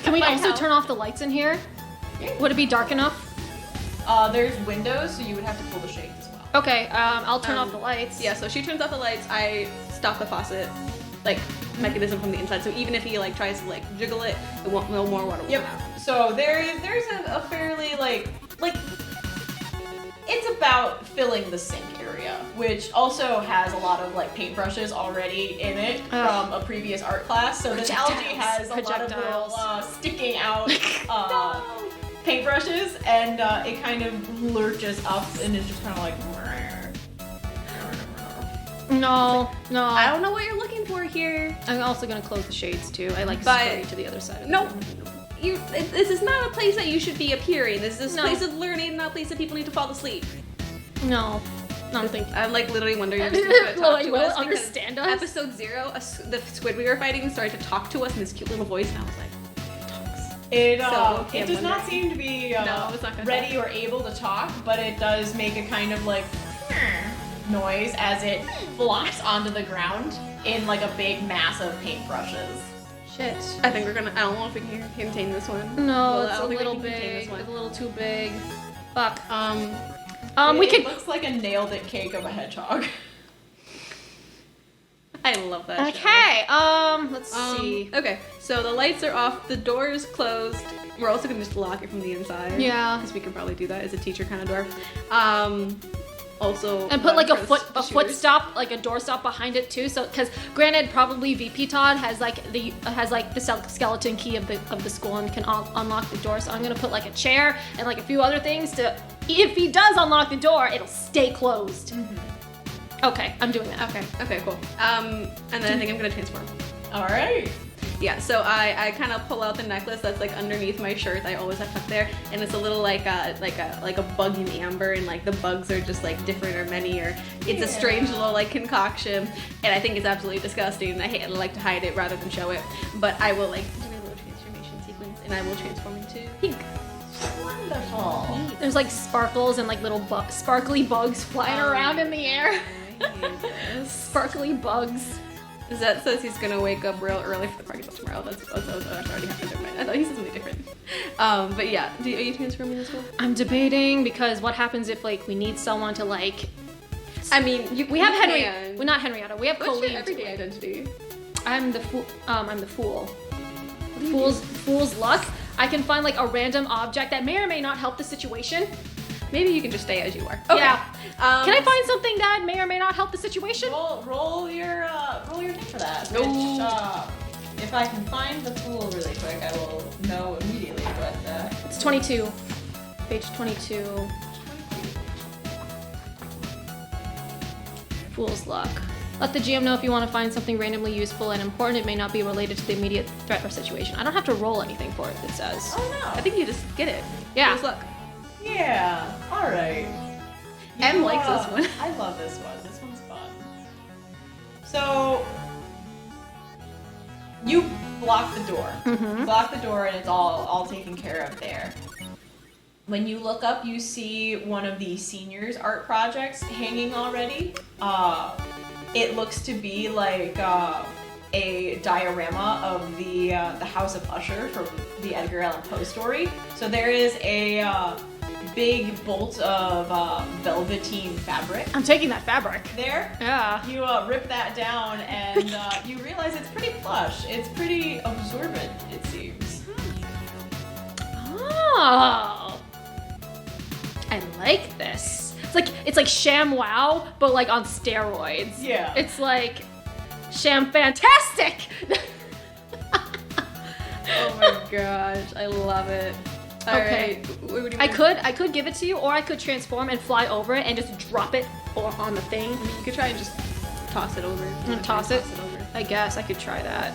Speaker 1: Can we
Speaker 3: Might
Speaker 1: also
Speaker 3: help.
Speaker 1: turn off the lights in here?
Speaker 2: Yeah.
Speaker 1: Would it be dark enough?
Speaker 2: There's windows, so you would have to pull the shades as well.
Speaker 1: Okay, I'll turn off the lights.
Speaker 3: Yeah, so she turns off the lights. I stop the faucet, like mechanism from the inside. So even if he like tries to like jiggle it, it won't. No more water will
Speaker 2: Yep.
Speaker 3: come out.
Speaker 2: So there's a fairly like it's about filling the sink area, which also has a lot of like paintbrushes already in it from a previous art class. So this algae has a lot of
Speaker 1: Projectiles.
Speaker 2: little sticking out paintbrushes, and it kind of lurches up and is just kind of like.
Speaker 1: No, no.
Speaker 3: I don't know what you're looking for here.
Speaker 1: I'm also gonna close the shades too. I like
Speaker 3: But-
Speaker 1: scurry to the other side.
Speaker 3: No, this is not a place that you should be appearing. This is a
Speaker 1: No.
Speaker 3: place of learning, not a place that people need to fall asleep.
Speaker 1: No. No, I'm thinking.
Speaker 3: I'm like literally wondering if you're just
Speaker 1: Will
Speaker 3: gonna talk
Speaker 1: you
Speaker 3: to us because
Speaker 1: understand us?
Speaker 3: Episode 0, the squid we were fighting started to talk to us in this cute little voice, and I was like,
Speaker 2: It
Speaker 3: So, okay,
Speaker 2: it does
Speaker 3: I'm
Speaker 2: not
Speaker 3: wondering.
Speaker 2: seem to be
Speaker 3: No, it's not gonna
Speaker 2: ready or able to talk, but it does make a kind of like noise as it flops onto the ground in like a big mass of paintbrushes.
Speaker 1: Shit.
Speaker 3: I think we're gonna. I don't know if we can contain this one.
Speaker 1: No,
Speaker 3: Well, I
Speaker 1: it's a
Speaker 3: don't think we
Speaker 1: little
Speaker 3: can contain this
Speaker 1: big.
Speaker 3: one.
Speaker 1: It's a little too big. Fuck.
Speaker 2: It
Speaker 1: We could.
Speaker 2: looks like a nailed it cake of a hedgehog.
Speaker 3: I love that. show.
Speaker 1: Okay. Let's see.
Speaker 3: Okay, so the lights are off, the door is closed. We're also gonna just lock it from the inside.
Speaker 1: Yeah.
Speaker 3: Because we can probably do that as a teacher kind of door. Also.
Speaker 1: And put like a
Speaker 3: for the
Speaker 1: foot
Speaker 3: shooters.
Speaker 1: stop, like a door stop behind it too. So, because granted, probably VP Todd has like the skeleton key of the school and can unlock the door. So I'm gonna put like a chair and like a few other things to, if he does unlock the door, it'll stay closed. Okay, I'm doing that.
Speaker 3: Okay, cool. And then I think I'm gonna transform.
Speaker 2: All right.
Speaker 3: Yeah, so I kind of pull out the necklace that's like underneath my shirt. I always have tucked there, and it's a little like a bug in amber, and like the bugs are just like different or many, or it's a strange little like concoction, and I think it's absolutely disgusting. I like to hide it rather than show it, but I will like do a little transformation sequence, and I will transform into pink.
Speaker 2: Wonderful.
Speaker 1: There's like sparkles and like little sparkly bugs flying around in the air. Sparkly bugs.
Speaker 3: Zet says he's gonna wake up real early for the party tomorrow. That's already happened. Never mind. I thought he said something different. But yeah, are you transforming as well?
Speaker 1: I'm debating because what happens if like we need someone to like.
Speaker 3: I mean,
Speaker 1: We have Henry.
Speaker 3: can.
Speaker 1: We're not Henrietta. We have
Speaker 3: What's
Speaker 1: Colleen.
Speaker 3: your everyday identity?
Speaker 1: I'm the fool. I'm the fool. Fool's luck. I can find like a random object that may or may not help the situation.
Speaker 3: Maybe you can just stay as you are. Okay.
Speaker 1: Yeah. Can I find something that may or may not help the situation?
Speaker 2: Roll your thing for that.
Speaker 3: No.
Speaker 2: Which, if I can find the fool really quick, I will know immediately. But
Speaker 1: It's 22. Page 22. Fool's luck. Let the GM know if you want to find something randomly useful and important. It may not be related to the immediate threat or situation. I don't have to roll anything for it, it says.
Speaker 2: oh no.
Speaker 3: I think you just get it.
Speaker 1: Yeah.
Speaker 3: Fool's luck.
Speaker 2: Yeah. All right.
Speaker 3: Em likes this one.
Speaker 2: I love this one. This one's fun. So you block the door.
Speaker 1: Mm-hmm.
Speaker 2: Block the door, and it's all taken care of there. When you look up, you see one of the seniors' art projects hanging already. It looks to be like a diorama of the House of Usher from the Edgar Allan Poe story. So there is a big bolt of velveteen fabric
Speaker 1: I'm taking that fabric.
Speaker 2: there.
Speaker 1: Yeah.
Speaker 2: You rip that down, and you realize it's pretty plush. It's pretty absorbent, it seems.
Speaker 1: Oh. I like this. It's like Sham Wow, but like on steroids.
Speaker 2: Yeah.
Speaker 1: It's like Sham Fantastic.
Speaker 3: Oh my gosh, I love it.
Speaker 1: Okay.
Speaker 3: Alright, what do you
Speaker 1: I could give it to you, or I could transform and fly over it and just drop it on the thing.
Speaker 3: I mean, you could try and just toss it over.
Speaker 1: Toss it?
Speaker 3: Toss it over.
Speaker 1: I guess I could try that.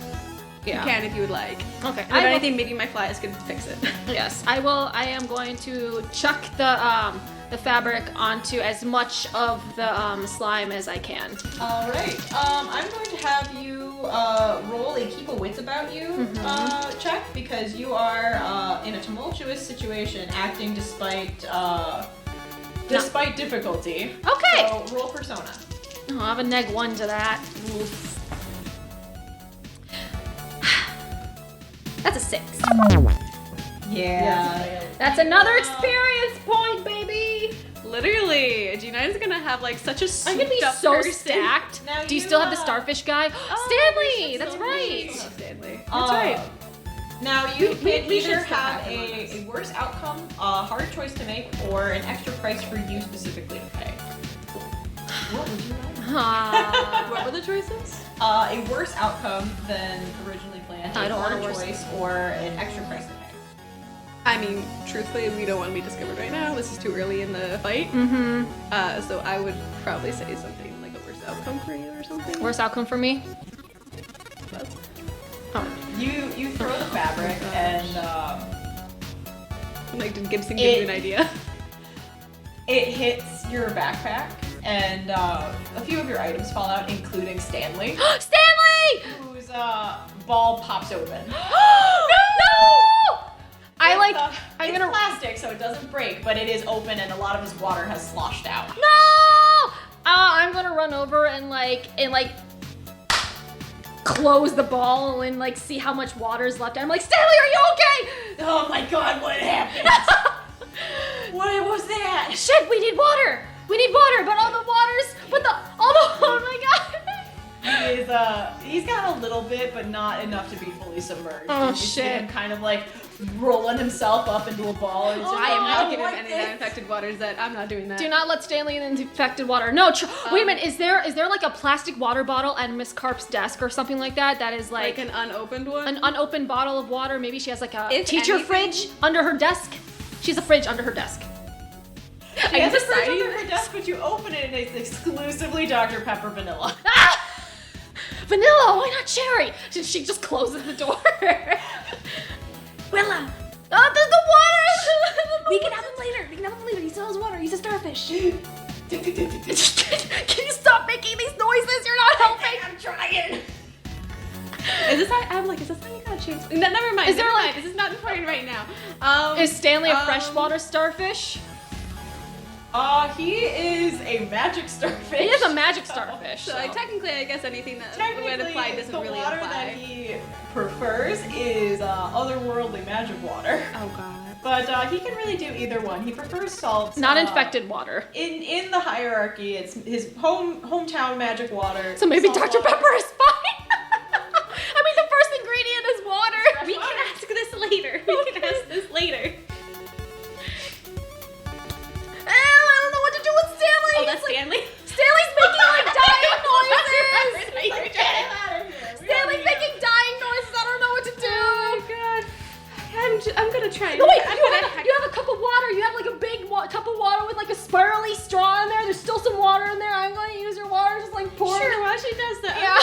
Speaker 1: Yeah.
Speaker 3: You can if you would like.
Speaker 1: Okay.
Speaker 3: And if anything, maybe my fly is going to fix it.
Speaker 1: Yes, I will. I am going to chuck the fabric onto as much of the slime as I can.
Speaker 2: All right. I'm going to have you roll a keep a wits about you check because you are in a tumultuous situation, acting despite difficulty.
Speaker 1: Okay.
Speaker 2: So roll persona.
Speaker 1: Oh, I have a -1 to that. Oof. That's a 6.
Speaker 2: Yeah.
Speaker 1: That's another experience point, baby.
Speaker 3: Literally, G9 is going to have like such a
Speaker 1: I'm gonna be
Speaker 3: souped-up
Speaker 1: so
Speaker 3: person.
Speaker 1: stacked.
Speaker 2: Now
Speaker 1: Do you
Speaker 2: you,
Speaker 1: still have the starfish guy? Stanley, that's right.
Speaker 3: Oh, Stanley.
Speaker 2: That's
Speaker 3: right.
Speaker 2: Now you can
Speaker 3: we should
Speaker 2: either
Speaker 3: still
Speaker 2: have
Speaker 3: have him on us.
Speaker 2: a worse outcome, a hard choice to make, or an extra price for you specifically to pay. What would you like?
Speaker 3: What were the choices?
Speaker 2: A worse outcome than originally planned,
Speaker 1: I
Speaker 2: a
Speaker 1: don't want a
Speaker 2: hard
Speaker 1: worse-
Speaker 2: choice, or an extra price to pay.
Speaker 3: I mean, truthfully, we don't want to be discovered right now. This is too early in the fight.
Speaker 1: Mm-hmm.
Speaker 3: So I would probably say something like a worse outcome for you or something.
Speaker 1: Worst outcome for me?
Speaker 2: You throw the fabric and
Speaker 3: Like, did Gibson give you an idea?
Speaker 2: it hits your backpack, and a few of your items fall out, including Stanley,
Speaker 1: Stanley!
Speaker 2: whose ball pops open.
Speaker 1: No! I'm
Speaker 2: It's
Speaker 1: gonna.
Speaker 2: plastic, so it doesn't break, but it is open, and a lot of his water has sloshed out.
Speaker 1: No! I'm gonna run over and close the ball and like see how much water's left. I'm like, Stanley, are you okay?
Speaker 2: Oh my God, what happened? What was that?
Speaker 1: Shit, we need water. We need water, but all the oh my God.
Speaker 2: He's got a little bit, but not enough to be fully submerged.
Speaker 1: Oh,
Speaker 2: You see
Speaker 1: shit.
Speaker 2: him kind of like rolling himself up into a ball. And
Speaker 3: I am not giving him
Speaker 2: like
Speaker 3: any of that infected waters. That I'm not doing that.
Speaker 1: Do not let Stanley in infected water. No, wait a minute. Is there like a plastic water bottle at Miss Carp's desk or something like that? That is
Speaker 3: like an unopened one.
Speaker 1: an unopened bottle of water. Maybe she has like a
Speaker 3: If
Speaker 1: teacher
Speaker 3: anything-
Speaker 1: fridge under her desk. She has a fridge under her desk.
Speaker 2: She has a fridge
Speaker 3: deciding
Speaker 2: under her desk, but you open it and it's exclusively Dr. Pepper vanilla.
Speaker 1: Vanilla, why not cherry? She just closes the door. Willa. Oh, the water!
Speaker 3: We can have him later. We can have him later. He still has water. He's a starfish.
Speaker 1: Can you stop making these noises? You're not helping.
Speaker 2: I'm trying.
Speaker 3: Is this how you got a chance? No, never mind.
Speaker 1: Is there,
Speaker 3: never
Speaker 1: like-
Speaker 3: mind. This is not important right now.
Speaker 1: Is Stanley a freshwater starfish?
Speaker 2: He is a magic starfish.
Speaker 1: He is a magic starfish.
Speaker 3: So, like, technically, I guess anything that
Speaker 2: Technically,
Speaker 3: would apply doesn't
Speaker 2: the
Speaker 3: really
Speaker 2: water
Speaker 3: apply.
Speaker 2: that he prefers is otherworldly magic water.
Speaker 3: Oh god.
Speaker 2: But he can really do either one. He prefers salt.
Speaker 1: Not infected water.
Speaker 2: In the hierarchy, it's his hometown magic water.
Speaker 1: So maybe
Speaker 2: salt
Speaker 1: Dr.
Speaker 2: water.
Speaker 1: Pepper is fine. I mean, the first ingredient is water.
Speaker 3: We can ask this later. We can ask this later.
Speaker 1: I don't know what to do with Stanley.
Speaker 3: Oh, that's Stanley.
Speaker 1: Stanley's making like dying noises.
Speaker 2: Get him out of here.
Speaker 1: Stanley's making dying noises. I don't know what to do.
Speaker 3: Oh my god. I'm gonna try.
Speaker 1: No, wait,
Speaker 3: I'm
Speaker 1: you have a cup of water. You have like a big cup of water with like a spirally straw in there. There's still some water in there. I'm going to use your water. Just like pour.
Speaker 3: Sure, while she does that,
Speaker 1: Yeah.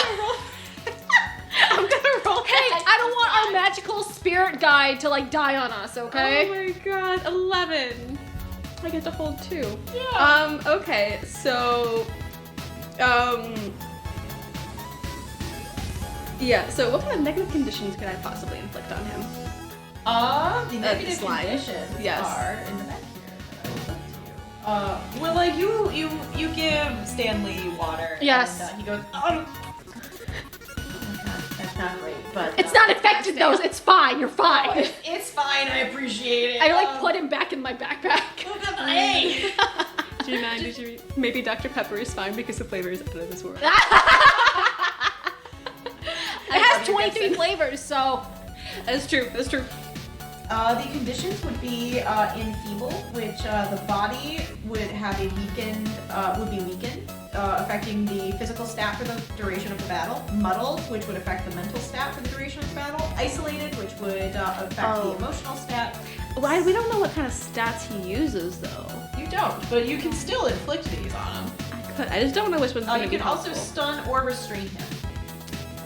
Speaker 3: I'm gonna roll.
Speaker 1: Hey, I don't want our magical spirit guide to like die on us, okay?
Speaker 3: Oh my god, 11. I get to hold 2.
Speaker 2: Yeah.
Speaker 3: Okay, so yeah, so what kind of negative conditions could I possibly inflict on him?
Speaker 2: The negative
Speaker 3: slime.
Speaker 2: conditions
Speaker 3: Yes.
Speaker 2: are in the back here that I will put to you. Well, like you give Stanley water.
Speaker 1: Yes.
Speaker 2: And, he goes. Oh, that's not great, but
Speaker 1: It's not infected though. It's fine. You're fine.
Speaker 2: It's fine. I appreciate it.
Speaker 1: I like put him back in my backpack.
Speaker 2: Hey.
Speaker 3: Do you mind? Did you maybe Dr. Pepper is fine because the flavor is out of this world.
Speaker 1: It has 23 flavors, so
Speaker 3: That's true. That's true.
Speaker 2: The conditions would be enfeeble, which the body would have a weakened, affecting the physical stat for the duration of the battle. Muddled, which would affect the mental stat for the duration of the battle. Isolated, which would affect the emotional stat.
Speaker 3: Why? We don't know what kind of stats he uses though.
Speaker 2: You don't, but you can still inflict these on him.
Speaker 3: I just don't know which one's gonna
Speaker 2: You
Speaker 3: be
Speaker 2: can also
Speaker 3: helpful.
Speaker 2: stun or restrain him.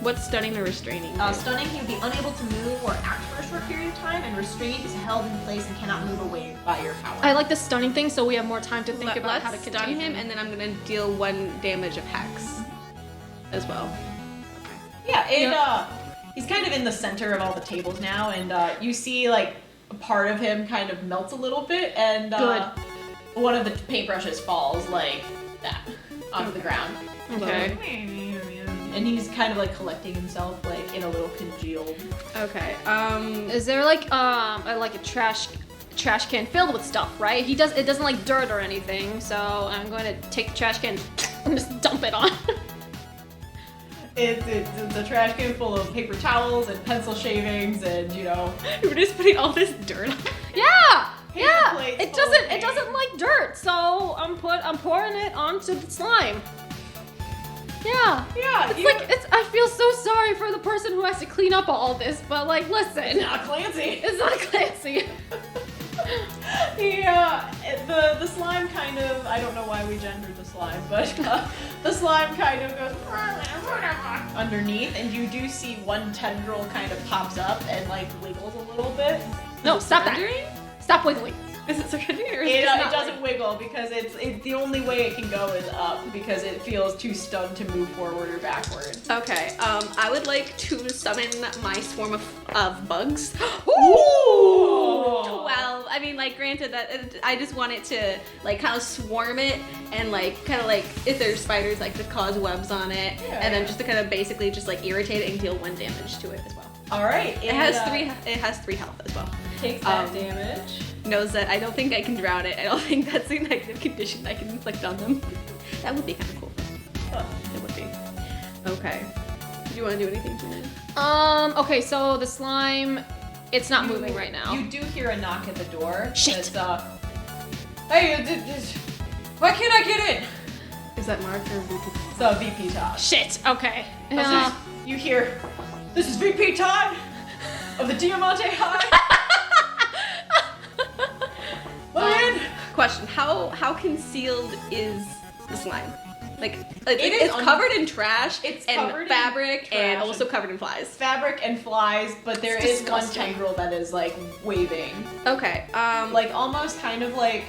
Speaker 3: What's stunning or restraining?
Speaker 2: Stunning, he would be unable to move or act for a short period of time, and restrained is held in place and cannot move away by your power.
Speaker 1: I like the stunning thing, so we have more time to think about how to
Speaker 3: stun
Speaker 1: contain
Speaker 3: him, and then I'm gonna deal 1 damage of hex as well.
Speaker 2: Yeah, he's kind of in the center of all the tables now, and you see like a part of him kind of melts a little bit, and one of the paintbrushes falls like that onto the ground.
Speaker 1: Okay.
Speaker 2: And he's kind of like collecting himself like in a little congealed.
Speaker 3: Okay.
Speaker 1: Is there like a trash can filled with stuff, right? It doesn't like dirt or anything, so I'm going to take the trash can and just dump it on.
Speaker 2: It's a trash can full of paper towels and pencil shavings, and you know.
Speaker 3: We're just putting all this dirt on.
Speaker 1: Yeah.
Speaker 2: plates
Speaker 1: It
Speaker 2: full of
Speaker 1: doesn't like dirt, so I'm pouring it onto the slime. Yeah.
Speaker 2: Yeah.
Speaker 1: I feel so sorry for the person who has to clean up all this, but like, listen.
Speaker 2: It's not Clancy.
Speaker 1: It's not Clancy.
Speaker 2: The slime kind of, I don't know why we gendered the slime, but the slime kind of goes underneath, and you do see 1 tendril kind of pops up and like wiggles a little bit.
Speaker 1: No, stop that. Stop wiggling.
Speaker 3: Is it surrendering or is
Speaker 2: It
Speaker 3: it just not
Speaker 2: doesn't wiggle because it's the only way it can go is up because it feels too stunned to move forward or backward.
Speaker 3: Okay, I would like to summon my swarm of bugs.
Speaker 2: Ooh!
Speaker 3: 12. I mean, like, granted that I just want it to, like, kind of swarm it and, like, kind of like, if there's spiders, like, to cause webs on it.
Speaker 2: Yeah.
Speaker 3: And then just to kind of basically just, like, irritate it and deal 1 damage to it as well.
Speaker 2: All right.
Speaker 3: It has 3 health as well.
Speaker 2: Takes that damage.
Speaker 3: Knows that I don't think I can drown it. I don't think that's a negative condition I can inflict on them. That would be kind of cool. It would be. Okay. Do you want to do anything to it?
Speaker 1: Okay, so the slime, it's not moving right now.
Speaker 2: You do hear a knock at the door.
Speaker 1: Shit.
Speaker 2: It's, hey, why can't I get in?
Speaker 3: Is that Mark or VP?
Speaker 2: So VP Todd.
Speaker 1: Shit, okay.
Speaker 2: You hear, this is VP Todd of the Diamante High.
Speaker 3: Question: How concealed is the slime? Like
Speaker 2: It
Speaker 3: it's
Speaker 2: is
Speaker 3: covered in trash,
Speaker 2: It's
Speaker 3: and
Speaker 2: covered in
Speaker 3: fabric, and
Speaker 2: trash
Speaker 3: also covered in flies.
Speaker 2: Fabric and flies, but there
Speaker 1: It's
Speaker 2: is
Speaker 1: disgusting.
Speaker 2: 1 tendril that is like waving,
Speaker 3: Okay.
Speaker 2: like almost kind of like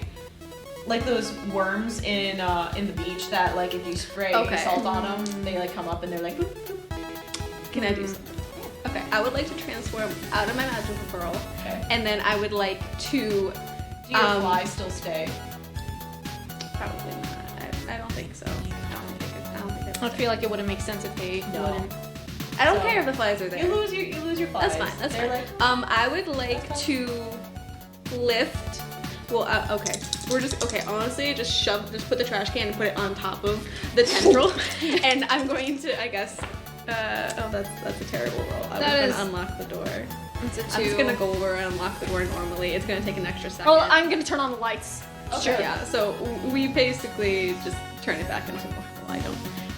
Speaker 2: those worms in the beach that like if you spray salt on them, they like come up and they're like. Boop, boop.
Speaker 3: Can I do something? Okay. I would like to transform out of my magical pearl,
Speaker 2: Okay.
Speaker 3: and then I would like to.
Speaker 2: Do your flies still stay?
Speaker 3: Probably not. I don't think so. I don't think
Speaker 1: I feel like it wouldn't make sense if they
Speaker 2: No.
Speaker 1: wouldn't.
Speaker 3: I don't
Speaker 2: So,
Speaker 3: care if the flies are there.
Speaker 2: You lose your flies.
Speaker 3: That's fine. That's
Speaker 2: They're
Speaker 3: fine.
Speaker 2: like,
Speaker 3: I would like to lift. Well, okay. We're just okay. Honestly, just put the trash can and put it on top of the tendril, and I'm going to, I guess. Oh, that's a terrible roll. I was
Speaker 1: That
Speaker 3: gonna unlock the door.
Speaker 1: It's a 2.
Speaker 3: I'm just gonna go over and unlock the door normally. It's gonna take an extra second.
Speaker 1: Oh, I'm gonna turn on the lights.
Speaker 3: Okay, yeah. So we basically just turn it back into normal.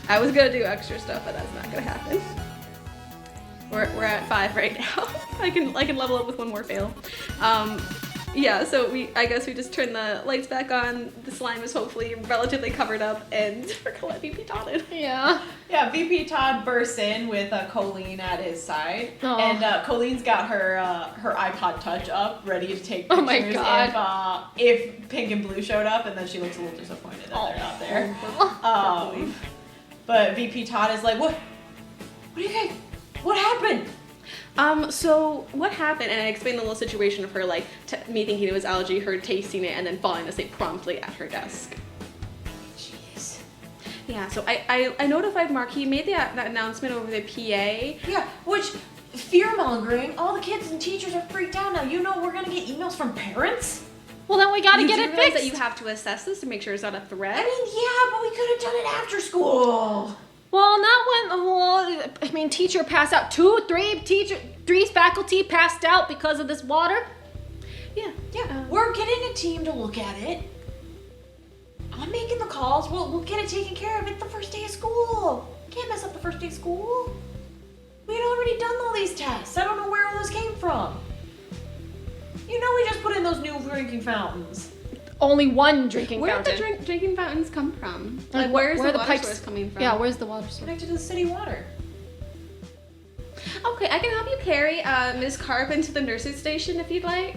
Speaker 3: I was gonna do extra stuff, but that's not gonna happen. We're at 5 right now. I can level up with 1 more fail. Yeah, so I guess we just turn the lights back on. The slime is hopefully relatively covered up, and we're gonna let VP Todd in.
Speaker 1: Yeah.
Speaker 2: Yeah, VP Todd bursts in with Colleen at his side,
Speaker 1: Aw.
Speaker 2: and Colleen's got her iPod Touch up, ready to take
Speaker 1: Oh
Speaker 2: pictures
Speaker 1: my God.
Speaker 2: if Pink and Blue showed up, and then she looks a little disappointed that they're not there. But VP Todd is like, what do you think? What happened?
Speaker 3: So what happened, and I explained the little situation of her, like, me thinking it was algae, her tasting it, and then falling asleep promptly at her desk.
Speaker 2: Jeez.
Speaker 3: Yeah, so I notified Mark. He made that announcement over the PA.
Speaker 2: Yeah, which fear-mongering, all the kids and teachers are freaked out now. You know we're gonna get emails from parents?
Speaker 1: Well, then we gotta
Speaker 3: You
Speaker 1: get
Speaker 3: do
Speaker 1: it
Speaker 3: realize
Speaker 1: fixed.
Speaker 3: that you have to assess this to make sure it's not a threat.
Speaker 2: I mean, yeah, but we could have done it after school.
Speaker 1: Well, not when. Well, I mean, teacher passed out. 3 faculty passed out because of this water.
Speaker 3: Yeah.
Speaker 2: Yeah, we're getting a team to look at it. I'm making the calls. We'll get it taken care of. It's the first day of school. Can't mess up the first day of school. We had already done all these tests. I don't know where all those came from. You know we just put in those new drinking fountains.
Speaker 1: Only 1 drinking
Speaker 3: Where
Speaker 1: fountain.
Speaker 3: did the drinking fountains come from?
Speaker 1: Like,
Speaker 3: Like, where's
Speaker 1: where
Speaker 3: the
Speaker 1: the
Speaker 3: water
Speaker 1: pipes
Speaker 3: source coming from?
Speaker 1: Yeah, where's the water source?
Speaker 2: Connected to the city water.
Speaker 3: Okay, I can help you carry Miss Carp into the nurse's station if you'd like.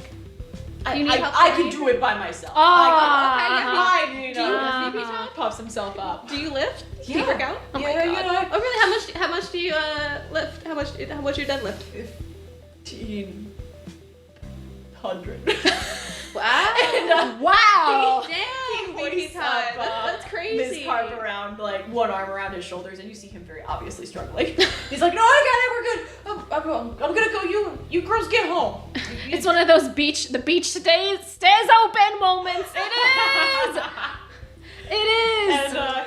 Speaker 2: I
Speaker 3: you need help
Speaker 2: can
Speaker 3: carrying
Speaker 2: do it by myself.
Speaker 1: Ah,
Speaker 2: I
Speaker 3: Do you lift, VP Todd?
Speaker 2: puffs himself up.
Speaker 3: Do you lift? Do you
Speaker 2: Yeah.
Speaker 3: work out? Oh my
Speaker 2: Yeah,
Speaker 3: god.
Speaker 2: yeah.
Speaker 3: Oh really? How much do you lift? What's your deadlift?
Speaker 2: 1,500.
Speaker 3: Wow.
Speaker 2: And,
Speaker 1: wow.
Speaker 3: Damn,
Speaker 2: he
Speaker 3: VP
Speaker 2: hoists
Speaker 3: Todd.
Speaker 2: up,
Speaker 3: That's crazy.
Speaker 2: Miss Carp around, like, one arm around his shoulders, and you see him very obviously struggling. He's like, no, I got it, we're good. I'm gonna go, you girls get home.
Speaker 1: It's one of those the beach stays open moments. It is. It is.
Speaker 2: And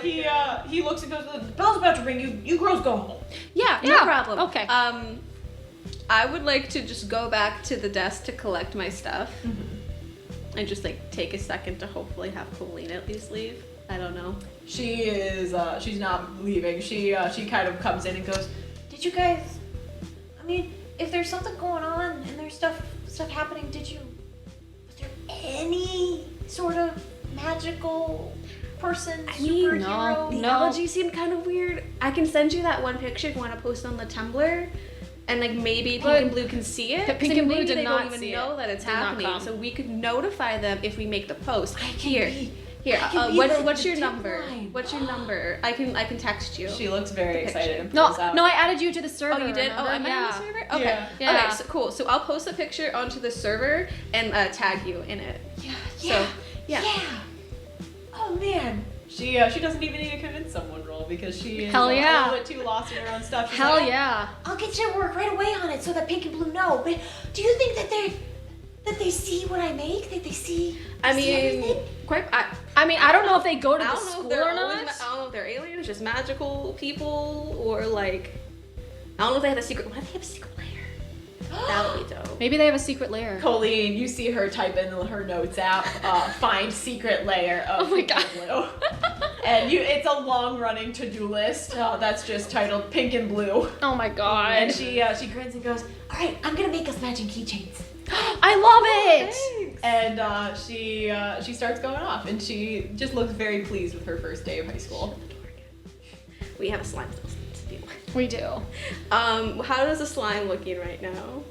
Speaker 2: he looks and goes, the bell's about to ring, you girls go home.
Speaker 3: Yeah, no
Speaker 1: Yeah,
Speaker 3: problem.
Speaker 1: okay.
Speaker 3: I would like to just go back to the desk to collect my stuff. And just like take a second to hopefully have Colleen at least leave. I don't know.
Speaker 2: She is, she's not leaving. She kind of comes in and goes,
Speaker 4: Did you guys? I mean, if there's something going on and there's stuff happening, was there any sort of magical person, superhero?
Speaker 3: The
Speaker 1: No.
Speaker 3: elegy seemed kind of weird. I can send you that one picture if you want to post on the Tumblr. And like maybe Pink and Blue can see it.
Speaker 1: But Pink
Speaker 3: So
Speaker 1: and Blue
Speaker 3: maybe
Speaker 1: did
Speaker 3: they
Speaker 1: not
Speaker 3: don't even
Speaker 1: see
Speaker 3: know
Speaker 1: it.
Speaker 3: that it's
Speaker 1: Did not
Speaker 3: happening.
Speaker 1: come.
Speaker 3: So we could notify them if we make the post. Here.
Speaker 4: I can be
Speaker 3: What's
Speaker 4: the
Speaker 3: your
Speaker 4: tip
Speaker 3: number?
Speaker 4: line.
Speaker 3: What's your number? I can text you.
Speaker 2: she looks very
Speaker 3: The
Speaker 2: excited
Speaker 3: picture.
Speaker 2: and
Speaker 1: No,
Speaker 2: pulls out.
Speaker 1: no, I added you to the server.
Speaker 3: Oh, you did? Oh,
Speaker 1: remember?
Speaker 3: am I on
Speaker 1: Yeah.
Speaker 3: the server? Okay.
Speaker 2: Yeah.
Speaker 1: Yeah.
Speaker 3: Okay, so cool. So I'll post a picture onto the server and tag you in it.
Speaker 4: Yeah.
Speaker 3: So, yeah.
Speaker 4: Oh man.
Speaker 2: She doesn't even need to convince someone roll because she is
Speaker 1: Hell yeah.
Speaker 2: a little bit too lost in her own stuff. She's
Speaker 1: Hell
Speaker 2: like,
Speaker 1: yeah.
Speaker 4: I'll get to work right away on it so that Pink and Blue know. But do you think that they see what I make? That they see?
Speaker 3: I
Speaker 4: see
Speaker 3: mean,
Speaker 4: everything?
Speaker 3: quite.
Speaker 1: I mean, I don't know if they go to
Speaker 3: I
Speaker 1: the
Speaker 3: don't know
Speaker 1: school
Speaker 3: if they're
Speaker 1: or not.
Speaker 3: I don't know if they're aliens, just magical people, or like, I don't know if they have a secret. What if they have a secret lair? That would be dope.
Speaker 1: Maybe they have a secret lair.
Speaker 2: Colleen, you see her type in her notes app, find secret layer of
Speaker 1: Oh my
Speaker 2: Pink and Blue. And it's a long running to-do list that's just titled Pink and Blue.
Speaker 1: Oh my
Speaker 2: And
Speaker 1: god.
Speaker 2: she grins and goes,
Speaker 4: All right, I'm gonna make us matching keychains.
Speaker 1: I love it.
Speaker 2: and she starts going off, and she just looks very pleased with her first day of high school.
Speaker 3: We have a slime to deal with.
Speaker 1: We do.
Speaker 3: How does the slime looking right now?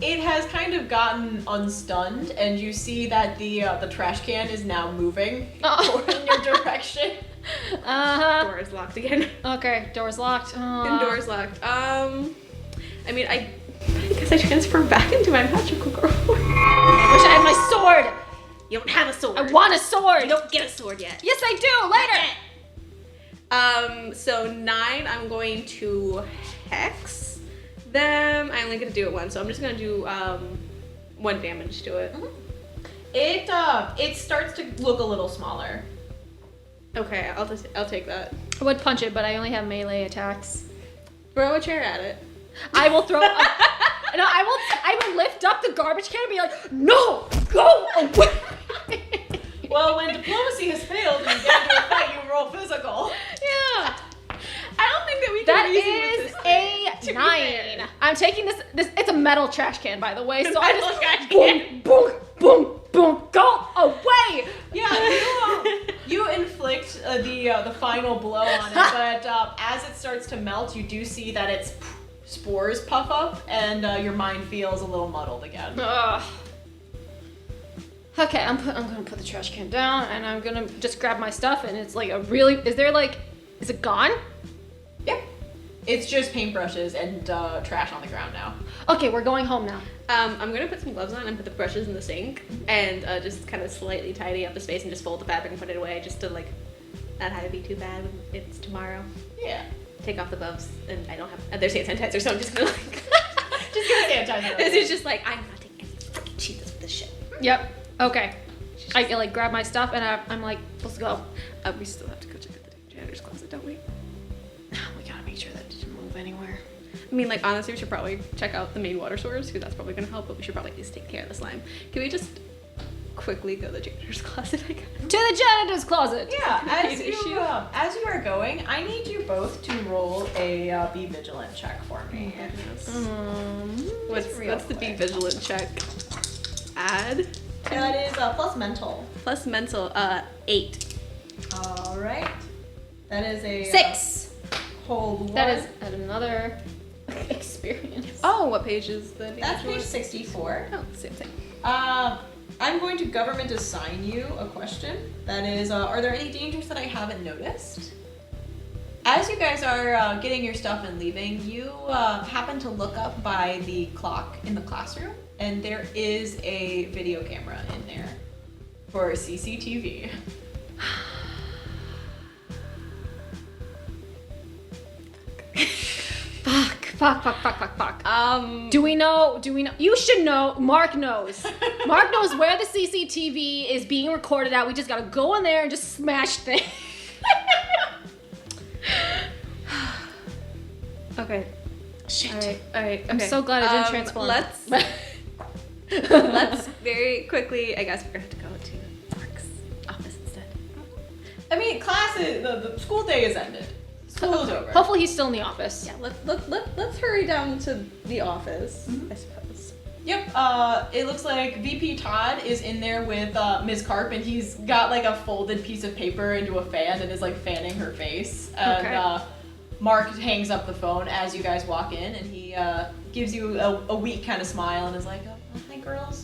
Speaker 2: It has kind of gotten unstunned, and you see that the trash can is now moving
Speaker 1: Oh.
Speaker 2: in your direction.
Speaker 1: Uh-huh.
Speaker 3: Door is locked again.
Speaker 1: Okay, door's locked.
Speaker 3: And door's locked. I mean, I guess I transform back into my magical girl.
Speaker 1: I wish I had my sword.
Speaker 3: You don't have a sword.
Speaker 1: I want a sword.
Speaker 3: You don't get a sword yet.
Speaker 1: Yes, I do. Later.
Speaker 3: So 9, I'm going to hex them. I'm only gonna do it once, so I'm just gonna do 1 damage to it.
Speaker 2: It starts to look a little smaller.
Speaker 3: Okay, I'll take that.
Speaker 1: I would punch it, but I only have melee attacks.
Speaker 3: Throw a chair at it.
Speaker 1: I will throw. No, I will lift up the garbage can and be like, no, go away.
Speaker 2: Well, when diplomacy has failed and you get into a fight, you roll physical.
Speaker 1: Yeah.
Speaker 3: I don't think that we can
Speaker 1: That
Speaker 3: be easy with
Speaker 1: is
Speaker 3: this thing, to
Speaker 1: a
Speaker 3: be
Speaker 1: 9.
Speaker 3: fair.
Speaker 1: I'm taking this. It's a metal trash can, by the way. So I
Speaker 3: metal
Speaker 1: just
Speaker 3: trash
Speaker 1: boom, boom, boom, boom, go away.
Speaker 2: Yeah, you inflict the final blow on it, but as it starts to melt, you do see that its spores puff up, and your mind feels a little muddled again.
Speaker 1: Ugh. Okay, I'm gonna put the trash can down, and I'm gonna just grab my stuff, and it's like is it gone?
Speaker 2: Yep. It's just paintbrushes and trash on the ground now.
Speaker 1: Okay, we're going home now.
Speaker 3: I'm gonna put some gloves on and put the brushes in the sink and just kind of slightly tidy up the space and just fold the fabric and put it away just to like not have it be too bad when it's tomorrow.
Speaker 2: Yeah.
Speaker 3: Take off the gloves and I don't have there's hand sanitizer, so I'm just gonna like
Speaker 2: Just gonna sanitize it.
Speaker 3: this is just like I'm not taking any fucking cheeses with this shit.
Speaker 1: Yep. Okay. I like grab my stuff, and I'm like, let's go.
Speaker 3: We still have to go check out the janitor's closet, don't we?
Speaker 1: We gotta make sure that it didn't move anywhere.
Speaker 3: I mean, like, honestly, we should probably check out the main water source, because that's probably going to help, but we should probably at least take care of the slime. Can we just quickly go to the janitor's closet, I guess?
Speaker 1: To the janitor's closet.
Speaker 2: Yeah,
Speaker 3: An issue?
Speaker 2: as you are going, I need you both to roll a be vigilant check for me.
Speaker 3: What's
Speaker 2: real
Speaker 3: the be
Speaker 2: quick.
Speaker 3: vigilant check? Add?
Speaker 2: That is plus mental.
Speaker 3: Plus mental, 8.
Speaker 2: All right. That is a
Speaker 1: 6.
Speaker 2: hold
Speaker 1: That
Speaker 2: one.
Speaker 1: is another experience.
Speaker 3: Oh, what page is the?
Speaker 2: That's page 64.
Speaker 3: Oh, same thing.
Speaker 2: I'm going to government assign you a question. That is, are there any dangers that I haven't noticed? As you guys are getting your stuff and leaving, you happen to look up by the clock in the classroom, and there is a video camera in there for CCTV.
Speaker 1: Fuck. Do we know? You should know. Mark knows. Mark knows where the CCTV is being recorded at. We just gotta go in there and just smash things.
Speaker 3: Okay.
Speaker 1: Shit.
Speaker 3: All right. Okay.
Speaker 1: I'm so glad I didn't transform.
Speaker 3: Let's very quickly. I guess we're gonna have to go to Mark's office instead.
Speaker 2: I mean, class is, the school day is ended. School is over.
Speaker 1: Hopefully he's still in the office.
Speaker 3: Yeah. Let's hurry down to the office. I suppose.
Speaker 2: Yep, it looks like VP Todd is in there with Miss Carp, and he's got like a folded piece of paper into a fan and is like fanning her face. And
Speaker 1: Okay.
Speaker 2: Mark hangs up the phone as you guys walk in, and he gives you a weak kind of smile and is like, oh, hi girls,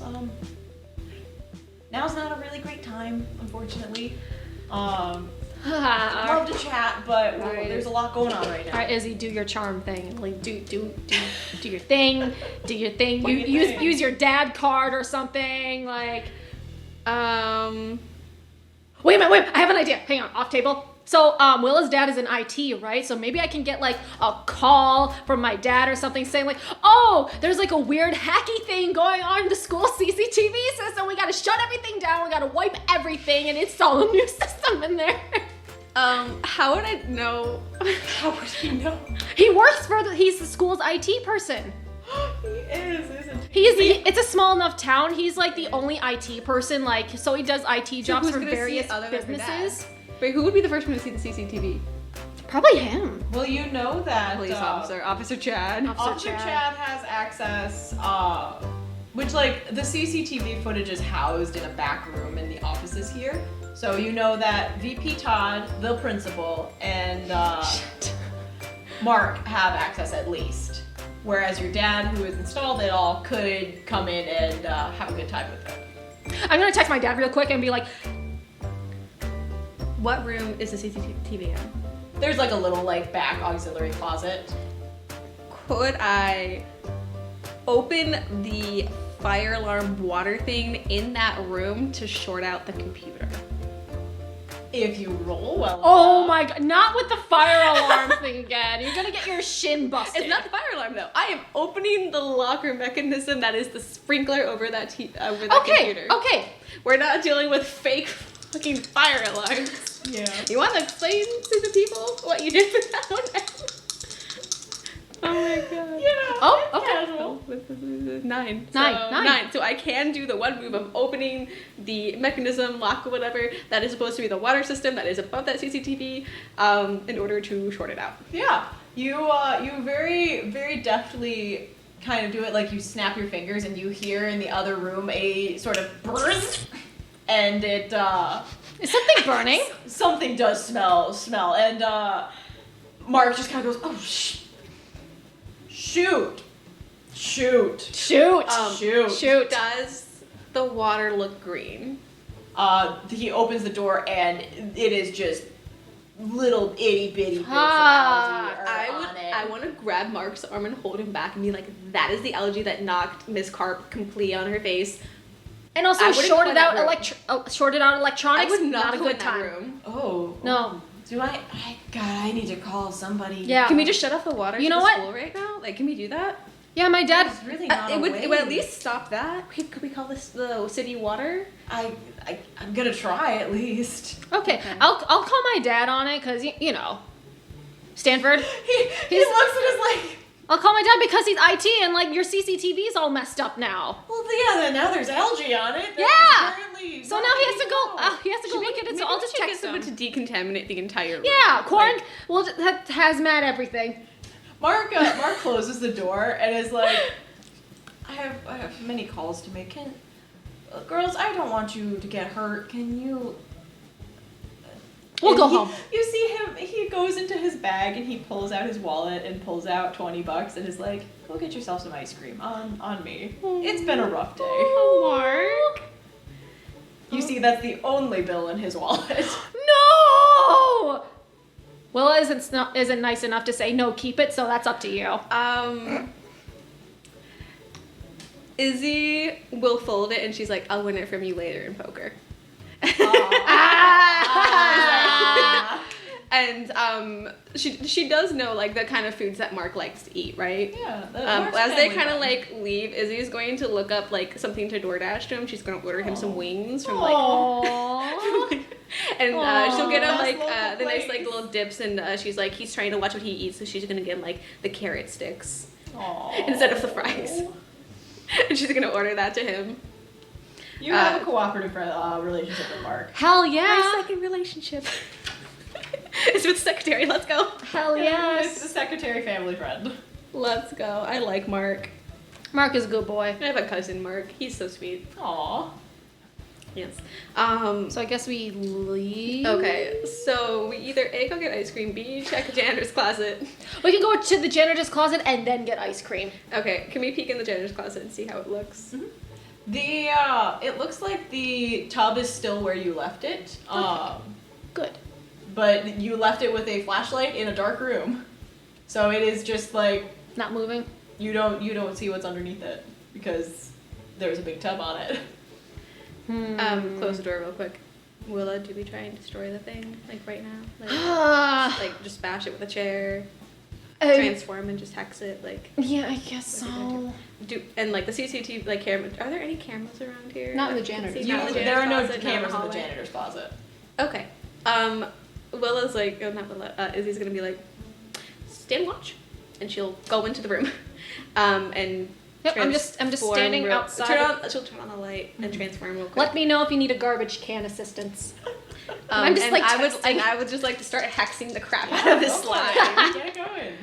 Speaker 2: now's not a really great time, unfortunately. Love to chat, but
Speaker 1: Right.
Speaker 2: there's a lot going on right now.
Speaker 1: All right, Izzy, do your charm thing. Like, do your thing. Do your thing.
Speaker 2: What do you think?
Speaker 1: Use your dad card or something. Like, wait a minute. I have an idea. Hang on, off table. So, Willa's dad is in IT, right? So maybe I can get like a call from my dad or something saying like, oh, there's like a weird hacky thing going on in the school CCTV system. We gotta shut everything down. We gotta wipe everything and install a new system in there.
Speaker 3: How would I know?
Speaker 2: How would he know?
Speaker 1: He works for he's the school's IT person.
Speaker 2: He is, isn't
Speaker 1: It's a small enough town. He's like the only IT person, like, so he does IT jobs
Speaker 3: who's
Speaker 1: for
Speaker 3: gonna see
Speaker 1: various
Speaker 3: it other than her dad?
Speaker 1: businesses.
Speaker 3: Wait, who would be the first one to see the CCTV?
Speaker 1: Probably him.
Speaker 2: Well, you know that
Speaker 3: Police officer, Officer Chad.
Speaker 2: Officer Chad has access, which like the CCTV footage is housed in a back room in the offices here. So you know that VP Todd, the principal, and Mark have access at least. Whereas your dad, who has installed it all, could come in and have a good time with it.
Speaker 1: I'm gonna text my dad real quick and be like,
Speaker 3: What room is the CCTV in?
Speaker 2: There's like a little like back auxiliary closet.
Speaker 3: Could I open the fire alarm water thing in that room to short out the computer?
Speaker 2: If you roll well
Speaker 1: oh
Speaker 2: enough.
Speaker 1: my god, not with the fire alarm thing again. You're gonna get your shin busted.
Speaker 3: It's not the fire alarm though. I am opening the locker mechanism that is the sprinkler over that computer.
Speaker 1: Okay.
Speaker 3: We're not dealing with fake fucking fire alarms.
Speaker 2: Yeah.
Speaker 3: You want to explain to the people what you did with that one? Oh my god.
Speaker 1: Oh, okay.
Speaker 3: Casual. Nine.
Speaker 1: Nine.
Speaker 3: So I can do the one move of opening the mechanism, lock, whatever, that is supposed to be the water system that is above that CCTV, in order to short it out.
Speaker 2: Yeah. You very, very deftly kind of do it, like you snap your fingers and you hear in the other room a sort of burst, and it
Speaker 1: Is something burning?
Speaker 2: something does smell, and Mark just kind of goes, oh shoot.
Speaker 1: Shoot.
Speaker 2: Shoot.
Speaker 3: Does the water look green?
Speaker 2: He opens the door and it is just little itty bitty bits of algae are on it.
Speaker 3: I want to grab Mark's arm and hold him back and be like, that is the algae that knocked Miss Carp completely on her face.
Speaker 1: And also
Speaker 3: I wouldn't
Speaker 1: shorted
Speaker 3: go in
Speaker 1: out
Speaker 3: that
Speaker 1: shorted out electronics.
Speaker 3: I would not
Speaker 1: a
Speaker 3: go
Speaker 1: good
Speaker 3: in that
Speaker 1: time.
Speaker 3: room.
Speaker 2: Oh.
Speaker 1: No.
Speaker 2: Do I God, I need to call somebody.
Speaker 1: Yeah.
Speaker 3: Can we just shut off the water
Speaker 1: You
Speaker 3: to
Speaker 1: know
Speaker 3: the
Speaker 1: what?
Speaker 3: school right now? Like, can we do that?
Speaker 1: Yeah, my dad.
Speaker 2: It's really not
Speaker 3: It would
Speaker 2: a
Speaker 3: at
Speaker 2: way.
Speaker 3: least stop that. Could we call this the city water?
Speaker 2: I'm gonna try at least.
Speaker 1: Okay,
Speaker 3: Okay.
Speaker 1: I'll call my dad on it because you know, Stanford.
Speaker 2: He
Speaker 1: He's-
Speaker 2: looks at us like,
Speaker 1: I'll call my dad because he's IT and like your CCTV's all messed up now.
Speaker 2: well, yeah, then now there's algae on it. That's
Speaker 1: Yeah.
Speaker 2: apparently
Speaker 1: So now
Speaker 2: not
Speaker 1: he has to
Speaker 2: good
Speaker 1: go.
Speaker 2: know.
Speaker 1: He has to go look at it. So I'll just text him.
Speaker 3: to decontaminate the entire room.
Speaker 1: Yeah, corn.
Speaker 3: Like,
Speaker 1: Well, that hazmat everything.
Speaker 2: Mark closes the door and is like, I have many calls to make. Girls, I don't want you to get hurt. Can you
Speaker 1: We'll
Speaker 2: And
Speaker 1: go home.
Speaker 2: You see him, he goes into his bag and he pulls out his wallet and pulls out $20 and is like, go get yourself some ice cream on me. It's been a rough day.
Speaker 3: Oh, Mark.
Speaker 2: You see that's the only bill in his wallet.
Speaker 1: No! Willa isn't nice enough to say no, keep it, so that's up to you.
Speaker 3: Izzy will fold it and she's like, I'll win it from you later in poker. And she does know like the kind of foods that Mark likes to eat, right?
Speaker 2: Yeah.
Speaker 3: As they kind of like leave, Izzy's going to look up like something to DoorDash to him. She's going to order him some wings from like,
Speaker 1: Aww.
Speaker 3: and she'll get him like
Speaker 2: That's
Speaker 3: the nice
Speaker 2: local
Speaker 3: like little dips, and she's like, he's trying to watch what he eats, so she's gonna get him like the carrot sticks instead of the fries. And she's gonna order that to him.
Speaker 2: You have a cooperative relationship with Mark.
Speaker 1: Hell yeah.
Speaker 3: My second relationship. It's with secretary. Let's go.
Speaker 1: Hell yes.
Speaker 2: It's the secretary family friend.
Speaker 3: Let's go. I like Mark.
Speaker 1: Mark is a good boy.
Speaker 3: I have a cousin, Mark. He's so sweet.
Speaker 2: Aww.
Speaker 3: Yes.
Speaker 1: So I guess we leave.
Speaker 3: Okay, so we either A, go get ice cream, B, check the janitor's closet.
Speaker 1: We can go to the janitor's closet and then get ice cream.
Speaker 3: Okay, can we peek in the janitor's closet and see how it looks?
Speaker 2: It looks like the tub is still where you left it.
Speaker 1: Good.
Speaker 2: But you left it with a flashlight in a dark room. So it is just like
Speaker 1: Not moving.
Speaker 2: you don't see what's underneath it because there's a big tub on it.
Speaker 3: Close the door real quick. Willa, do we try and destroy the thing, like right now? Like just bash it with a chair, transform and just hex it, like.
Speaker 1: Yeah, I guess so.
Speaker 3: And like the CCTV, like camera. Are there any cameras around here?
Speaker 5: Not in the janitor's
Speaker 3: Not in the
Speaker 2: There are no
Speaker 3: janitor's closet,
Speaker 2: cameras in the
Speaker 3: hallway?
Speaker 2: janitor's closet.
Speaker 3: Okay. Willa's like, oh, not Willa. Izzy's gonna be like, stand watch, and she'll go into the room, and.
Speaker 1: Yep, I'm just standing outside.
Speaker 3: She'll turn on the light and transform real quick.
Speaker 1: Let me know if you need a garbage can assistance. I'm just
Speaker 3: and
Speaker 1: like
Speaker 3: I would just like to start hexing the crap out of this slime.
Speaker 2: Get it going.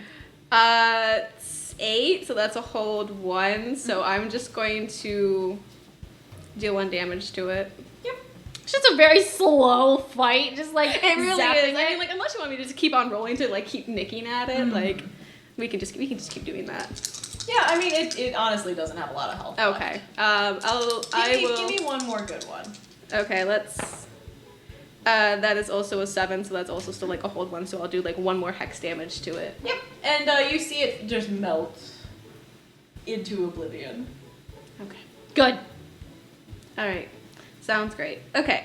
Speaker 3: It's 8, so that's a hold 1. So I'm just going to deal 1 damage to it.
Speaker 2: Yep.
Speaker 1: It's just a very slow fight, just like
Speaker 3: It really
Speaker 1: zapping
Speaker 3: is. I
Speaker 1: it.
Speaker 3: mean, like unless you want me to just keep on rolling to like keep nicking at it, like we can just keep doing that.
Speaker 2: Yeah, I mean it honestly doesn't have a lot of health.
Speaker 3: Okay.
Speaker 2: Give me one more good one.
Speaker 3: Okay, let's. That is also a 7, so that's also still like a hold 1. So I'll do like 1 more hex damage to it.
Speaker 2: Yep. And you see it just melt into oblivion.
Speaker 3: Okay.
Speaker 1: Good.
Speaker 3: All right. Sounds great. Okay.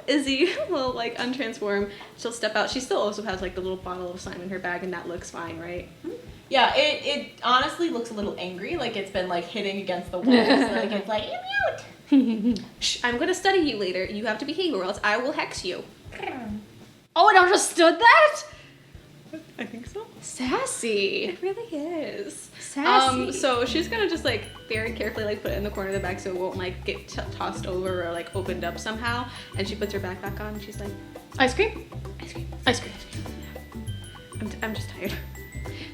Speaker 3: Izzy will like untransform. She'll step out. She still also has like the little bottle of slime in her bag, and that looks fine, right?
Speaker 2: Yeah, it honestly looks a little angry, like it's been like hitting against the walls. Like it's like, mute.
Speaker 3: Shh, I'm gonna study you later. You have to behave, or else I will hex you.
Speaker 1: Oh, it understood that?
Speaker 3: I think so.
Speaker 1: Sassy.
Speaker 3: It really is.
Speaker 1: Sassy.
Speaker 3: So she's gonna just like very carefully like put it in the corner of the bag so it won't like get tossed over or like opened up somehow. And she puts her backpack on. And she's like,
Speaker 1: Ice cream?
Speaker 3: ice cream.
Speaker 1: Ice cream.
Speaker 3: I'm just tired.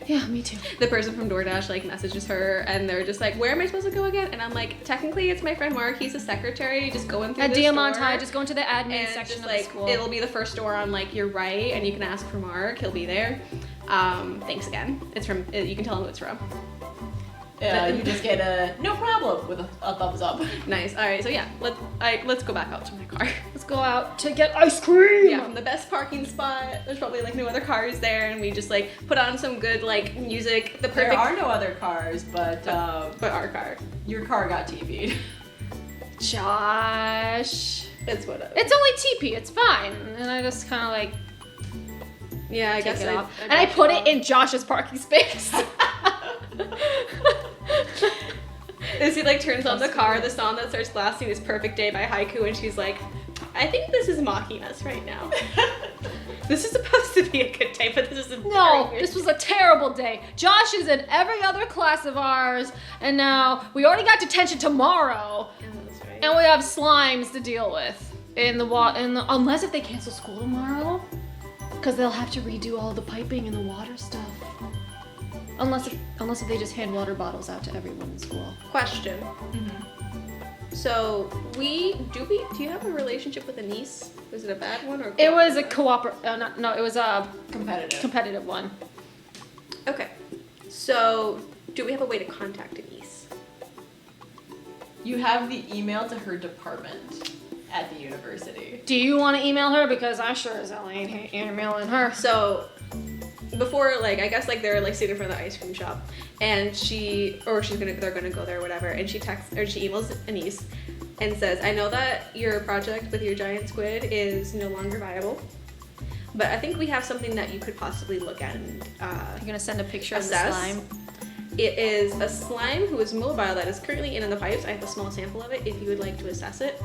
Speaker 1: Yeah, me too.
Speaker 3: The person from DoorDash like messages her and they're just like, where am I supposed to go again? And I'm like, technically it's my friend Mark. He's a secretary. Just go in through
Speaker 1: At
Speaker 3: this
Speaker 1: Diamante,
Speaker 3: door.
Speaker 1: just go into the admin
Speaker 3: And
Speaker 1: section
Speaker 3: just
Speaker 1: of
Speaker 3: like
Speaker 1: the school.
Speaker 3: it'll be the first door on like your right, and you can ask for Mark. He'll be there. Thanks again. It's from. You can tell him who it's from.
Speaker 2: You just get a no problem with a thumbs up.
Speaker 3: Nice. All right. So yeah, let's go back out to my car.
Speaker 1: Let's go out to get ice cream.
Speaker 3: Yeah, from the best parking spot. There's probably like no other cars there, and we just like put on some good like music. The perfect.
Speaker 2: There are no other cars, but
Speaker 3: our car.
Speaker 2: your car got TV'd.
Speaker 1: Josh.
Speaker 3: It's whatever.
Speaker 1: It's only TP, it's fine. And I just kind of like
Speaker 3: Yeah, I
Speaker 1: take
Speaker 3: guess
Speaker 1: it
Speaker 3: I
Speaker 1: off. And I put it in Josh's parking space.
Speaker 3: Izzy like turns on the car. The song that starts blasting is "Perfect Day" by Haiku, and she's like, "I think this is mocking us right now. This is supposed to be a good day, but this is a
Speaker 1: No,
Speaker 3: very weird
Speaker 1: this was a terrible day. Josh is in every other class of ours, and now we already got detention tomorrow,
Speaker 3: day." Oh, that's right.
Speaker 1: and we have slimes to deal with unless if they cancel school tomorrow, because they'll have to redo all the piping and the water stuff. Unless if they just hand water bottles out to everyone in school.
Speaker 3: Question. So do you have a relationship with a niece? Was it a bad one or?
Speaker 1: It was a it was a
Speaker 2: Competitive.
Speaker 1: competitive one.
Speaker 3: Okay. So, do we have a way to contact Denise?
Speaker 2: You have the email to her department at the university.
Speaker 1: Do you want to email her? Because I sure as hell ain't emailing her.
Speaker 3: So, before, like, I guess, like, they're, like, sitting in front of the ice cream shop, and they're gonna go there or whatever, and she emails Denise and says, I know that your project with your giant squid is no longer viable, but I think we have something that you could possibly look at and
Speaker 1: You're gonna send a picture of the
Speaker 3: assess.
Speaker 1: slime.
Speaker 3: It is a slime who is mobile that is currently in the pipes. I have a small sample of it if you would like to assess it.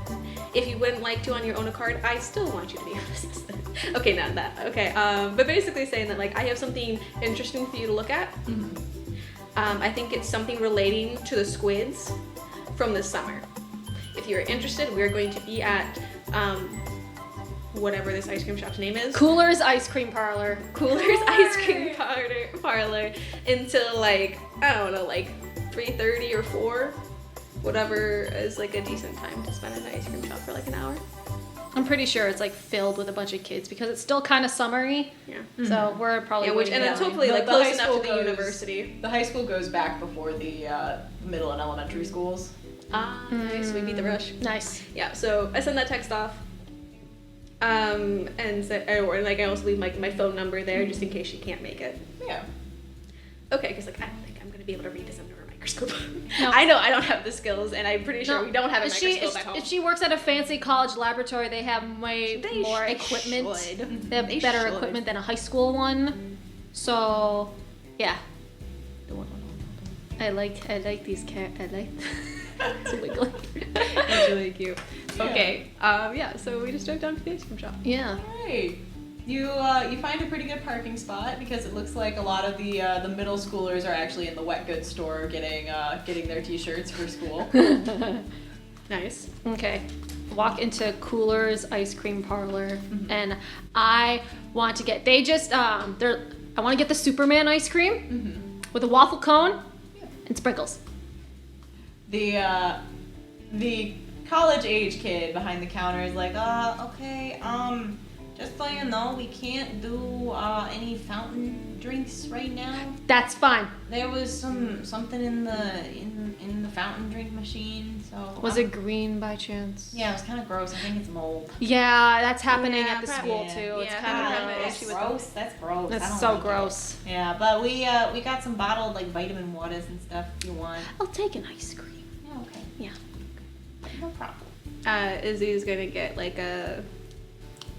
Speaker 3: If you wouldn't like to on your own accord, I still want you to be able to assess it. Okay, not that. Okay, but basically saying that, like, I have something interesting for you to look at. I think it's something relating to the squids from this summer. If you're interested, we're going to be at whatever this ice cream shop's name is.
Speaker 1: Cooler's Ice Cream Parlor.
Speaker 3: Cooler's Ice Cream Parlor until, like, I don't know, like 3:30 or 4, whatever is like a decent time to spend in an ice cream shop for like an hour.
Speaker 1: I'm pretty sure it's like filled with a bunch of kids because it's still kind of summery.
Speaker 3: Yeah.
Speaker 1: So we're probably
Speaker 3: Yeah,
Speaker 1: waiting
Speaker 3: and it's
Speaker 1: in line.
Speaker 3: hopefully like
Speaker 2: The high
Speaker 3: close enough
Speaker 2: school
Speaker 3: to the
Speaker 2: goes-
Speaker 3: university.
Speaker 2: The high school goes back before the middle and elementary schools.
Speaker 3: Ah, nice. We beat the rush.
Speaker 1: Nice.
Speaker 3: Yeah. So I send that text off. And like I also leave my phone number there just in case she can't make it.
Speaker 2: Yeah.
Speaker 3: Okay, because like I don't think I'm gonna be able to read this under a microscope.
Speaker 1: No.
Speaker 3: I know I don't have the skills, and I'm pretty sure
Speaker 1: No,
Speaker 3: we don't have a
Speaker 1: if
Speaker 3: microscope at home.
Speaker 1: If she works at a fancy college laboratory, they have way
Speaker 3: They
Speaker 1: more
Speaker 3: they
Speaker 1: equipment.
Speaker 3: should.
Speaker 1: They have
Speaker 3: They
Speaker 1: better
Speaker 3: should.
Speaker 1: equipment than a high school one. So, yeah. I like these I like. It's wiggly.
Speaker 3: That's really cute. Okay. Yeah. So we just drove down to the ice cream shop.
Speaker 1: Yeah.
Speaker 2: Alright. You find a pretty good parking spot because it looks like a lot of the middle schoolers are actually in the wet goods store getting their t-shirts for school.
Speaker 3: Nice.
Speaker 1: Okay. Walk into Cooler's Ice Cream Parlor, and I want to get. I want to get the Superman ice cream with a waffle cone and sprinkles.
Speaker 2: The college age kid behind the counter is like, okay, just so you know, we can't do any fountain drinks right now.
Speaker 1: That's fine.
Speaker 2: There was something in the fountain drink machine, so
Speaker 1: Was it green by chance?
Speaker 2: Yeah, it was kind of gross. I think it's mold.
Speaker 1: Yeah, that's happening
Speaker 3: Yeah,
Speaker 1: at the
Speaker 3: probably.
Speaker 1: school too. It's
Speaker 3: Yeah,
Speaker 1: kind
Speaker 3: probably.
Speaker 1: of
Speaker 3: Yeah,
Speaker 2: That's
Speaker 3: she was-
Speaker 2: gross. That's gross. I
Speaker 1: That's
Speaker 2: don't
Speaker 1: so
Speaker 2: like it.
Speaker 1: gross.
Speaker 2: Yeah, but we got some bottled like vitamin waters and stuff if you want.
Speaker 1: I'll take an ice cream.
Speaker 2: Yeah, okay.
Speaker 1: Yeah.
Speaker 2: No problem.
Speaker 3: Izzy's gonna get like a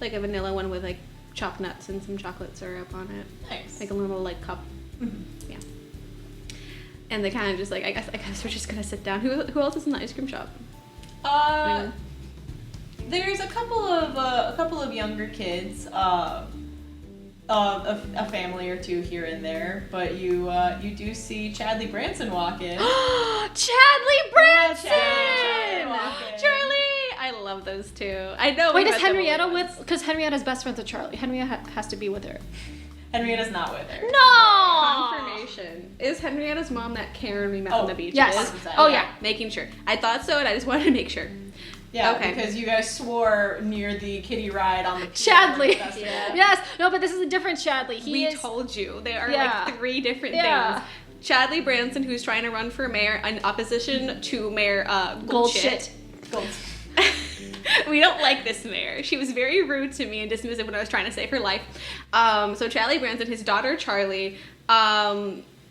Speaker 3: vanilla one with like chopped nuts and some chocolate syrup on it,
Speaker 2: Nice.
Speaker 3: like a little like cup. Yeah. And they kind of just like I guess we're just gonna sit down. Who else is in the ice cream shop?
Speaker 2: There's a couple of younger kids, a family or two here and there, but you do see Chadley Branson walk in.
Speaker 1: Chadley Branson!
Speaker 2: Chadley walk in.
Speaker 3: Charlie! I love those two. I know.
Speaker 1: Wait,
Speaker 3: we
Speaker 1: is
Speaker 3: met them
Speaker 1: Henrietta
Speaker 3: only
Speaker 1: with?
Speaker 3: once.
Speaker 1: Because Henrietta's best friend's with Charlie. Henrietta has to be with her.
Speaker 2: Henrietta's not with her.
Speaker 1: No.
Speaker 3: Confirmation. Is Henrietta's mom that Karen we met
Speaker 2: Oh,
Speaker 3: on the beach?
Speaker 1: Yes.
Speaker 3: It is?
Speaker 2: 100%.
Speaker 1: Oh yeah.
Speaker 3: Making sure. I thought so, and I just wanted to make sure.
Speaker 2: Yeah,
Speaker 3: Okay.
Speaker 2: because you guys swore near the kiddie ride on the
Speaker 1: Chadley.
Speaker 2: festival.
Speaker 1: Yes. No, but this is a different Chadley.
Speaker 3: We
Speaker 1: is.
Speaker 3: told you. There are
Speaker 1: Yeah.
Speaker 3: like 3 different
Speaker 1: Yeah.
Speaker 3: things. Chadley Branson, who's trying to run for mayor in opposition to Mayor
Speaker 1: Goldshit.
Speaker 2: Gold.
Speaker 3: We don't like this mayor. She was very rude to me and dismissive when I was trying to save her life. So Chadley Branson, his daughter Charlie,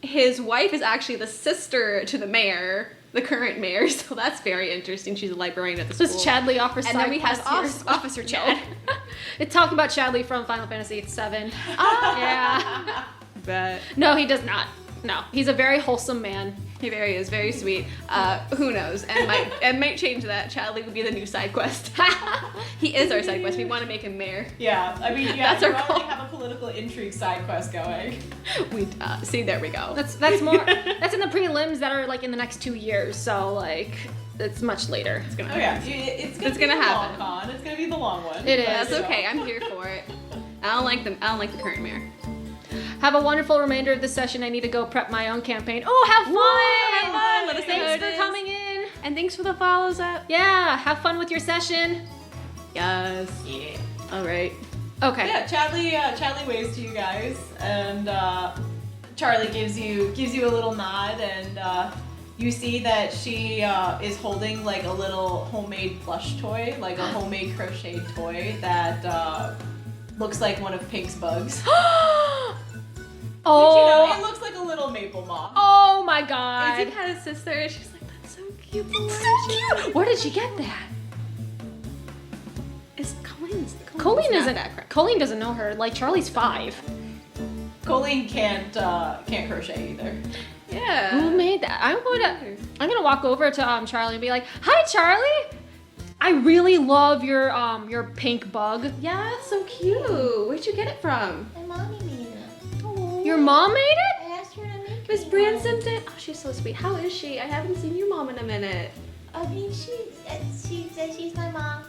Speaker 3: his wife is actually the sister to the mayor, the current mayor. So that's very interesting. She's a librarian at the
Speaker 1: So
Speaker 3: school.
Speaker 1: is Chadley offers
Speaker 3: And then we have
Speaker 1: side quests here?
Speaker 3: Officer Chad.
Speaker 1: It's talking about Chadley from Final Fantasy VII.
Speaker 3: Ah.
Speaker 1: Yeah.
Speaker 3: But
Speaker 1: No, he does not. No, he's a very wholesome man.
Speaker 3: he very is very sweet. Who knows? And might change that. Chadley would be the new side quest. He is our side quest. We want to make him mayor.
Speaker 2: Yeah, I mean, yeah,
Speaker 3: That's
Speaker 2: you
Speaker 3: our
Speaker 2: already
Speaker 3: goal.
Speaker 2: have a political intrigue side quest going.
Speaker 3: We see. There we go.
Speaker 1: That's more. That's in the prelims that are like in the next 2 years. So like, it's much later.
Speaker 3: It's gonna
Speaker 2: Oh yeah, it's gonna
Speaker 3: It's
Speaker 2: be
Speaker 3: gonna
Speaker 2: the
Speaker 3: happen.
Speaker 2: long con. It's gonna be the long one.
Speaker 1: It is.
Speaker 3: That's
Speaker 2: So-
Speaker 3: okay. I'm here for it. I don't like them. I don't like the current mayor.
Speaker 1: Have a wonderful remainder of the session. I need to go prep my own campaign. Oh, have fun!
Speaker 3: Have fun. Let us know how
Speaker 1: Thanks
Speaker 3: it
Speaker 1: for
Speaker 3: is.
Speaker 1: coming in.
Speaker 3: And thanks for the follows up.
Speaker 1: Yeah, have fun with your session.
Speaker 3: Yes.
Speaker 2: Yeah.
Speaker 3: All right.
Speaker 1: Okay.
Speaker 2: Yeah, Chadley waves to you guys, and Charlie gives you a little nod, and you see that she is holding like a little homemade plush toy, like a homemade crocheted toy that looks like one of Pink's bugs.
Speaker 1: Oh.
Speaker 2: It looks like a little maple moth.
Speaker 1: Oh my god.
Speaker 3: Izzy had a sister, and she's like, that's so cute.
Speaker 1: Where did she get that?
Speaker 3: It's Colleen's.
Speaker 1: Colleen isn't that crap. Colleen doesn't know her. Like Charlie's 5.
Speaker 2: Colleen can't crochet either.
Speaker 3: Yeah.
Speaker 1: Who made that? I'm gonna walk over to Charlie and be like, "Hi, Charlie. I really love your pink bug.
Speaker 3: Yeah, it's so cute. Where'd you get it from?
Speaker 4: My mommy made it.
Speaker 3: Oh.
Speaker 1: Your mom made it?
Speaker 4: I asked her to make it.
Speaker 3: Miss Branson did. Oh, she's so sweet. How is she? I haven't seen your mom in a minute.
Speaker 4: I mean, she says she's my mom.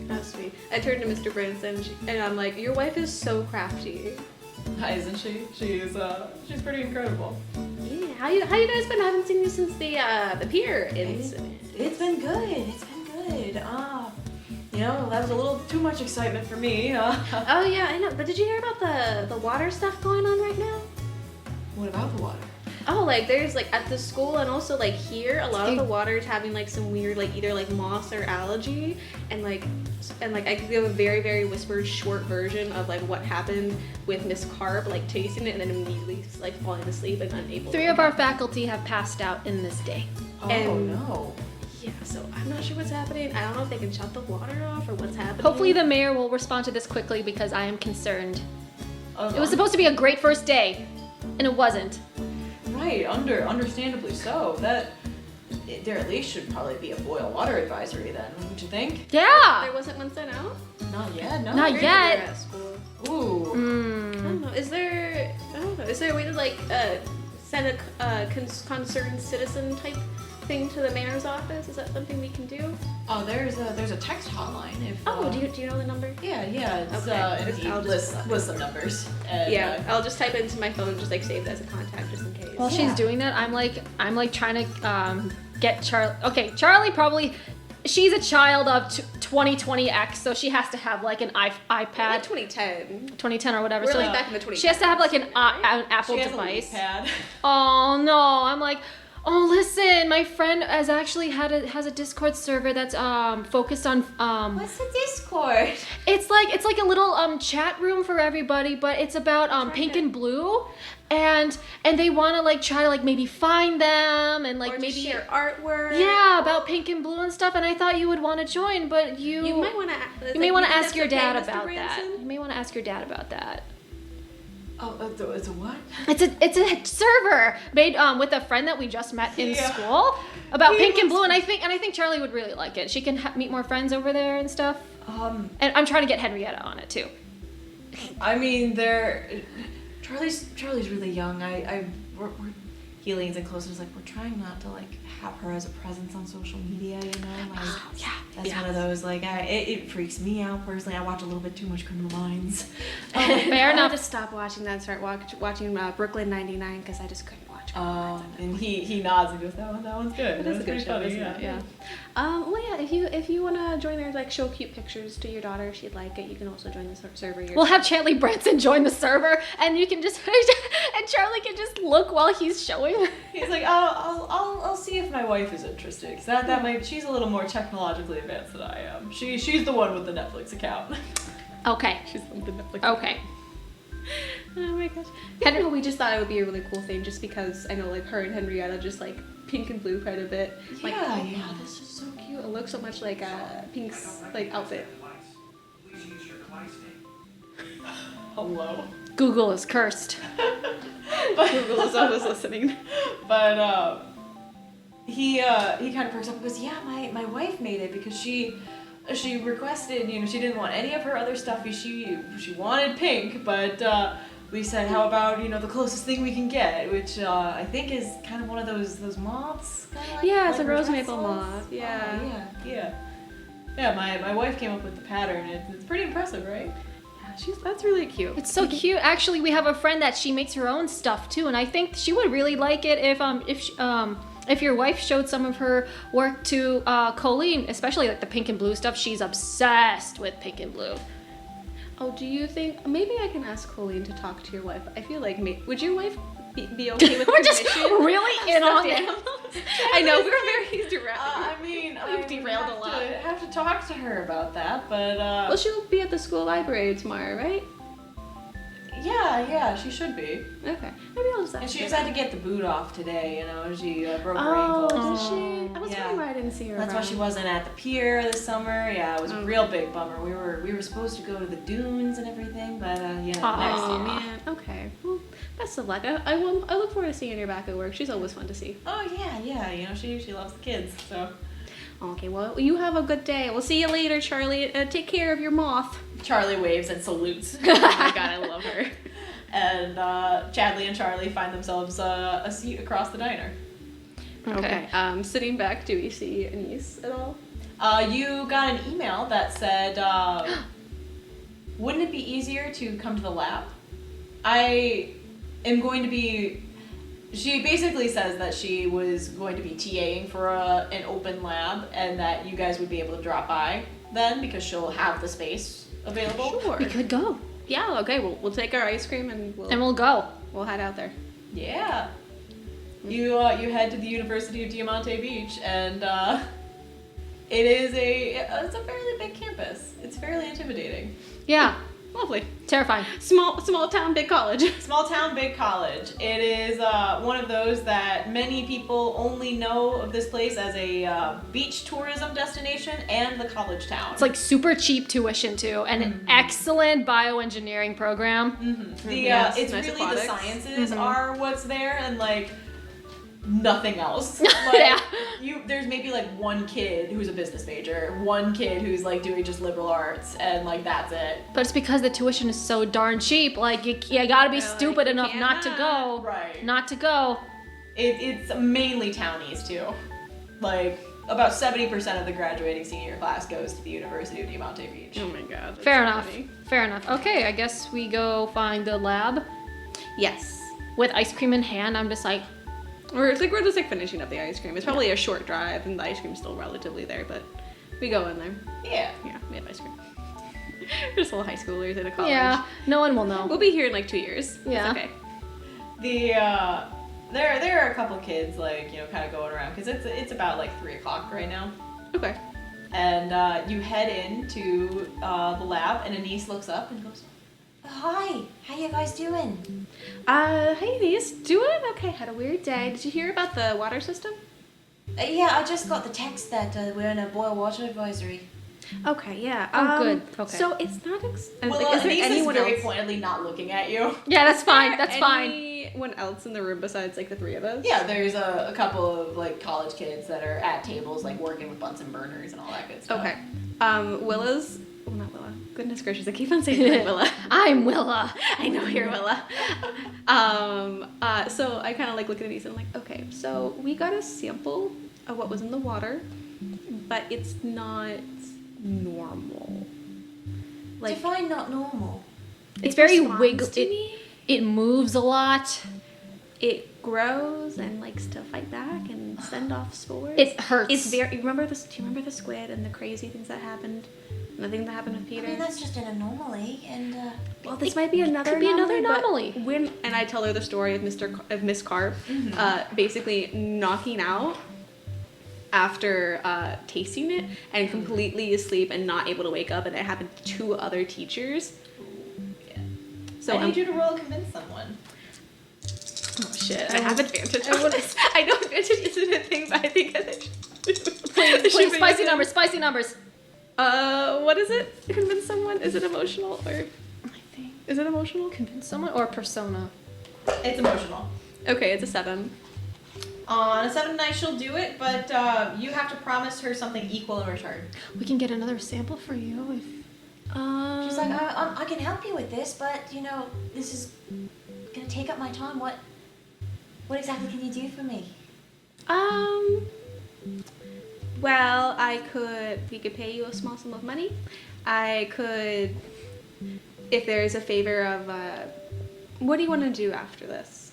Speaker 3: That's sweet. I turned to Mr. Branson and I'm like, your wife is so crafty.
Speaker 2: Isn't she? She's pretty incredible.
Speaker 3: Yeah. How you guys been? I haven't seen you since the pier incident.
Speaker 2: It's been good. It's been good. That was a little too much excitement for me.
Speaker 3: Oh yeah, I know. But did you hear about the water stuff going on right now?
Speaker 2: What about the water?
Speaker 3: Oh, like there's like at the school and also like here, a lot of the water is having like some weird like either like moss or algae, and like I could give a very very whispered short version of like what happened with Miss Carp, like tasting it and then immediately like falling asleep and unable.
Speaker 1: 3 of our faculty have passed out in this day.
Speaker 2: Oh
Speaker 3: And-
Speaker 2: no.
Speaker 3: Yeah, so I'm not sure what's happening. I don't know if they can shut the water off or what's happening.
Speaker 1: Hopefully the mayor will respond to this quickly because I am concerned.
Speaker 2: Uh-huh.
Speaker 1: It was supposed to be a great first day, and it wasn't.
Speaker 2: Right, understandably so. There at least should probably be a boil water advisory then, wouldn't you think?
Speaker 1: Yeah.
Speaker 3: There wasn't one sent out?
Speaker 2: Not yet, no.
Speaker 1: Not
Speaker 3: Very
Speaker 1: yet.
Speaker 3: rare at school.
Speaker 2: Ooh.
Speaker 3: I don't know. Is there a way to like send a concerned citizen type thing to the mayor's office? Is that something we can do?
Speaker 2: Oh, there's a text hotline if.
Speaker 3: Oh, do you know the number?
Speaker 2: Yeah, it's
Speaker 3: Okay.
Speaker 2: Indeed
Speaker 3: I'll just-
Speaker 2: list some numbers. And,
Speaker 3: Yeah, I'll just type it into my phone, just like save it as a contact, just in case.
Speaker 1: While
Speaker 2: Yeah.
Speaker 1: she's doing that, I'm like trying to get Charlie. Okay, Charlie probably. She's a child of 2020X, so she has to have like an iPad,
Speaker 3: Like 2010.
Speaker 1: 2010 or whatever.
Speaker 3: We're
Speaker 1: so
Speaker 3: like back in the 2010s.
Speaker 1: she has to have like an Apple
Speaker 2: she has
Speaker 1: device.
Speaker 2: A pad.
Speaker 1: Oh no! I'm like, oh listen, my friend has actually has a Discord server that's focused on
Speaker 4: What's the Discord?
Speaker 1: It's like a little chat room for everybody, but it's about pink and blue, and they want to like try to like maybe find them and like
Speaker 3: Or
Speaker 1: maybe
Speaker 3: just share artwork.
Speaker 1: yeah about pink and blue and stuff. And I thought you would want to join, but you
Speaker 3: might want to.
Speaker 1: you may want to ask your dad about that. You may want to ask your dad about that.
Speaker 2: Oh, it's a what?
Speaker 1: It's a server made with a friend that we just met in
Speaker 2: Yeah.
Speaker 1: school about
Speaker 2: He
Speaker 1: pink and
Speaker 2: was-
Speaker 1: blue, and I think Charlie would really like it. She can meet more friends over there and stuff.
Speaker 2: Um,
Speaker 1: And I'm trying to get Henrietta on it too.
Speaker 2: I mean, Charlie's really young. We're he leans in closer. Is like we're trying not to like have her as a presence on social media. Like that's one of those like it freaks me out personally. I watch a little bit too much Criminal Minds.
Speaker 1: Fair
Speaker 3: I
Speaker 1: enough.
Speaker 3: had to stop watching that and start watching Brooklyn 99 because I just couldn't watch Criminal Minds.
Speaker 2: And he nods and goes, that one's good.
Speaker 3: It is a good
Speaker 2: pretty
Speaker 3: show,
Speaker 2: funny,
Speaker 3: isn't it? Yeah. Well, yeah. If you wanna join there, like show cute pictures to your daughter if she'd like it, you can also join the server.
Speaker 1: We'll have Chantley Branson join the server, and you can just and Charlie can just look while he's showing.
Speaker 2: He's like, I'll see if my wife is interested, because that might she's a little more technologically advanced than I am. She's the one with the Netflix account.
Speaker 1: Okay.
Speaker 3: She's on the Netflix.
Speaker 1: Okay.
Speaker 3: Oh my gosh. Henry, we just thought it would be a really cool thing just because I know like her and Henrietta just like pink and blue quite a bit. Like,
Speaker 2: Yeah,
Speaker 3: oh,
Speaker 2: yeah.
Speaker 3: wow, this is so cute. It looks so much like Pink's like outfit.
Speaker 2: Hello.
Speaker 1: Google is cursed.
Speaker 3: Google is always listening.
Speaker 2: But he kind of perks up and goes, yeah, my wife made it because she requested, she didn't want any of her other stuff. She wanted pink, but we said, how about, the closest thing we can get, which I think is kind of one of those moths. Kinda
Speaker 3: Yeah, it's
Speaker 2: like
Speaker 3: a rose
Speaker 2: her
Speaker 3: maple
Speaker 2: dress
Speaker 3: moth.
Speaker 2: moths.
Speaker 3: Yeah.
Speaker 2: Oh, yeah. Yeah, my wife came up with the pattern. It's pretty impressive, right?
Speaker 3: Yeah, that's really cute.
Speaker 1: It's so cute. Actually, we have a friend that she makes her own stuff too, and I think she would really like it if if your wife showed some of her work to Colleen, especially like the pink and blue stuff, she's obsessed with pink and blue.
Speaker 3: Oh, do you think maybe I can ask Colleen to talk to your wife? I feel like would your wife be okay with
Speaker 1: We're just
Speaker 3: commission?
Speaker 1: really in on it.
Speaker 3: I know we're very direct.
Speaker 2: I mean,
Speaker 3: We've derailed a lot.
Speaker 2: Have to talk to her about that, but
Speaker 3: Well, she'll be at the school library tomorrow, right?
Speaker 2: yeah, she should be.
Speaker 3: Okay, maybe I'll just ask
Speaker 2: And she
Speaker 3: her
Speaker 2: just had to
Speaker 3: that.
Speaker 2: get the boot off today. You know, she broke her
Speaker 3: Oh,
Speaker 2: ankle.
Speaker 3: did she? I was
Speaker 2: Yeah.
Speaker 3: wondering why I didn't see her.
Speaker 2: That's why
Speaker 3: around.
Speaker 2: she wasn't at the pier this summer. Yeah, it was a real big bummer. We were supposed to go to the dunes and everything, but next
Speaker 3: Oh
Speaker 2: year.
Speaker 3: man. Okay. Well, best of luck. I look forward to seeing her back at work. She's always fun to see.
Speaker 2: Oh yeah. You know, she loves the kids. So
Speaker 3: Okay. Well, you have a good day. We'll see you later, Charlie. Take care of your moth.
Speaker 2: Charlie waves and salutes.
Speaker 3: Oh my god, I love her.
Speaker 2: And Chadley and Charlie find themselves a seat across the diner.
Speaker 3: Okay. Sitting back, do we see Anise at all?
Speaker 2: You got an email that said, wouldn't it be easier to come to the lab? I am going to be... She basically says that she was going to be TAing for an open lab and that you guys would be able to drop by then because she'll have the space available.
Speaker 3: Sure.
Speaker 1: We could go.
Speaker 3: Yeah. Okay. We'll take our ice cream and
Speaker 1: We'll go.
Speaker 3: we'll head out there.
Speaker 2: Yeah. You head to the University of Diamante Beach and it's a fairly big campus. It's fairly intimidating.
Speaker 1: Yeah.
Speaker 3: Lovely.
Speaker 1: Terrifying.
Speaker 3: Small town, big college.
Speaker 2: Small town, big college. It is one of those that many people only know of this place as a beach tourism destination and the college town.
Speaker 1: It's like super cheap tuition too, and an excellent bioengineering program.
Speaker 3: Yes,
Speaker 2: it's
Speaker 3: nice
Speaker 2: really
Speaker 3: aquatics.
Speaker 2: the sciences are what's there and like nothing else.
Speaker 1: Yeah.
Speaker 2: There's maybe like one kid who's a business major, one kid who's like doing just liberal arts, and like that's it.
Speaker 1: But it's because the tuition is so darn cheap. Like you gotta be
Speaker 3: Yeah, like,
Speaker 1: stupid
Speaker 3: you
Speaker 1: enough not to go.
Speaker 2: Right.
Speaker 1: Not to go.
Speaker 2: It's mainly townies too. Like about 70% of the graduating senior class goes to the University of Diamante Beach.
Speaker 3: Oh my god. that's
Speaker 1: Fair
Speaker 3: so
Speaker 1: enough.
Speaker 3: funny.
Speaker 1: Fair enough. Okay, I guess we go find the lab
Speaker 3: Yes.
Speaker 1: with ice cream in hand. I'm just like,
Speaker 3: We're just finishing up the ice cream. It's probably a short drive, and the ice cream's still relatively there, but we go in there.
Speaker 2: Yeah.
Speaker 3: Yeah, we have ice cream. We're just little high schoolers at a college.
Speaker 1: yeah, no one will know.
Speaker 3: We'll be here in like 2 years.
Speaker 1: Yeah.
Speaker 3: It's okay.
Speaker 2: There are a couple kids like kind of going around because it's about like 3:00 right now.
Speaker 3: Okay.
Speaker 2: And you head into the lab, and Anise looks up and goes,
Speaker 4: Hi, how you guys doing?
Speaker 3: Hey, Denise. Doing okay. Had a weird day. Did you hear about the water system?
Speaker 4: Yeah, I just got the text that we're in a boil water advisory.
Speaker 3: Okay, yeah.
Speaker 1: Oh, good. Okay.
Speaker 3: So it's not.
Speaker 2: well,
Speaker 3: like, is there
Speaker 2: Anise
Speaker 3: anyone
Speaker 2: is very
Speaker 3: else?
Speaker 2: pointedly not looking at you.
Speaker 1: Yeah, that's fine.
Speaker 3: Is there
Speaker 1: That's fine.
Speaker 3: Anyone else in the room besides like the three of us?
Speaker 2: Yeah, there's a couple of like college kids that are at tables like working with Bunsen burners and all that good stuff.
Speaker 3: Okay. Willa's. Well, not Willa. Goodness gracious, I keep on saying like Willa.
Speaker 1: I'm Willa.
Speaker 3: I know you're Willa. So I kind of like look at these and I'm like, okay, so we got a sample of what was in the water, but it's not normal. Like
Speaker 4: Define not normal.
Speaker 1: It's very
Speaker 3: responds
Speaker 1: wiggle.
Speaker 3: to me.
Speaker 1: It moves a lot.
Speaker 3: It grows and likes to fight back and send off spores.
Speaker 1: It hurts.
Speaker 3: It's very. Remember this? Do you remember the squid and the crazy things that happened? And the thing that happened with
Speaker 4: I
Speaker 3: Peter.
Speaker 4: mean, that's just an anomaly, and
Speaker 3: Well, this might be another.
Speaker 1: could be another
Speaker 3: anomaly.
Speaker 1: anomaly.
Speaker 3: But when and I tell her the story of Miss Carp, basically knocking out after tasting it and completely asleep and not able to wake up, and it happened to 2 other teachers.
Speaker 2: Yeah.
Speaker 3: So
Speaker 2: I need you to roll convince someone.
Speaker 3: Oh shit! I have advantage. I know advantage isn't a thing, but I think
Speaker 1: Please, spicy numbers. Spicy numbers.
Speaker 3: What is it? Convince someone? Is it emotional or?
Speaker 1: I think
Speaker 3: Is it emotional?
Speaker 1: convince someone or persona.
Speaker 2: It's emotional.
Speaker 3: Okay, it's a 7.
Speaker 2: On a 7 night, she'll do it, but you have to promise her something equal in return.
Speaker 1: We can get another sample for you if.
Speaker 4: she's like, I can help you with this, but this is gonna take up my time. What exactly can you do for me?
Speaker 3: Well, we could pay you a small sum of money. I could, if there's a favor of, what do you want to do after this?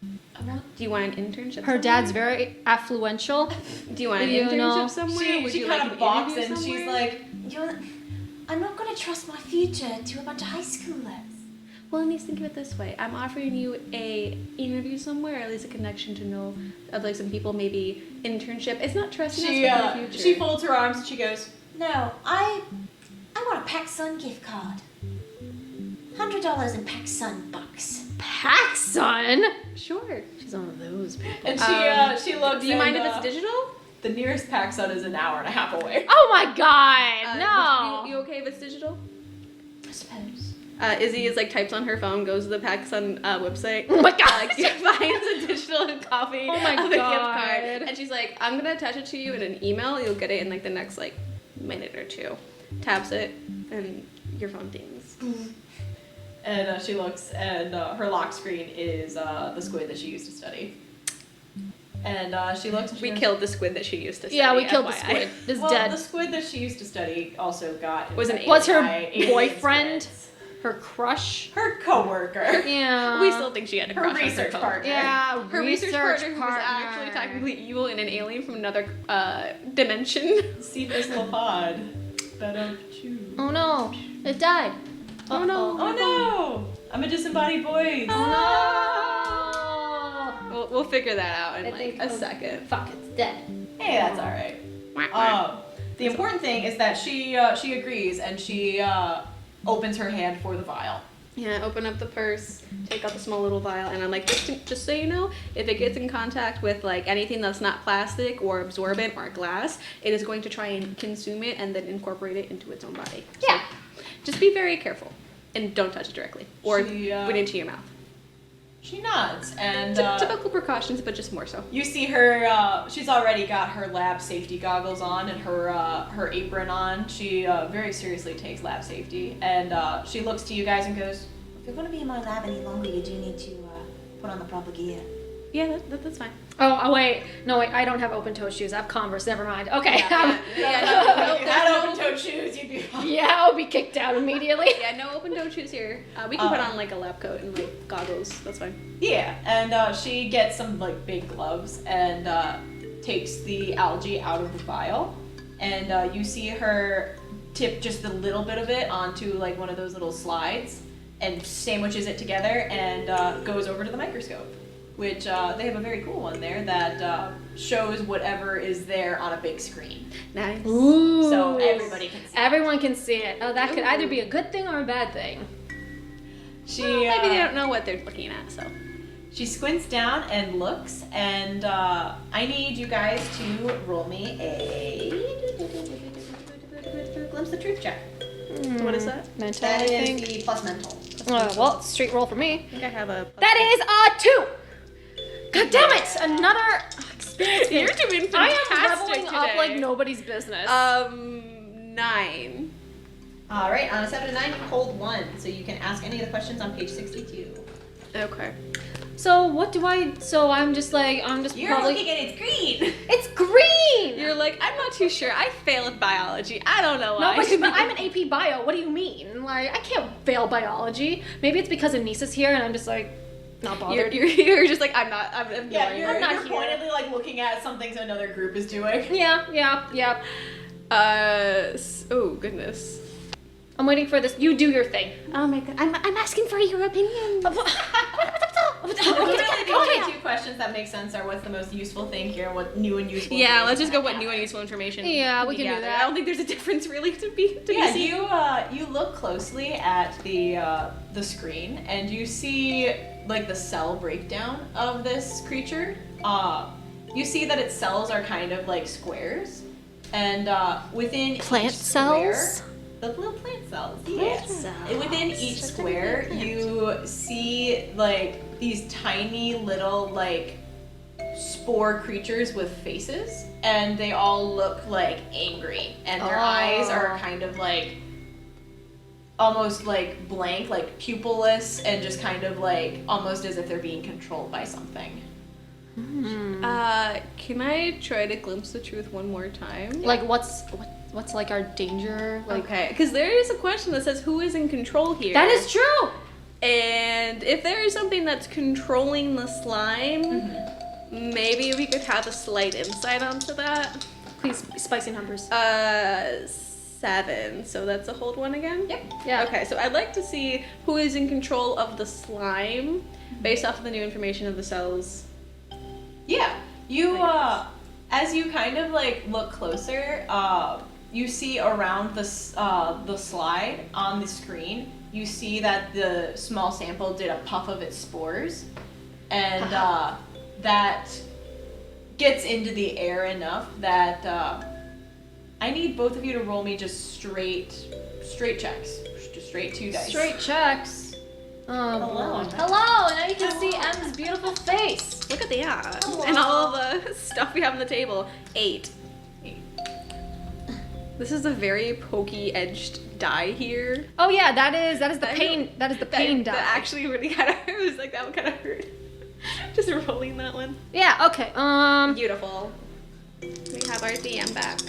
Speaker 3: Do you want an internship?
Speaker 1: Her
Speaker 3: somewhere?
Speaker 1: dad's very affluential.
Speaker 3: Do you want an
Speaker 1: You
Speaker 3: internship
Speaker 1: know.
Speaker 3: somewhere? Would
Speaker 2: She
Speaker 3: you
Speaker 2: kind
Speaker 3: like
Speaker 2: of
Speaker 3: an
Speaker 2: balks
Speaker 3: interview
Speaker 2: and she's
Speaker 3: somewhere?
Speaker 2: like,
Speaker 4: I'm not gonna trust my future to a bunch of high schoolers.
Speaker 3: Well, Denise, think of it this way. I'm offering you a interview somewhere, or at least a connection to know of like some people, maybe internship. It's not trusting us with the future.
Speaker 2: she folds her arms and she goes,
Speaker 4: No, I want a PacSun gift card. $100 in PacSun bucks.
Speaker 1: PacSun?
Speaker 3: Sure.
Speaker 1: She's one of those people.
Speaker 2: and she looks.
Speaker 3: Do you mind if
Speaker 2: and,
Speaker 3: it's digital?
Speaker 2: The nearest PacSun is an hour and a half away.
Speaker 1: Oh my god, no.
Speaker 3: You okay if it's digital?
Speaker 4: I suppose.
Speaker 3: Izzy is like types on her phone, goes to the PacSun website.
Speaker 1: Oh my god.
Speaker 3: Finds a digital copy
Speaker 1: Oh my
Speaker 3: of the gift
Speaker 1: God.
Speaker 3: card, and she's like, "I'm gonna attach it to you in an email. You'll get it in like the next like minute or two." Taps it, and your phone dings.
Speaker 2: And she looks, and her lock screen is the squid that she used to study. And she looks. And she
Speaker 3: We
Speaker 2: goes,
Speaker 3: killed the squid that she used to study.
Speaker 1: Yeah, we killed the
Speaker 3: FYI.
Speaker 1: squid. It's
Speaker 2: Well,
Speaker 1: dead.
Speaker 2: the squid that she used to study also got
Speaker 3: Was an
Speaker 2: infected
Speaker 1: Was her
Speaker 2: by alien
Speaker 1: boyfriend?
Speaker 2: squids.
Speaker 1: Her crush?
Speaker 2: Her coworker.
Speaker 1: Yeah.
Speaker 3: We still think she had a
Speaker 2: Her
Speaker 3: crush on
Speaker 2: research partner.
Speaker 1: Yeah,
Speaker 3: Her research partner who was actually technically evil and an alien from another dimension.
Speaker 2: Cephas Lapod. Better choose.
Speaker 1: Oh no, it died.
Speaker 3: Oh no.
Speaker 2: Oh no! I'm a disembodied voice.
Speaker 1: Oh
Speaker 3: We'll figure that out in
Speaker 1: I
Speaker 3: like
Speaker 1: think-
Speaker 3: a second.
Speaker 1: Fuck, it's dead.
Speaker 2: Hey, that's all right. The important thing is that she agrees and she opens her hand for the vial.
Speaker 3: Yeah, open up the purse, take out the small little vial, and I'm like, just so you know, if it gets in contact with like anything that's not plastic or absorbent or glass, it is going to try and consume it and then incorporate it into its own body.
Speaker 1: Yeah.
Speaker 3: So, just be very careful and don't touch it directly or
Speaker 2: She,
Speaker 3: put it into your mouth.
Speaker 2: She nods and
Speaker 3: Typical precautions, but just more so.
Speaker 2: you see her. She's already got her lab safety goggles on and her apron on. She very seriously takes lab safety, and she looks to you guys and goes,
Speaker 4: If you're gonna be in my lab any longer, you do need to put on the proper gear.
Speaker 3: Yeah, that's fine.
Speaker 1: Oh, wait. No, wait, I don't have open-toed shoes. I have Converse. Never mind. Okay.
Speaker 2: "If you had open-toed shoes, you'd be fine."
Speaker 1: Yeah, I'll be kicked out immediately.
Speaker 3: Yeah, no open-toed shoes here. We can put on like a lab coat and like goggles. That's fine.
Speaker 2: Yeah, and she gets some like big gloves and takes the algae out of the vial, and you see her tip just a little bit of it onto like one of those little slides and sandwiches it together and goes over to the microscope, which they have a very cool one there that shows whatever is there on a big screen,
Speaker 3: Nice.
Speaker 1: Ooh.
Speaker 2: so everybody can see.
Speaker 1: Everyone can see it. Oh, that could either be a good thing or a bad thing.
Speaker 2: She
Speaker 3: Well, maybe they don't know what they're looking at, so.
Speaker 2: She squints down and looks, and I need you guys to roll me a glimpse of truth check.
Speaker 3: What is that?
Speaker 1: Mental,
Speaker 4: That
Speaker 1: I
Speaker 4: is
Speaker 1: think.
Speaker 4: the plus mental.
Speaker 1: Well, it's straight roll for me.
Speaker 3: I think I have a.
Speaker 1: That is a 2. God damn it! Another experience.
Speaker 3: You're doing
Speaker 1: I am
Speaker 3: fantastic
Speaker 1: leveling
Speaker 3: today.
Speaker 1: up like nobody's business.
Speaker 3: 9.
Speaker 2: All right, on a 7 to 9, you hold 1, so you can ask any of the questions on page 62.
Speaker 3: Okay.
Speaker 1: So what do I? So I'm just
Speaker 2: You're
Speaker 1: probably.
Speaker 2: looking at it's green.
Speaker 1: It's green.
Speaker 3: You're like, I'm not too sure. I fail at biology. I don't know
Speaker 1: No,
Speaker 3: why.
Speaker 1: but I'm an AP Bio. What do you mean? Like I can't fail biology. Maybe it's because Anissa's here and I'm just like not bothered.
Speaker 3: You're just like, I'm not. I'm
Speaker 2: Yeah,
Speaker 3: ignoring
Speaker 2: you're
Speaker 3: her.
Speaker 1: not
Speaker 2: you're
Speaker 1: here.
Speaker 2: pointedly like looking at something another group is doing.
Speaker 1: Yeah.
Speaker 3: Oh goodness.
Speaker 1: I'm waiting for this. You do your thing.
Speaker 3: Oh my god. I'm asking for your opinion.
Speaker 2: Really, the only 2 questions that make sense are what's the most useful thing here, what new and useful.
Speaker 3: Yeah, let's
Speaker 2: information
Speaker 3: just go
Speaker 2: I
Speaker 3: what
Speaker 2: have.
Speaker 3: new and useful information.
Speaker 1: Yeah, we can do
Speaker 3: gather.
Speaker 1: that.
Speaker 3: I don't think there's a difference really to be
Speaker 2: Yeah,
Speaker 3: seen.
Speaker 2: you look closely at the screen and you see like the cell breakdown of this creature. You see that its cells are kind of like squares, and within
Speaker 1: Plant
Speaker 2: each square,
Speaker 1: cells?
Speaker 2: the little plant cells. Yes. And within each square, you see like these tiny little like spore creatures with faces, and they all look like angry, and their eyes are kind of like almost like blank, like pupilless, and just kind of like almost as if they're being controlled by something.
Speaker 3: Can I try to glimpse the truth one more time?
Speaker 1: Like what's like our danger? Like
Speaker 3: Okay, because there is a question that says who is in control here.
Speaker 1: that is true.
Speaker 3: And if there is something that's controlling the slime, maybe we could have a slight insight onto that.
Speaker 1: Please, spicy numbers.
Speaker 3: 7. So that's a hold one again?
Speaker 2: Yep.
Speaker 1: Yeah.
Speaker 3: Okay, so I'd like to see who is in control of the slime based off of the new information of the cells.
Speaker 2: Yeah. You, as you kind of like look closer, you see around the slide on the screen, you see that the small sample did a puff of its spores, and that gets into the air enough that I need both of you to roll me just straight checks, just straight 2 dice.
Speaker 1: Straight checks.
Speaker 2: Hello.
Speaker 1: Hello, and now you can see M's beautiful face.
Speaker 3: Look at the and all the stuff we have on the table. 8. This is a very pokey edged die here.
Speaker 1: Oh yeah, that is the pain. That is the pain die.
Speaker 3: That actually really kind of hurt. It was like that one kind of hurt. Just rolling that one.
Speaker 1: Yeah. Okay.
Speaker 3: Beautiful. We have our DM back.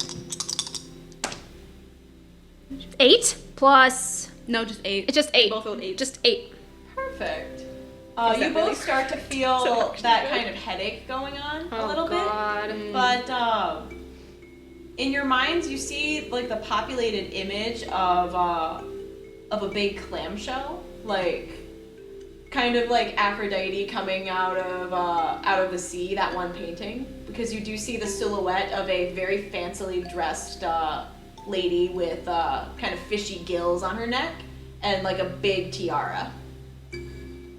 Speaker 1: 8 plus.
Speaker 3: No, just 8.
Speaker 1: It's just 8.
Speaker 3: Both rolled 8.
Speaker 1: Just 8.
Speaker 2: Perfect.
Speaker 3: Is
Speaker 2: You
Speaker 3: that
Speaker 2: both
Speaker 3: really-
Speaker 2: start to feel
Speaker 3: Is that actually
Speaker 2: that
Speaker 3: good?
Speaker 2: kind of headache going on a
Speaker 1: Oh,
Speaker 2: little
Speaker 1: God.
Speaker 2: bit. But in your minds, you see like the populated image of a big clamshell, like kind of like Aphrodite coming out of the sea. That one painting, because you do see the silhouette of a very fancily dressed lady with kind of fishy gills on her neck and like a big tiara.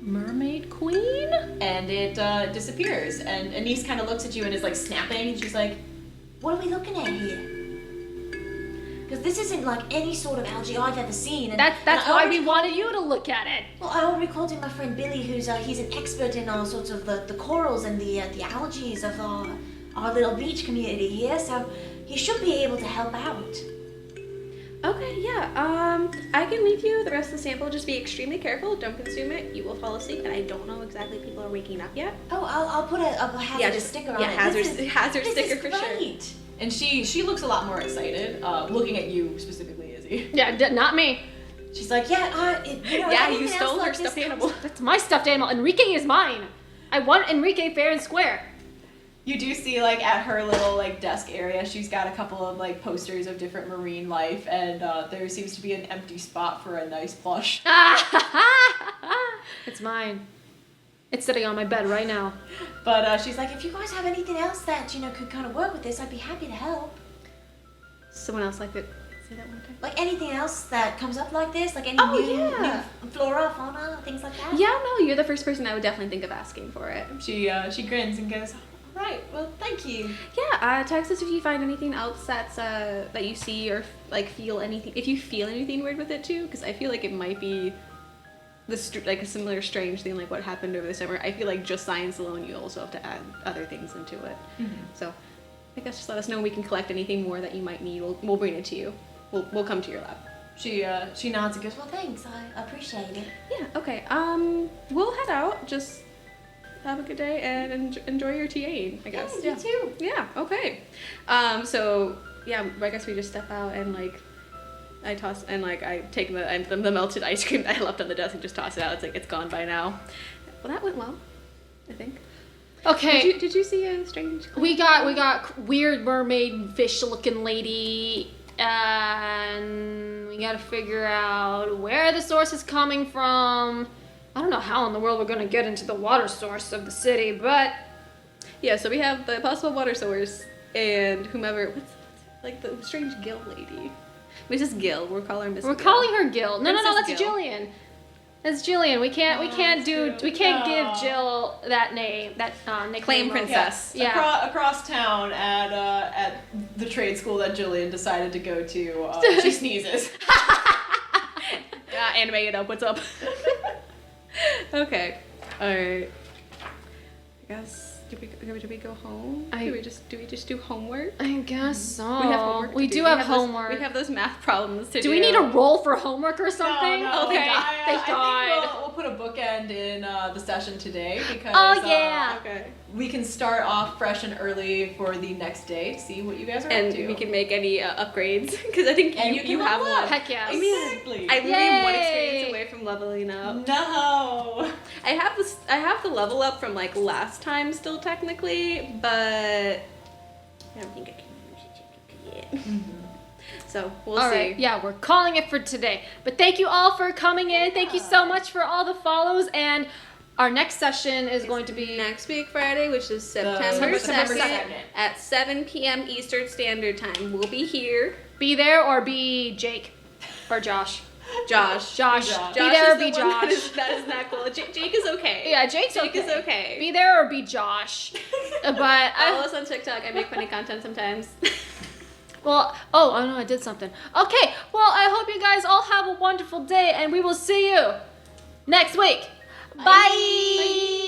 Speaker 1: Mermaid queen.
Speaker 2: And it disappears. And Anise kind of looks at you and is like snapping, and she's like,
Speaker 4: What are we looking at here? Because this isn't like any sort of algae I've ever seen. And
Speaker 1: That's
Speaker 4: and I
Speaker 1: why
Speaker 4: already
Speaker 1: we wanted you to look at it.
Speaker 4: Well, I already called in my friend Billy, who's he's an expert in all sorts of the corals and the algae of our little beach community here, so he should be able to help out.
Speaker 3: Okay, yeah. I can leave you the rest of the sample. Just be extremely careful. Don't consume it. You will fall asleep, and I don't know exactly if people are waking up yet.
Speaker 4: Oh, I'll put a hazardous sticker on it.
Speaker 3: hazard
Speaker 4: This
Speaker 3: sticker
Speaker 4: is
Speaker 3: for sure.
Speaker 4: great.
Speaker 2: and she looks a lot more excited, looking at you specifically, Izzy.
Speaker 1: Yeah, not me.
Speaker 4: She's like, yeah,
Speaker 3: Yeah, you
Speaker 4: anything else
Speaker 3: stole
Speaker 4: like
Speaker 3: her
Speaker 4: this
Speaker 3: stuffed
Speaker 4: comes-
Speaker 3: animal.
Speaker 1: That's my stuffed animal. Enrique is mine. I want Enrique fair and square.
Speaker 2: You do see like at her little like desk area, she's got a couple of like posters of different marine life, and there seems to be an empty spot for a nice plush.
Speaker 1: It's mine. It's sitting on my bed right now.
Speaker 2: But
Speaker 4: She's like, if you guys have anything else that could kind of work with this, I'd be happy to help.
Speaker 3: Someone else like it. Say that one time.
Speaker 4: Like anything else that comes up like this, like any
Speaker 3: Oh,
Speaker 4: new
Speaker 3: yeah.
Speaker 4: flora, fauna, things like that.
Speaker 3: Yeah, no, you're the first person I would definitely think of asking for it.
Speaker 2: she grins and goes, "All right, well, thank you."
Speaker 3: Yeah, text us if you find anything else that's that you see or like feel anything. If you feel anything weird with it too, because I feel like it might be like a similar strange thing like what happened over the summer. I feel like just science alone, you also have to add other things into it. So I guess just let us know when we can collect anything more that you might need. We'll bring it to you. We'll come to your lab.
Speaker 2: She nods and goes,
Speaker 4: Well, thanks. I appreciate it.
Speaker 3: Yeah. Okay. We'll head out. Just have a good day and enjoy your TAing, I guess.
Speaker 4: Yeah, you too.
Speaker 3: Yeah. Okay. So yeah, I guess we just step out and like I toss and like I take the melted ice cream that I left on the desk and just toss it out. It's like it's gone by now. Well, that went well, I think.
Speaker 1: Okay.
Speaker 3: Did you see a strange?
Speaker 1: We got weird mermaid fish looking lady, and we gotta figure out where the source is coming from. I don't know how in the world we're gonna get into the water source of the city, but
Speaker 3: Yeah. So we have the possible water source and whomever. What's like the strange Gill lady? Mrs. Gill. We're calling her Miss.
Speaker 1: we're
Speaker 3: Gill.
Speaker 1: calling her Gil. No,
Speaker 3: Princess
Speaker 1: that's
Speaker 3: Gill.
Speaker 1: Jillian. That's Jillian. We can't
Speaker 2: true.
Speaker 1: give Jill that name, that nickname.
Speaker 3: Claim
Speaker 1: of-
Speaker 3: princess.
Speaker 1: Yeah.
Speaker 2: Across town at the trade school that Jillian decided to go to, she sneezes.
Speaker 3: Anime it up. What's up? Okay. All right. I guess. Do we go home?
Speaker 1: I-
Speaker 3: Do we just do homework?
Speaker 1: I guess so.
Speaker 3: We have homework. to
Speaker 1: We do have homework.
Speaker 3: We have those math problems to do.
Speaker 1: Do we need a roll for homework or something?
Speaker 2: No,
Speaker 1: Okay. Thank
Speaker 2: I
Speaker 1: God.
Speaker 2: think we'll put a bookend in the session today because
Speaker 1: Oh, yeah.
Speaker 3: Okay.
Speaker 2: we can start off fresh and early for the next day. See what you guys are up
Speaker 3: And
Speaker 2: to.
Speaker 3: we can make any upgrades because I think
Speaker 2: And
Speaker 3: you
Speaker 2: can
Speaker 3: have
Speaker 2: level up.
Speaker 3: one.
Speaker 1: Heck yeah.
Speaker 2: Exactly.
Speaker 3: I literally am one
Speaker 1: Yay.
Speaker 3: experience away from leveling up.
Speaker 2: No.
Speaker 3: I have the level up from like last time still technically, but I don't think I can use it yet. So we'll
Speaker 1: All
Speaker 3: see.
Speaker 1: right, yeah, we're calling it for today. But thank you all for coming in. Thank you so much for all the follows. And our next session is going to be
Speaker 3: Next week Friday, which is September
Speaker 2: September
Speaker 3: 2nd
Speaker 2: 2nd.
Speaker 3: at 7 p.m. Eastern Standard Time. We'll be here.
Speaker 1: be there or be Jake or Josh.
Speaker 3: Josh.
Speaker 1: Josh.
Speaker 2: Josh.
Speaker 1: Be
Speaker 3: Josh
Speaker 1: there or
Speaker 3: is the
Speaker 1: be
Speaker 3: one that
Speaker 1: Josh.
Speaker 3: that is not cool. Jake is okay.
Speaker 1: Yeah, Jake's
Speaker 3: Jake
Speaker 1: okay.
Speaker 3: is okay.
Speaker 1: Be there or be Josh. But
Speaker 3: Follow
Speaker 1: I
Speaker 3: us on TikTok. I make funny content sometimes.
Speaker 1: well, oh no, I did something. Okay, well, I hope you guys all have a wonderful day and we will see you next week. Bye.